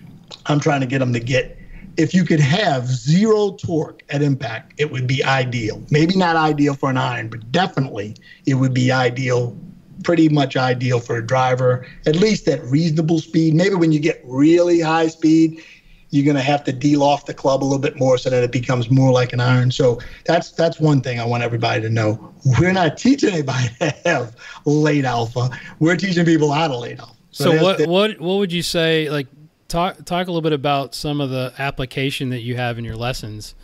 Speaker 7: I'm trying to get them to get, if you could have zero torque at impact, it would be ideal. Maybe not ideal for an iron, but definitely it would be ideal, pretty much ideal for a driver, at least at reasonable speed. Maybe when you get really high speed, you're going to have to deal off the club a little bit more so that it becomes more like an iron. So that's one thing I want everybody to know. We're not teaching anybody to have late alpha. We're teaching people how to late alpha.
Speaker 6: So what would you say, like, talk a little bit about some of the application that you have in your lessons?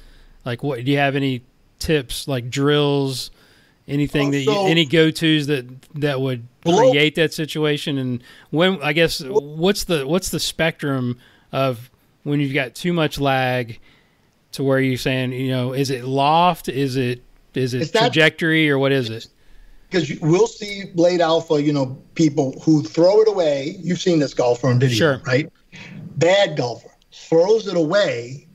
Speaker 6: Like, what do you have any tips, like drills, anything any go-tos that would create that situation? And when, I guess, what's the spectrum of when you've got too much lag to where you're saying, is it loft? Is it trajectory, or what is it?
Speaker 7: Because we'll see late alpha, people who throw it away. You've seen this golfer on video,
Speaker 6: sure,
Speaker 7: right? Bad golfer throws it away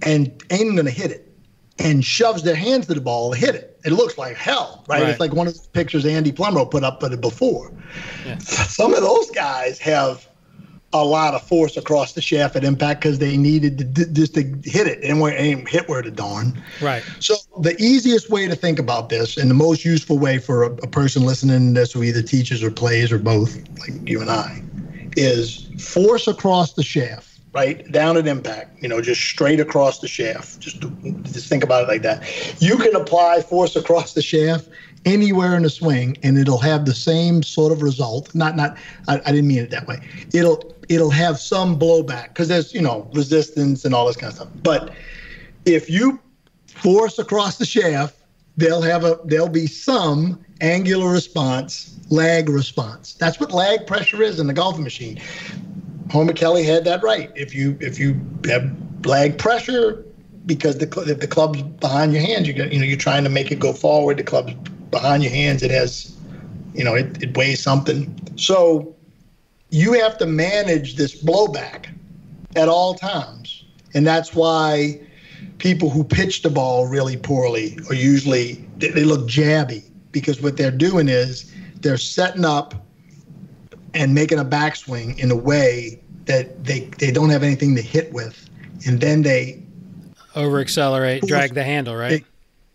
Speaker 7: and ain't going to hit it, and shoves their hands to the ball to hit it. It looks like hell, right? It's like one of the pictures Andy Plummer put up of it before. Yeah. Some of those guys have a lot of force across the shaft at impact because they needed just to hit it and hit where the darn.
Speaker 6: Right.
Speaker 7: So the easiest way to think about this, and the most useful way for a person listening to this who either teaches or plays or both, like you and I, is force across the shaft, right? Down at impact, just straight across the shaft. Just think about it like that. You can apply force across the shaft anywhere in the swing, and it'll have the same sort of result. I didn't mean it that way. It'll have some blowback because there's, resistance and all this kind of stuff. But if you force across the shaft, there'll be some angular response, lag response. That's what lag pressure is in the golfing machine. Homer Kelly had that right. If you have lag pressure, because if the club's behind your hands, you're trying to make it go forward. The club's behind your hands. It has, it weighs something. So you have to manage this blowback at all times. And that's why people who pitch the ball really poorly are usually, they look jabby, because what they're doing is they're setting up and making a backswing in a way that they don't have anything to hit with, and then they
Speaker 6: over accelerate, drag the handle, right?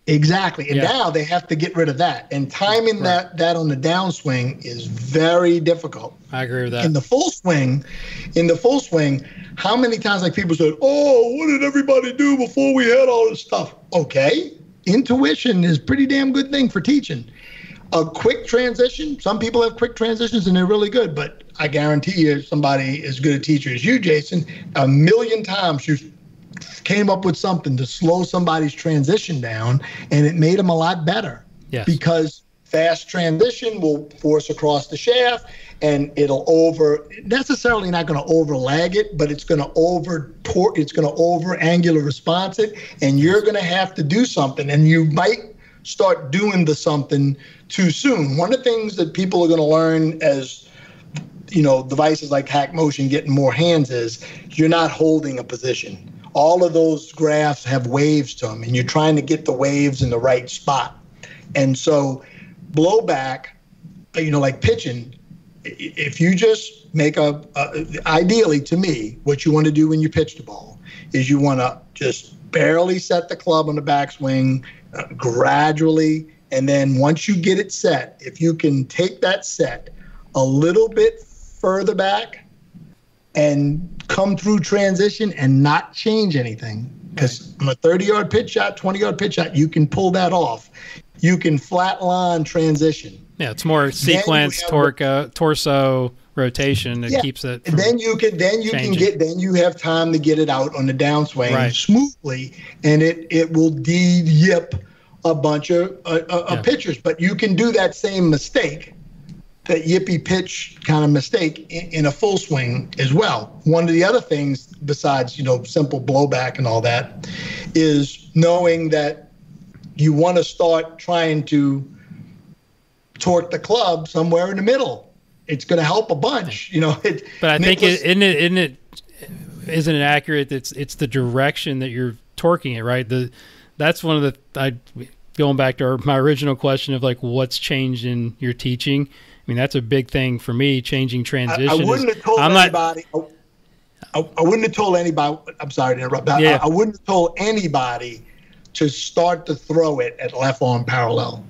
Speaker 7: Exactly. And now they have to get rid of that. And timing that on the downswing is very difficult.
Speaker 6: I agree with that.
Speaker 7: In the full swing, how many times like people said, "Oh, what did everybody do before we had all this stuff?" Okay. Intuition is a pretty damn good thing for teaching. A quick transition, some people have quick transitions and they're really good, but I guarantee you somebody as good a teacher as you, Jason, a million times you came up with something to slow somebody's transition down, and it made them a lot better.
Speaker 6: Yes.
Speaker 7: Because fast transition will force across the shaft, and it'll necessarily not going to overlag it, but it's going to over angular response it, and you're going to have to do something, and you might start doing the something too soon. One of the things that people are going to learn as devices like Hack Motion getting more hands is you're not holding a position. All of those graphs have waves to them, and you're trying to get the waves in the right spot. And so blowback, like pitching, if you just make ideally to me, what you want to do when you pitch the ball is you want to just barely set the club on the backswing gradually. And then once you get it set, if you can take that set a little bit further back and come through transition and not change anything, because on a 30-yard pitch shot, 20-yard pitch shot, you can pull that off. You can flatline transition.
Speaker 6: Yeah, it's more sequence, torso rotation that keeps it.
Speaker 7: Then you have time to get it out on the downswing smoothly, and it will de-yip a bunch of pitchers. But you can do that same mistake, that yippy pitch kind of mistake in a full swing as well. One of the other things besides, simple blowback and all that is knowing that you want to start trying to torque the club somewhere in the middle. It's going to help a bunch,
Speaker 6: But I think isn't it accurate? It's the direction that you're torquing it, right? That's one of the going back to my original question of like what's changed in your teaching. I mean, that's a big thing for me, changing transition. I wouldn't have told
Speaker 7: anybody. I wouldn't have told anybody. I'm sorry to interrupt. I wouldn't have told anybody to start to throw it at left arm parallel.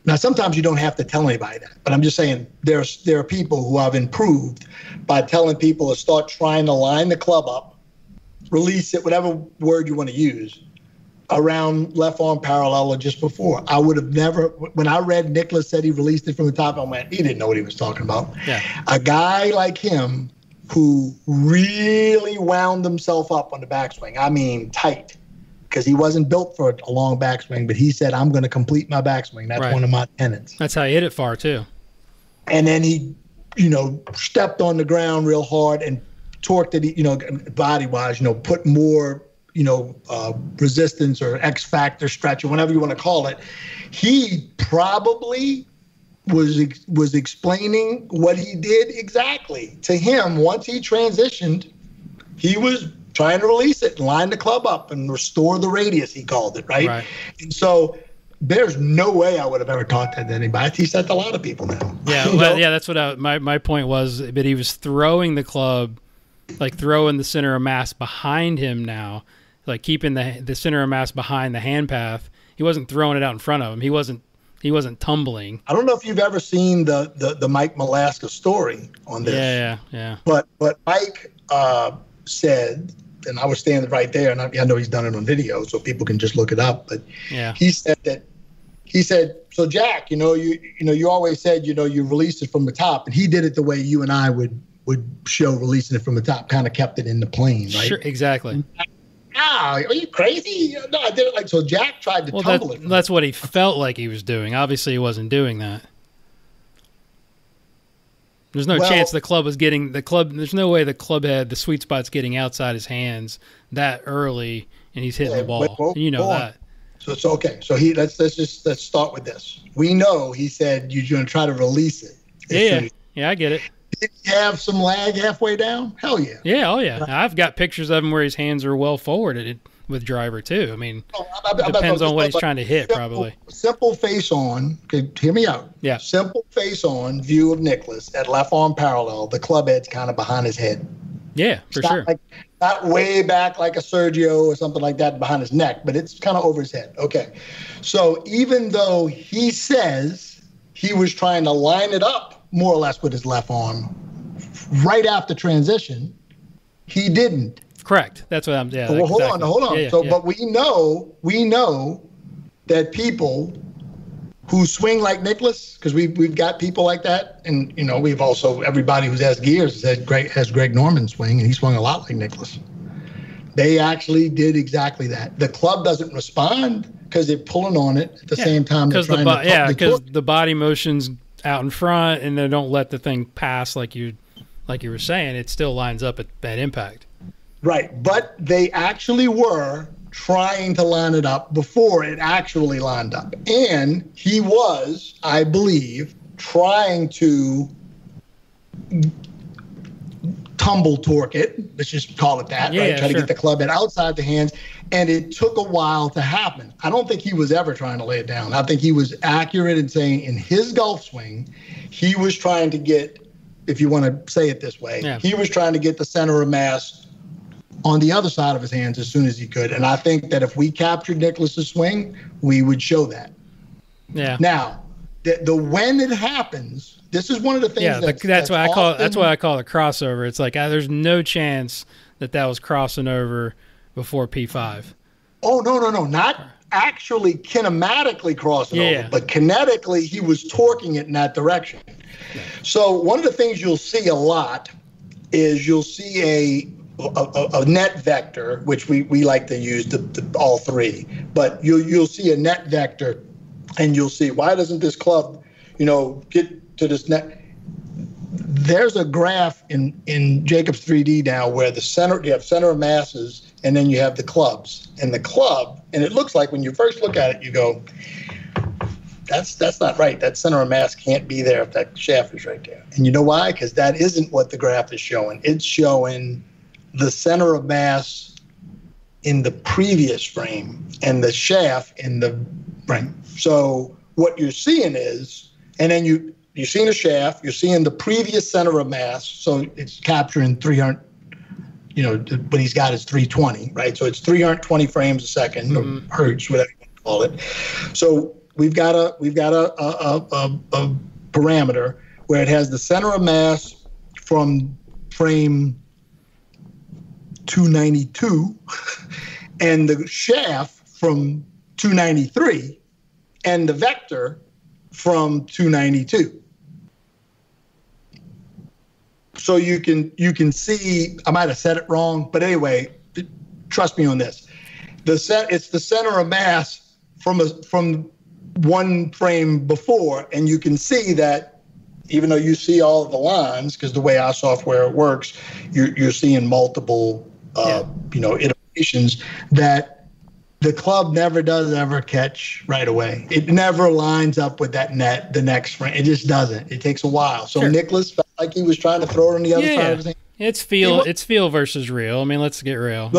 Speaker 7: Now, sometimes you don't have to tell anybody that, but I'm just saying there are people who I've improved by telling people to start trying to line the club up, release it, whatever word you want to use, around left arm parallel or just before. I would have never, when I read Nicklaus said he released it from the top, I'm like, he didn't know what he was talking about.
Speaker 6: Yeah.
Speaker 7: A guy like him who really wound himself up on the backswing, I mean tight, because he wasn't built for a long backswing, but he said, I'm going to complete my backswing. That's one of my tenets.
Speaker 6: That's how he hit it far, too.
Speaker 7: And then he, stepped on the ground real hard and torqued it, body-wise, put more, resistance or X factor stretch or whatever you want to call it. He probably was explaining what he did exactly. To him, once he transitioned, he was trying to release it and line the club up and restore the radius, he called it, right? And so there's no way I would have ever taught that to anybody. I teach that to a lot of people now.
Speaker 6: Yeah, that's what my point was. But he was throwing the club, like throwing the center of mass behind him now, like keeping the center of mass behind the hand path. He wasn't throwing it out in front of him. He wasn't tumbling.
Speaker 7: I don't know if you've ever seen the Mike Malaska story on this.
Speaker 6: Yeah.
Speaker 7: But Mike said, and I was standing right there, and I know he's done it on video, so people can just look it up. But he said, so Jack, you always said, you released it from the top, and he did it the way you and I would show releasing it from the top, kind of kept it in the plane, right?
Speaker 6: Sure, exactly.
Speaker 7: Are you crazy? No, I did it like so. Jack tried to tumble it.
Speaker 6: That's what he felt like he was doing. Obviously, he wasn't doing that. There's no chance the club was getting the club. There's no way the club head, the sweet spot's getting outside his hands that early, and he's hitting the ball. That.
Speaker 7: So it's okay. So let's start with this. We know he said you're going to try to release it.
Speaker 6: Yeah, I get it.
Speaker 7: Did he have some lag halfway down? Hell yeah.
Speaker 6: Yeah, oh yeah. I've got pictures of him where his hands are well forwarded with driver too. I mean, it depends on what he's trying to hit, probably.
Speaker 7: Simple face on. Okay, hear me out.
Speaker 6: Yeah.
Speaker 7: Simple face on view of Nicklaus at left arm parallel. The club head's kind of behind his head.
Speaker 6: Yeah, for sure.
Speaker 7: Not way back like a Sergio or something like that behind his neck, but it's kind of over his head. Okay. So even though he says he was trying to line it up more or less with his left arm right after transition, he didn't.
Speaker 6: Correct. That's what I'm. Yeah.
Speaker 7: Well, hold on.
Speaker 6: Yeah,
Speaker 7: But we know that people who swing like Nicklaus, because we've got people like that, and we've also everybody who's has gears has Greg Norman swing, and he swung a lot like Nicklaus. They actually did exactly that. The club doesn't respond because they're pulling on it at the same time.
Speaker 6: Because the body motion's out in front, and they don't let the thing pass like you were saying. It still lines up at impact. Right,
Speaker 7: but they actually were trying to line it up before it actually lined up. And he was, I believe, trying to tumble torque it. Let's just call it that, right? Try to get the club head outside the hands. And it took a while to happen. I don't think he was ever trying to lay it down. I think he was accurate in saying in his golf swing, he was trying to get, if you want to say it this way, he was trying to get the center of mass on the other side of his hands as soon as he could. And I think that if we captured Nicklaus's swing, we would show that.
Speaker 6: Yeah.
Speaker 7: Now, the when it happens, this is one of the things
Speaker 6: that's why I call it crossover. It's like there's no chance that was crossing over before P5.
Speaker 7: Oh, no. Not actually kinematically crossing over, but kinetically he was torquing it in that direction. Yeah. So one of the things you'll see a lot is you'll see a net vector, which we like to use all three, but you'll see a net vector, and you'll see, why doesn't this club, get to this net? There's a graph in Jacobs 3D now where you have center of masses, and then you have the clubs. And the club, and it looks like when you first look at it, you go, that's not right. That center of mass can't be there if that shaft is right there. And you know why? Because that isn't what the graph is showing. It's showing the center of mass in the previous frame and the shaft in the frame. So what you're seeing is, and then you're seeing the shaft, you're seeing the previous center of mass, so it's capturing 300, what he's got is 320, right? So it's 320 frames a second, or hertz, whatever you want to call it. So we've got a parameter where it has the center of mass from frame 292 and the shaft from 293 and the vector from 292. So you can see, I might have said it wrong, but anyway, trust me on this. It's the center of mass from one frame before, and you can see that even though you see all of the lines, because the way our software works, you're seeing multiple iterations, that the club never does ever catch right away. It never lines up with that net the next frame. It just doesn't. It takes a while. So Nicklaus felt like he was trying to throw it on the other side of his hand.
Speaker 6: It's feel versus real. I mean, let's get real.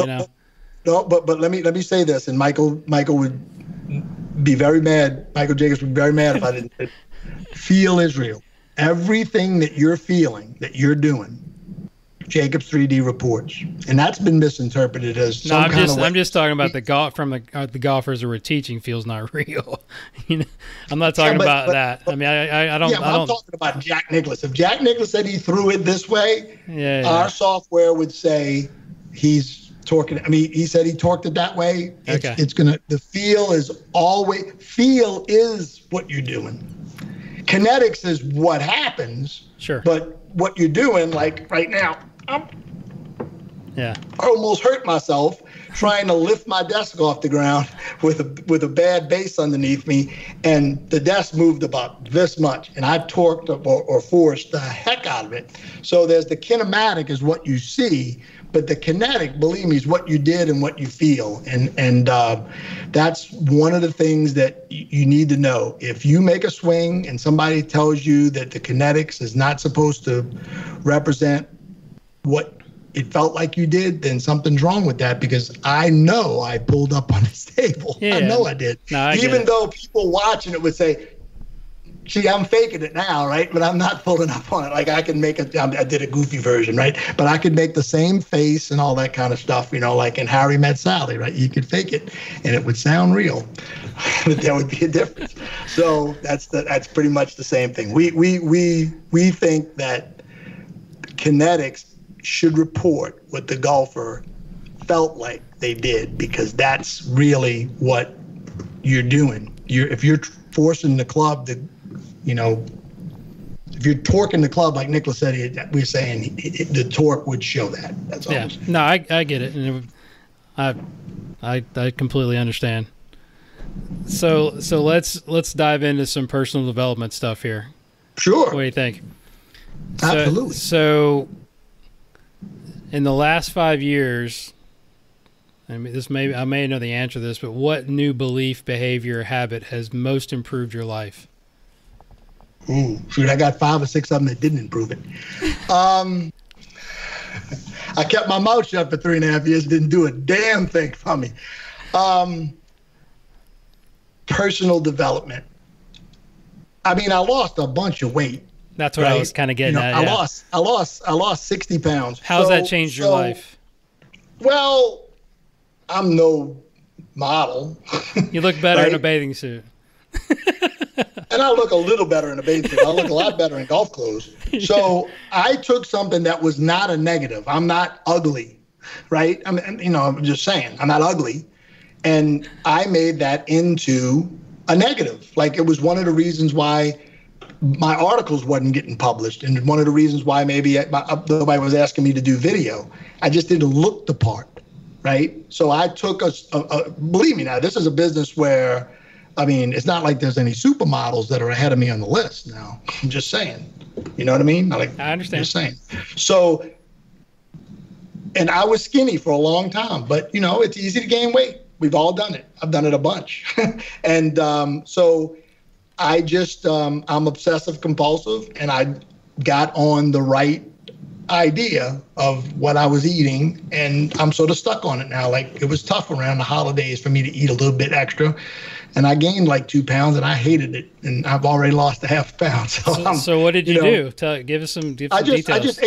Speaker 7: No, but let me say this, and Michael would be very mad. Michael Jacobs would be very mad if I didn't. Feel is real. Everything that you're feeling, that you're doing, Jacobs 3D reports, and that's been misinterpreted as I'm
Speaker 6: just talking about the golfers who were teaching feels not real. I'm not talking about that. I mean, I don't.
Speaker 7: I'm talking about Jack Nicklaus. If Jack Nicklaus said he threw it this way, our software would say he's torquing. I mean, he said he torqued it that way. The feel is what you're doing. Kinetics is what happens.
Speaker 6: Sure.
Speaker 7: But what you're doing, like right now, I almost hurt myself trying to lift my desk off the ground with a bad base underneath me, and the desk moved about this much, and I torqued or forced the heck out of it. So there's the kinematic is what you see, but the kinetic, believe me, is what you did and what you feel, and that's one of the things that you need to know. If you make a swing and somebody tells you that the kinetics is not supposed to represent what it felt like you did, then something's wrong with that, because I know I pulled up on this table. I know I did. No, even though people watching it would say, See, I'm faking it now, right? But I'm not pulling up on it. Like I can make I did a goofy version, right? But I could make the same face and all that kind of stuff, like in Harry Met Sally, right? You could fake it and it would sound real. But there would be a difference. So that's pretty much the same thing. We think that Kinetics should report what the golfer felt like they did, because that's really what you're doing. If you're forcing the club to, if you're torquing the club like Nicholas said, we're saying the torque would show that. That's all.
Speaker 6: Yeah. No, I get it, and I completely understand. So let's dive into some personal development stuff here.
Speaker 7: Sure.
Speaker 6: What do you think?
Speaker 7: Absolutely.
Speaker 6: So in the last 5 years, I may know the answer to this, but what new belief, behavior, or habit has most improved your life?
Speaker 7: Shoot, I got 5 or 6 of them that didn't improve it. I kept my mouth shut for 3.5 years, didn't do a damn thing for me. Personal development. I mean, I lost a bunch of weight.
Speaker 6: That's what I was kind of getting at. Yeah.
Speaker 7: I lost 60 pounds.
Speaker 6: How's that changed your life?
Speaker 7: Well, I'm no model.
Speaker 6: You look better in a bathing suit.
Speaker 7: And I look a little better in a bathing suit. I look a lot better in golf clothes. So I took something that was not a negative. I'm not ugly, right? I'm just saying, I'm not ugly. And I made that into a negative. Like, it was one of the reasons why my articles wasn't getting published, and one of the reasons why maybe nobody was asking me to do video. I just didn't look the part, right? So I took believe me now, this is a business where, it's not like there's any supermodels that are ahead of me on the list now. I'm just saying. You know what I mean? I understand. Just saying. So, and I was skinny for a long time, but, it's easy to gain weight. We've all done it. I've done it a bunch. And so I just, I'm obsessive compulsive, and I got on the right idea of what I was eating, and I'm sort of stuck on it now. Like, it was tough around the holidays for me to eat a little bit extra, and I gained like 2 pounds, and I hated it, and I've already lost a half pound.
Speaker 6: So what did you do? Give us some details.
Speaker 7: I just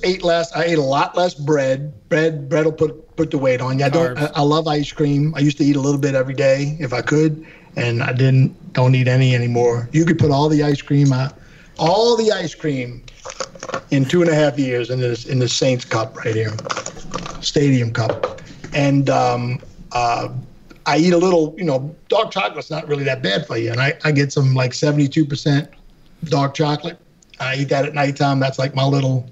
Speaker 7: ate less. I ate a lot less bread. Bread will put the weight on you. I love ice cream. I used to eat a little bit every day if I could, and I don't eat any anymore. You could put all the ice cream in 2.5 years in the Saints Cup right here, Stadium Cup. And I eat a little, dark chocolate's not really that bad for you. And I get some like 72% dark chocolate. I eat that at nighttime. That's like my little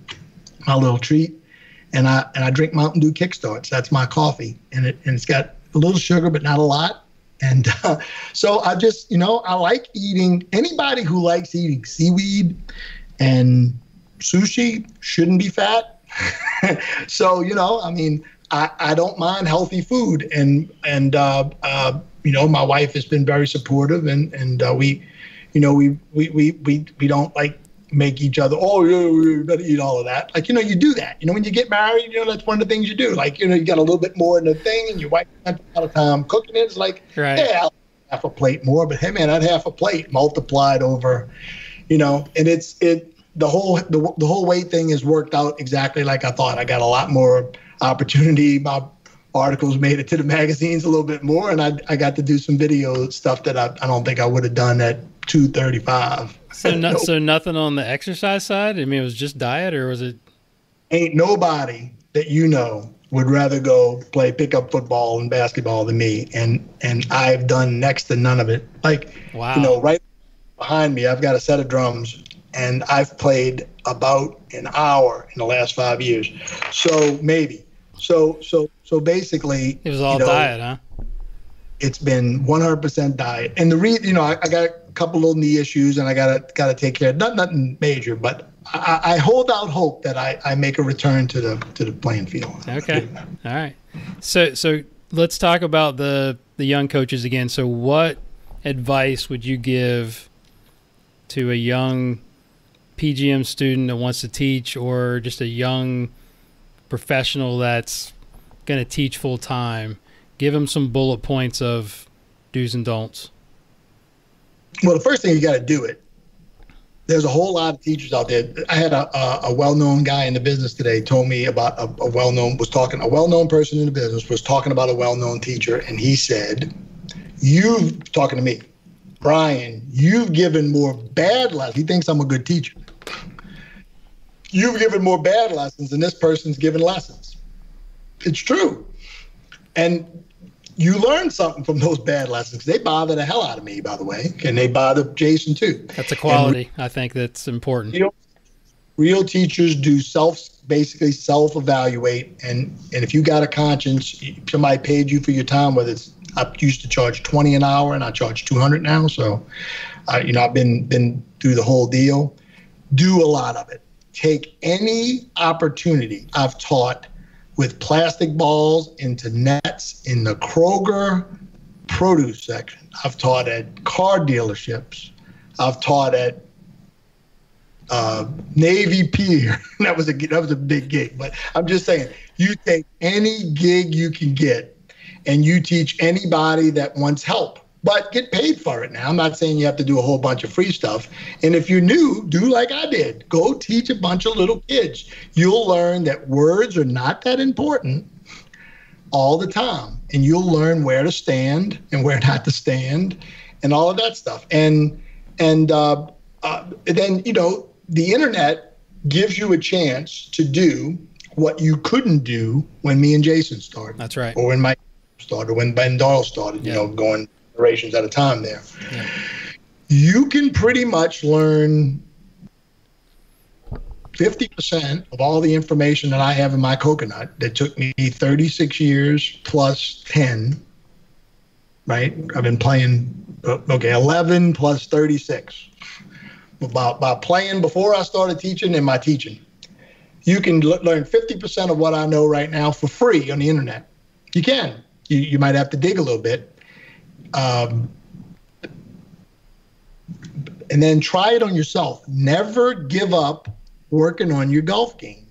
Speaker 7: treat. And I drink Mountain Dew Kickstarts. That's my coffee. And it's got a little sugar, but not a lot. And so I just, I like eating. Anybody who likes eating seaweed and sushi shouldn't be fat. So, I don't mind healthy food. And my wife has been very supportive, and we don't like make each other, you better eat all of that. Like, you do that. When you get married, that's one of the things you do. Like, you got a little bit more in the thing, and your wife spent a lot of time cooking it. It's like,
Speaker 6: right.
Speaker 7: Yeah, I'll have half a plate more, but hey, man, that half a plate multiplied over, and the whole weight thing has worked out exactly like I thought. I got a lot more opportunity. My articles made it to the magazines a little bit more, and I got to do some video stuff that I don't think I would have done at 235.
Speaker 6: So nothing on the exercise side? It was just diet, or was it?
Speaker 7: Ain't nobody that would rather go play pickup football and basketball than me, and I've done next to none of it. Like,
Speaker 6: wow.
Speaker 7: Right behind me, I've got a set of drums, and I've played about an hour in the last 5 years. So maybe. So basically,
Speaker 6: it was all diet, huh?
Speaker 7: It's been 100% diet. And the reason, I got a couple little knee issues, and I gotta take care of nothing major, but I hold out hope that I make a return to the playing field.
Speaker 6: Okay. All right. So let's talk about the young coaches again. So what advice would you give to a young PGM student that wants to teach, or just a young professional that's going to teach full time? Give them some bullet points of do's and don'ts.
Speaker 7: Well, the first thing you got to do it. There's a whole lot of teachers out there. I had a well-known guy in the business today told me about a well-known person in the business was talking about a well-known teacher, and he said, talking to me, Brian, you've given more bad lessons. He thinks I'm a good teacher. You've given more bad lessons than this person's given lessons. It's true. And you learn something from those bad lessons. They bother the hell out of me, by the way, and they bother Jason too.
Speaker 6: That's a quality. I think that's important.
Speaker 7: Real teachers do basically self-evaluate, and if you got a conscience, somebody paid you for your time, whether it's, I used to charge $20 an hour and I charge $200 now. So, I've been through the whole deal. Do a lot of it. Take any opportunity. I've taught with plastic balls into nets in the Kroger produce section. I've taught at car dealerships. I've taught at Navy Pier. that was a big gig. But I'm just saying, you take any gig you can get, and you teach anybody that wants help, but get paid for it. Now, I'm not saying you have to do a whole bunch of free stuff. And if you're new, do like I did. Go teach a bunch of little kids. You'll learn that words are not that important all the time. And you'll learn where to stand and where not to stand and all of that stuff. And then, the internet gives you a chance to do what you couldn't do when me and Jason started.
Speaker 6: That's right.
Speaker 7: Or when Mike started, when Ben Doyle started, going generations at a time there. Yeah. You can pretty much learn 50% of all the information that I have in my coconut that took me 36 years plus 10, right? I've been playing, 11 plus 36. By playing before I started teaching and my teaching. You can learn 50% of what I know right now for free on the internet. You can. You might have to dig a little bit. And then try it on yourself. Never give up working on your golf game.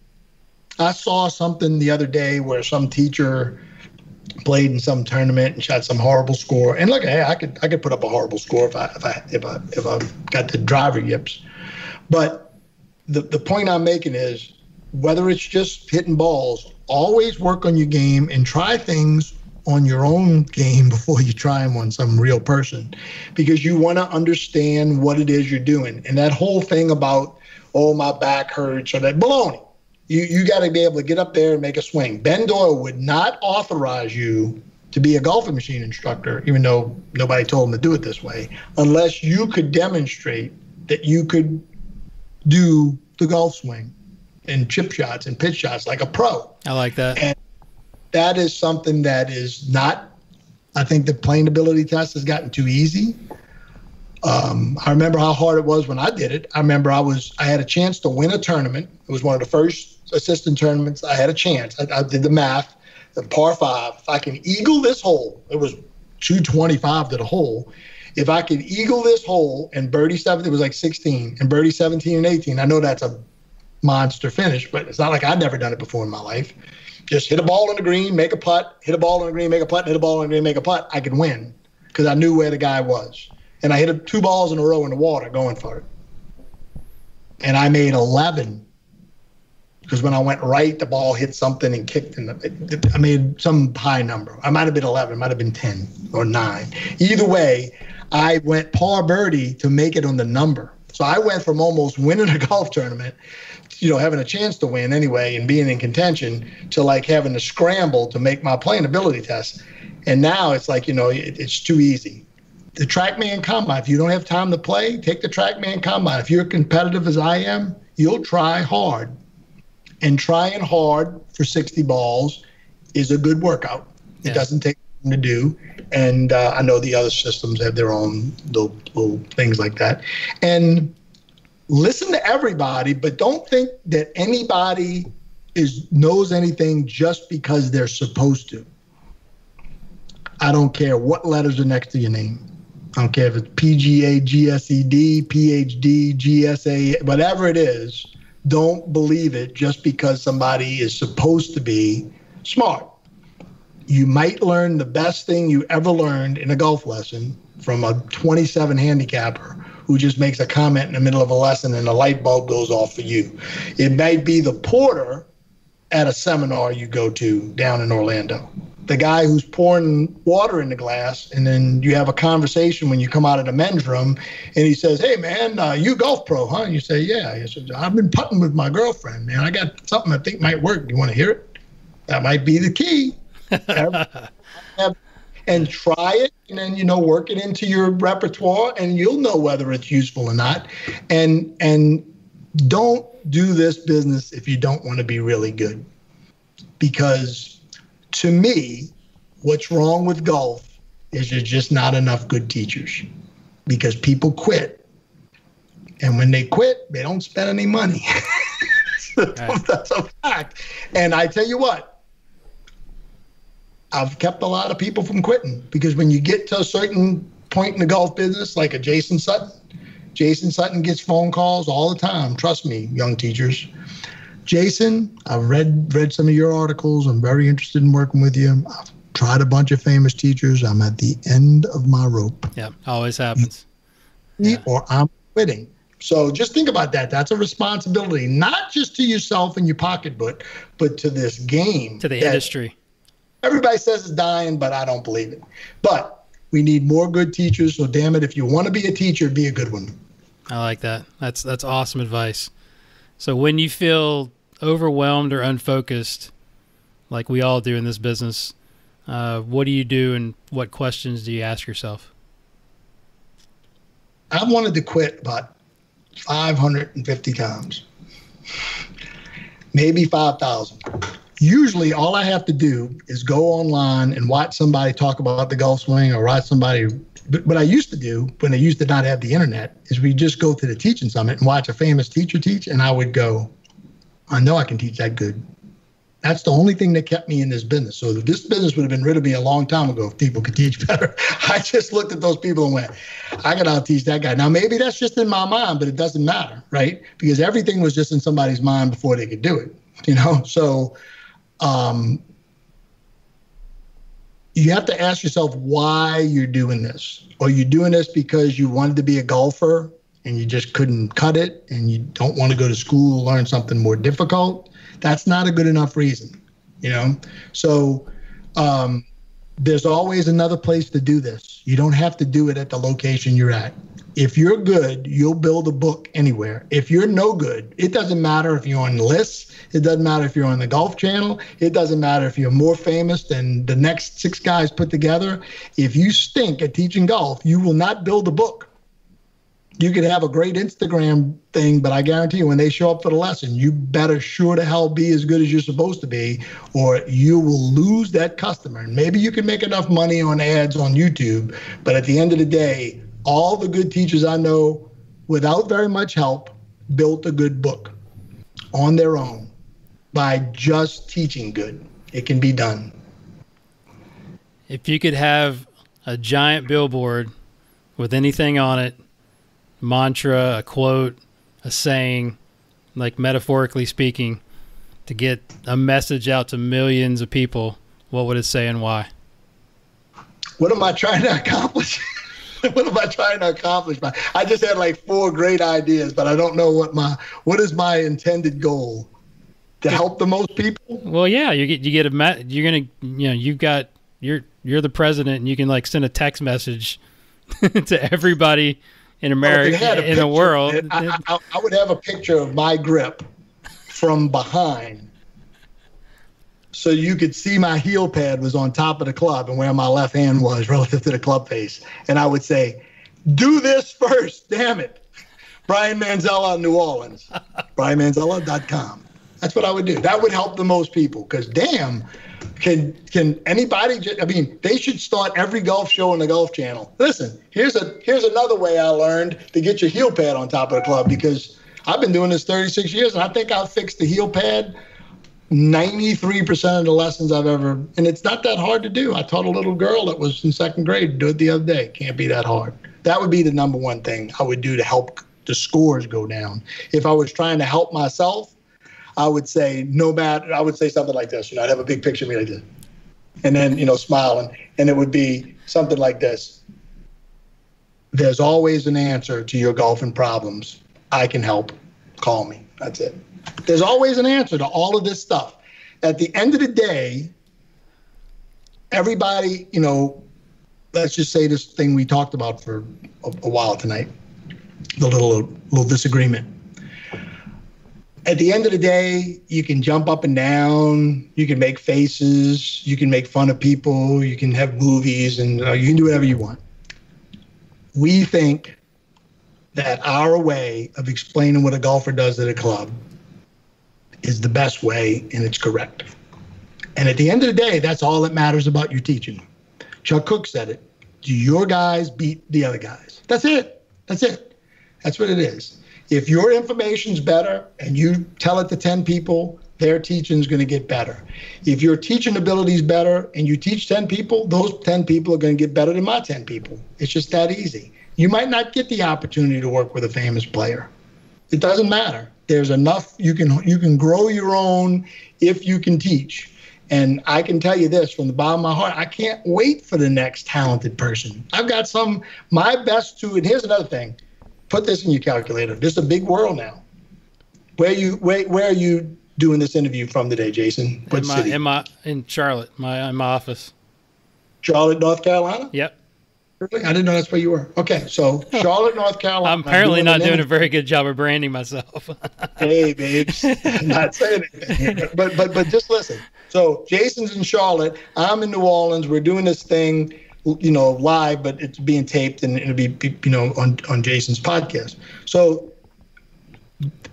Speaker 7: I saw something the other day where some teacher played in some tournament and shot some horrible score. And look, hey, I could put up a horrible score if I got the driver yips. But the point I'm making is, whether it's just hitting balls, always work on your game and try things on your own game before you try them on some real person, because you want to understand what it is you're doing. And that whole thing about, oh, my back hurts, or that baloney. You got to be able to get up there and make a swing. Ben Doyle would not authorize you to be a golfing machine instructor, even though nobody told him to do it this way, unless you could demonstrate that you could do the golf swing and chip shots and pitch shots like a pro.
Speaker 6: I like that.
Speaker 7: And that is something that is not, I think the playing ability test has gotten too easy. I remember how hard it was when I did it. I remember I had a chance to win a tournament. It was one of the first assistant tournaments. I had a chance. I did the math, the par 5. If I can eagle this hole, it was 225 to the hole. If I could eagle this hole and birdie 7, it was like 16, and birdie 17 and 18. I know that's a monster finish, but it's not like I'd never done it before in my life. Just hit a ball on the green, make a putt, hit a ball on the green, make a putt, hit a ball on the green, make a putt. I could win because I knew where the guy was. And I hit 2 balls in a row in the water going for it. And I made 11 because when I went right, the ball hit something and kicked. I made some high number. I might have been 11, might have been 10 or 9. Either way, I went par birdie to make it on the number. So I went from almost winning a golf tournament, having a chance to win anyway and being in contention, to like having to scramble to make my playing ability test. And now it's like, it's too easy. The TrackMan Combine, if you don't have time to play, take the TrackMan Combine. If you're competitive as I am, you'll try hard. And trying hard for 60 balls is a good workout. It doesn't take long to do. And I know the other systems have their own little things like that. And listen to everybody, but don't think that anybody knows anything just because they're supposed to. I don't care what letters are next to your name. I don't care if it's PGA, GSED, PhD, GSA, whatever it is. Don't believe it just because somebody is supposed to be smart. you might learn the best thing you ever learned in a golf lesson from a 27 handicapper who just makes a comment in the middle of a lesson and a light bulb goes off for you. It might be the porter at a seminar you go to down in Orlando. The guy who's pouring water in the glass, and then you have a conversation when you come out of the men's room, and he says, "Hey, man, you golf pro, huh?" And you say, "Yeah." He says, "I've been putting with my girlfriend, man. I got something I think might work. You want to hear it?" That might be the key. And try it, and then, work it into your repertoire, and you'll know whether it's useful or not. And don't do this business if you don't want to be really good. Because to me, what's wrong with golf is there's just not enough good teachers, because people quit. And when they quit, they don't spend any money. That's a fact. And I tell you what, I've kept a lot of people from quitting, because when you get to a certain point in the golf business, like a Jason Sutton gets phone calls all the time. Trust me, young teachers. Jason, I've read some of your articles. I'm very interested in working with you. I've tried a bunch of famous teachers. I'm at the end of my rope.
Speaker 6: Yeah, always happens.
Speaker 7: Or I'm quitting. So just think about that. That's a responsibility, not just to yourself and your pocketbook, but to this game.
Speaker 6: To the industry.
Speaker 7: Everybody says it's dying, but I don't believe it. But we need more good teachers. So damn it, if you want to be a teacher, be a good one.
Speaker 6: I like that. That's awesome advice. So when you feel overwhelmed or unfocused, like we all do in this business, what do you do, and what questions do you ask yourself?
Speaker 7: I wanted to quit about 550 times, maybe 5,000. Usually all I have to do is go online and watch somebody talk about the golf swing, or watch somebody. But what I used to do when I used to not have the internet is we just go to the teaching summit and watch a famous teacher teach, and I would go, I know I can teach that good. That's the only thing that kept me in this business. So this business would have been rid of me a long time ago if people could teach better. I just looked at those people and went, I can out-teach that guy. Now, maybe that's just in my mind, but it doesn't matter, right? Because everything was just in somebody's mind before they could do it, So you have to ask yourself why you're doing this. Are you doing this because you wanted to be a golfer and you just couldn't cut it, and you don't want to go to school, learn something more difficult? That's not a good enough reason, So there's always another place to do this. You don't have to do it at the location you're at. If you're good, you'll build a book anywhere. If you're no good, it doesn't matter if you're on lists. It doesn't matter if you're on the Golf Channel. It doesn't matter if you're more famous than the next 6 guys put together. If you stink at teaching golf, you will not build a book. You could have a great Instagram thing, but I guarantee you when they show up for the lesson, you better sure to hell be as good as you're supposed to be, or you will lose that customer. And maybe you can make enough money on ads on YouTube, but at the end of the day, all the good teachers I know, without very much help, built a good book on their own by just teaching good. It can be done.
Speaker 6: If you could have a giant billboard with anything on it, mantra, a quote, a saying, like metaphorically speaking, to get a message out to millions of people, what would it say and why?
Speaker 7: What am I trying to accomplish? What am I trying to accomplish? I just had like 4 great ideas, but I don't know what is my intended goal. To help the most people?
Speaker 6: Well, yeah, you're the president, and you can like send a text message to everybody in America, in the world.
Speaker 7: I would have a picture of my grip from behind, so you could see my heel pad was on top of the club and where my left hand was relative to the club face. And I would say, do this first, damn it. Brian Manzella, New Orleans. BrianManzella.com. That's what I would do. That would help the most people, because damn, can anybody they should start every golf show on the Golf Channel. Listen, here's another way I learned to get your heel pad on top of the club, because I've been doing this 36 years, and I think I've fixed the heel pad 93% of the lessons I've ever, and it's not that hard to do. I taught a little girl that was in 2nd grade to do it the other day. Can't be that hard. That would be the number one thing I would do to help the scores go down. If I was trying to help myself, I would say something like this. I'd have a big picture of me like this. and then, smiling. And it would be something like this. There's always an answer to your golfing problems. I can help. Call me. That's it. There's always an answer to all of this stuff. At the end of the day, everybody, let's just say this thing we talked about for a while tonight, the little disagreement. At the end of the day, you can jump up and down, you can make faces, you can make fun of people, you can have movies, and you can do whatever you want. We think that our way of explaining what a golfer does at a club is the best way, and it's correct. And at the end of the day, that's all that matters about your teaching. Chuck Cook said it. Do your guys beat the other guys? That's it. That's it. That's what it is. If your information's better and you tell it to 10 people, their teaching's going to get better. If your teaching ability's better and you teach 10 people, those 10 people are going to get better than my 10 people. It's just that easy. You might not get the opportunity to work with a famous player. It doesn't matter. There's enough. You can grow your own if you can teach. And I can tell you this from the bottom of my heart, I can't wait for the next talented person. I've got my best two, and here's another thing. Put this in your calculator. This is a big world now. Where are you doing this interview from today, Jason? What city?
Speaker 6: In Charlotte, in my office.
Speaker 7: Charlotte, North Carolina?
Speaker 6: Yep.
Speaker 7: Really? I didn't know that's where you were. Okay, so Charlotte, North Carolina.
Speaker 6: I'm apparently not doing a very good job of branding myself.
Speaker 7: Hey, babes. I'm not saying anything here, but just listen. So Jason's in Charlotte. I'm in New Orleans. We're doing this thing, live, but it's being taped and it'll be, on Jason's podcast. So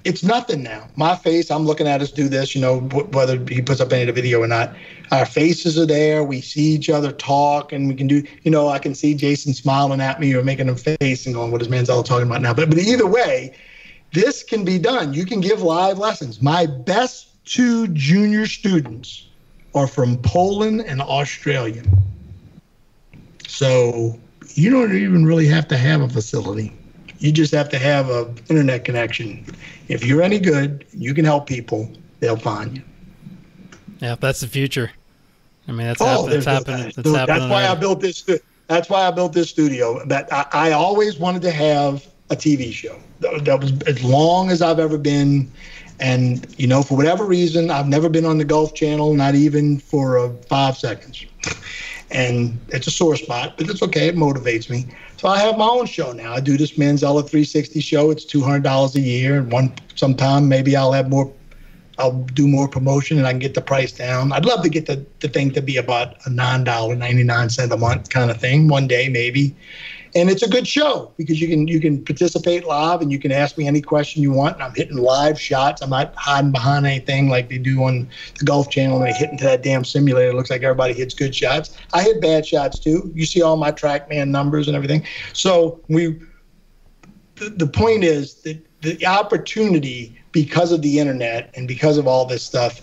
Speaker 7: it's nothing now. My face, I'm looking at us do this, whether he puts up any of the video or not. Our faces are there. We see each other talk, and we can do, I can see Jason smiling at me or making a face and going, what is Manzella talking about now? But either way, this can be done. You can give live lessons. My best two junior students are from Poland and Australia. So you don't even really have to have a facility. You just have to have an internet connection. If you're any good, you can help people, they'll find you.
Speaker 6: Yeah, that's the future. I mean, that's happening.
Speaker 7: That's why I built this. That's why I built this studio. That I always wanted to have a TV show. That was as long as I've ever been. And, for whatever reason, I've never been on the Golf Channel, not even for 5 seconds. And it's a sore spot, but it's okay. It motivates me. So I have my own show now. I do this Manzella 360 show. It's $200 a year. And sometime maybe I'll do more promotion and I can get the price down. I'd love to get the thing to be about a $9.99 a month kind of thing one day, maybe. And it's a good show because you can participate live and you can ask me any question you want. And I'm hitting live shots. I'm not hiding behind anything like they do on the Golf Channel and they hit into that damn simulator. It looks like everybody hits good shots. I hit bad shots too. You see all my TrackMan numbers and everything. So the point is that the opportunity, because of the internet and because of all this stuff,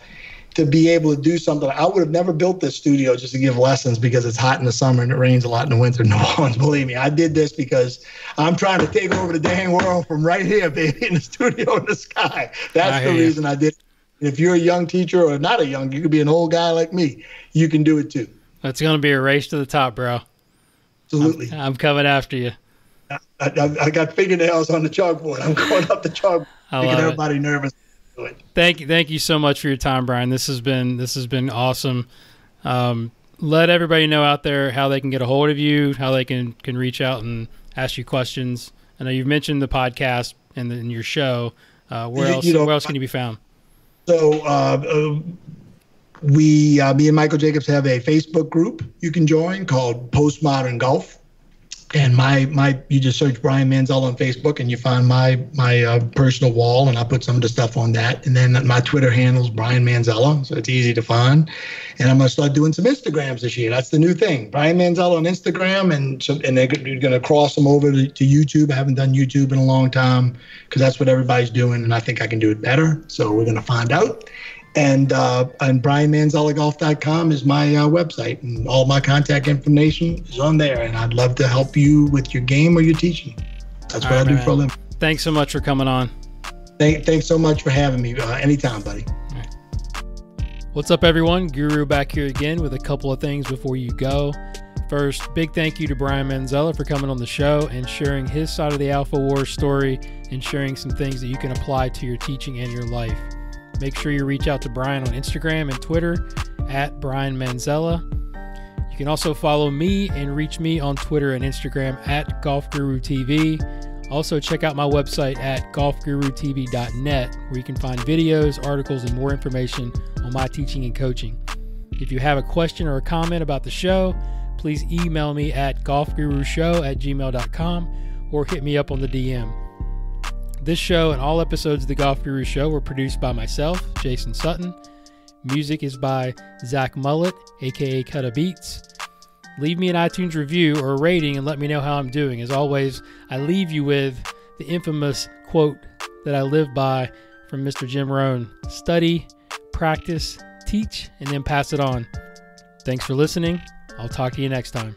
Speaker 7: to be able to do something. I would have never built this studio just to give lessons because it's hot in the summer and it rains a lot in the winter. No one's believe me. I did this because I'm trying to take over the dang world from right here, baby, in the studio in the sky. That's the reason I did it. If you're a young teacher or not you could be an old guy like me. You can do it too.
Speaker 6: It's going to be a race to the top, bro.
Speaker 7: Absolutely.
Speaker 6: I'm coming after you.
Speaker 7: I got fingernails on the chalkboard. I'm going up the chalkboard, making everybody nervous.
Speaker 6: Thank you so much for your time, Brian. This has been awesome. Let everybody know out there how they can get a hold of you, how they can reach out and ask you questions. I know you've mentioned the podcast and in your show. Where else can you be found?
Speaker 7: So me and Michael Jacobs have a Facebook group you can join called Postmodern Golf. And you just search Brian Manzella on Facebook and you find my personal wall, and I put some of the stuff on that. And then my Twitter handle is Brian Manzella, so it's easy to find. And I'm going to start doing some Instagrams this year. That's the new thing. Brian Manzella on Instagram, and they're going to cross them over to YouTube. I haven't done YouTube in a long time because that's what everybody's doing, and I think I can do it better. So we're going to find out. And BrianManzellaGolf.com is my website, and all my contact information is on there. And I'd love to help you with your game or your teaching. That's what I do for a living.
Speaker 6: Thanks so much for coming on.
Speaker 7: Thanks so much for having me. Anytime, buddy.
Speaker 6: What's up, everyone? Guru back here again with a couple of things before you go. First, big thank you to Brian Manzella for coming on the show and sharing his side of the Alpha Wars story and sharing some things that you can apply to your teaching and your life. Make sure you reach out to Brian on Instagram and Twitter at Brian Manzella. You can also follow me and reach me on Twitter and Instagram at GolfGuruTV. Also, check out my website at golfgurutv.net, where you can find videos, articles, and more information on my teaching and coaching. If you have a question or a comment about the show, please email me at golfgurushow@gmail.com or hit me up on the DM. This show and all episodes of the Golf Guru Show were produced by myself, Jason Sutton. Music is by Zach Mullet, aka Cutta Beats. Leave me an iTunes review or a rating and let me know how I'm doing. As always, I leave you with the infamous quote that I live by from Mr. Jim Rohn: study, practice, teach, and then pass it on. Thanks for listening. I'll talk to you next time.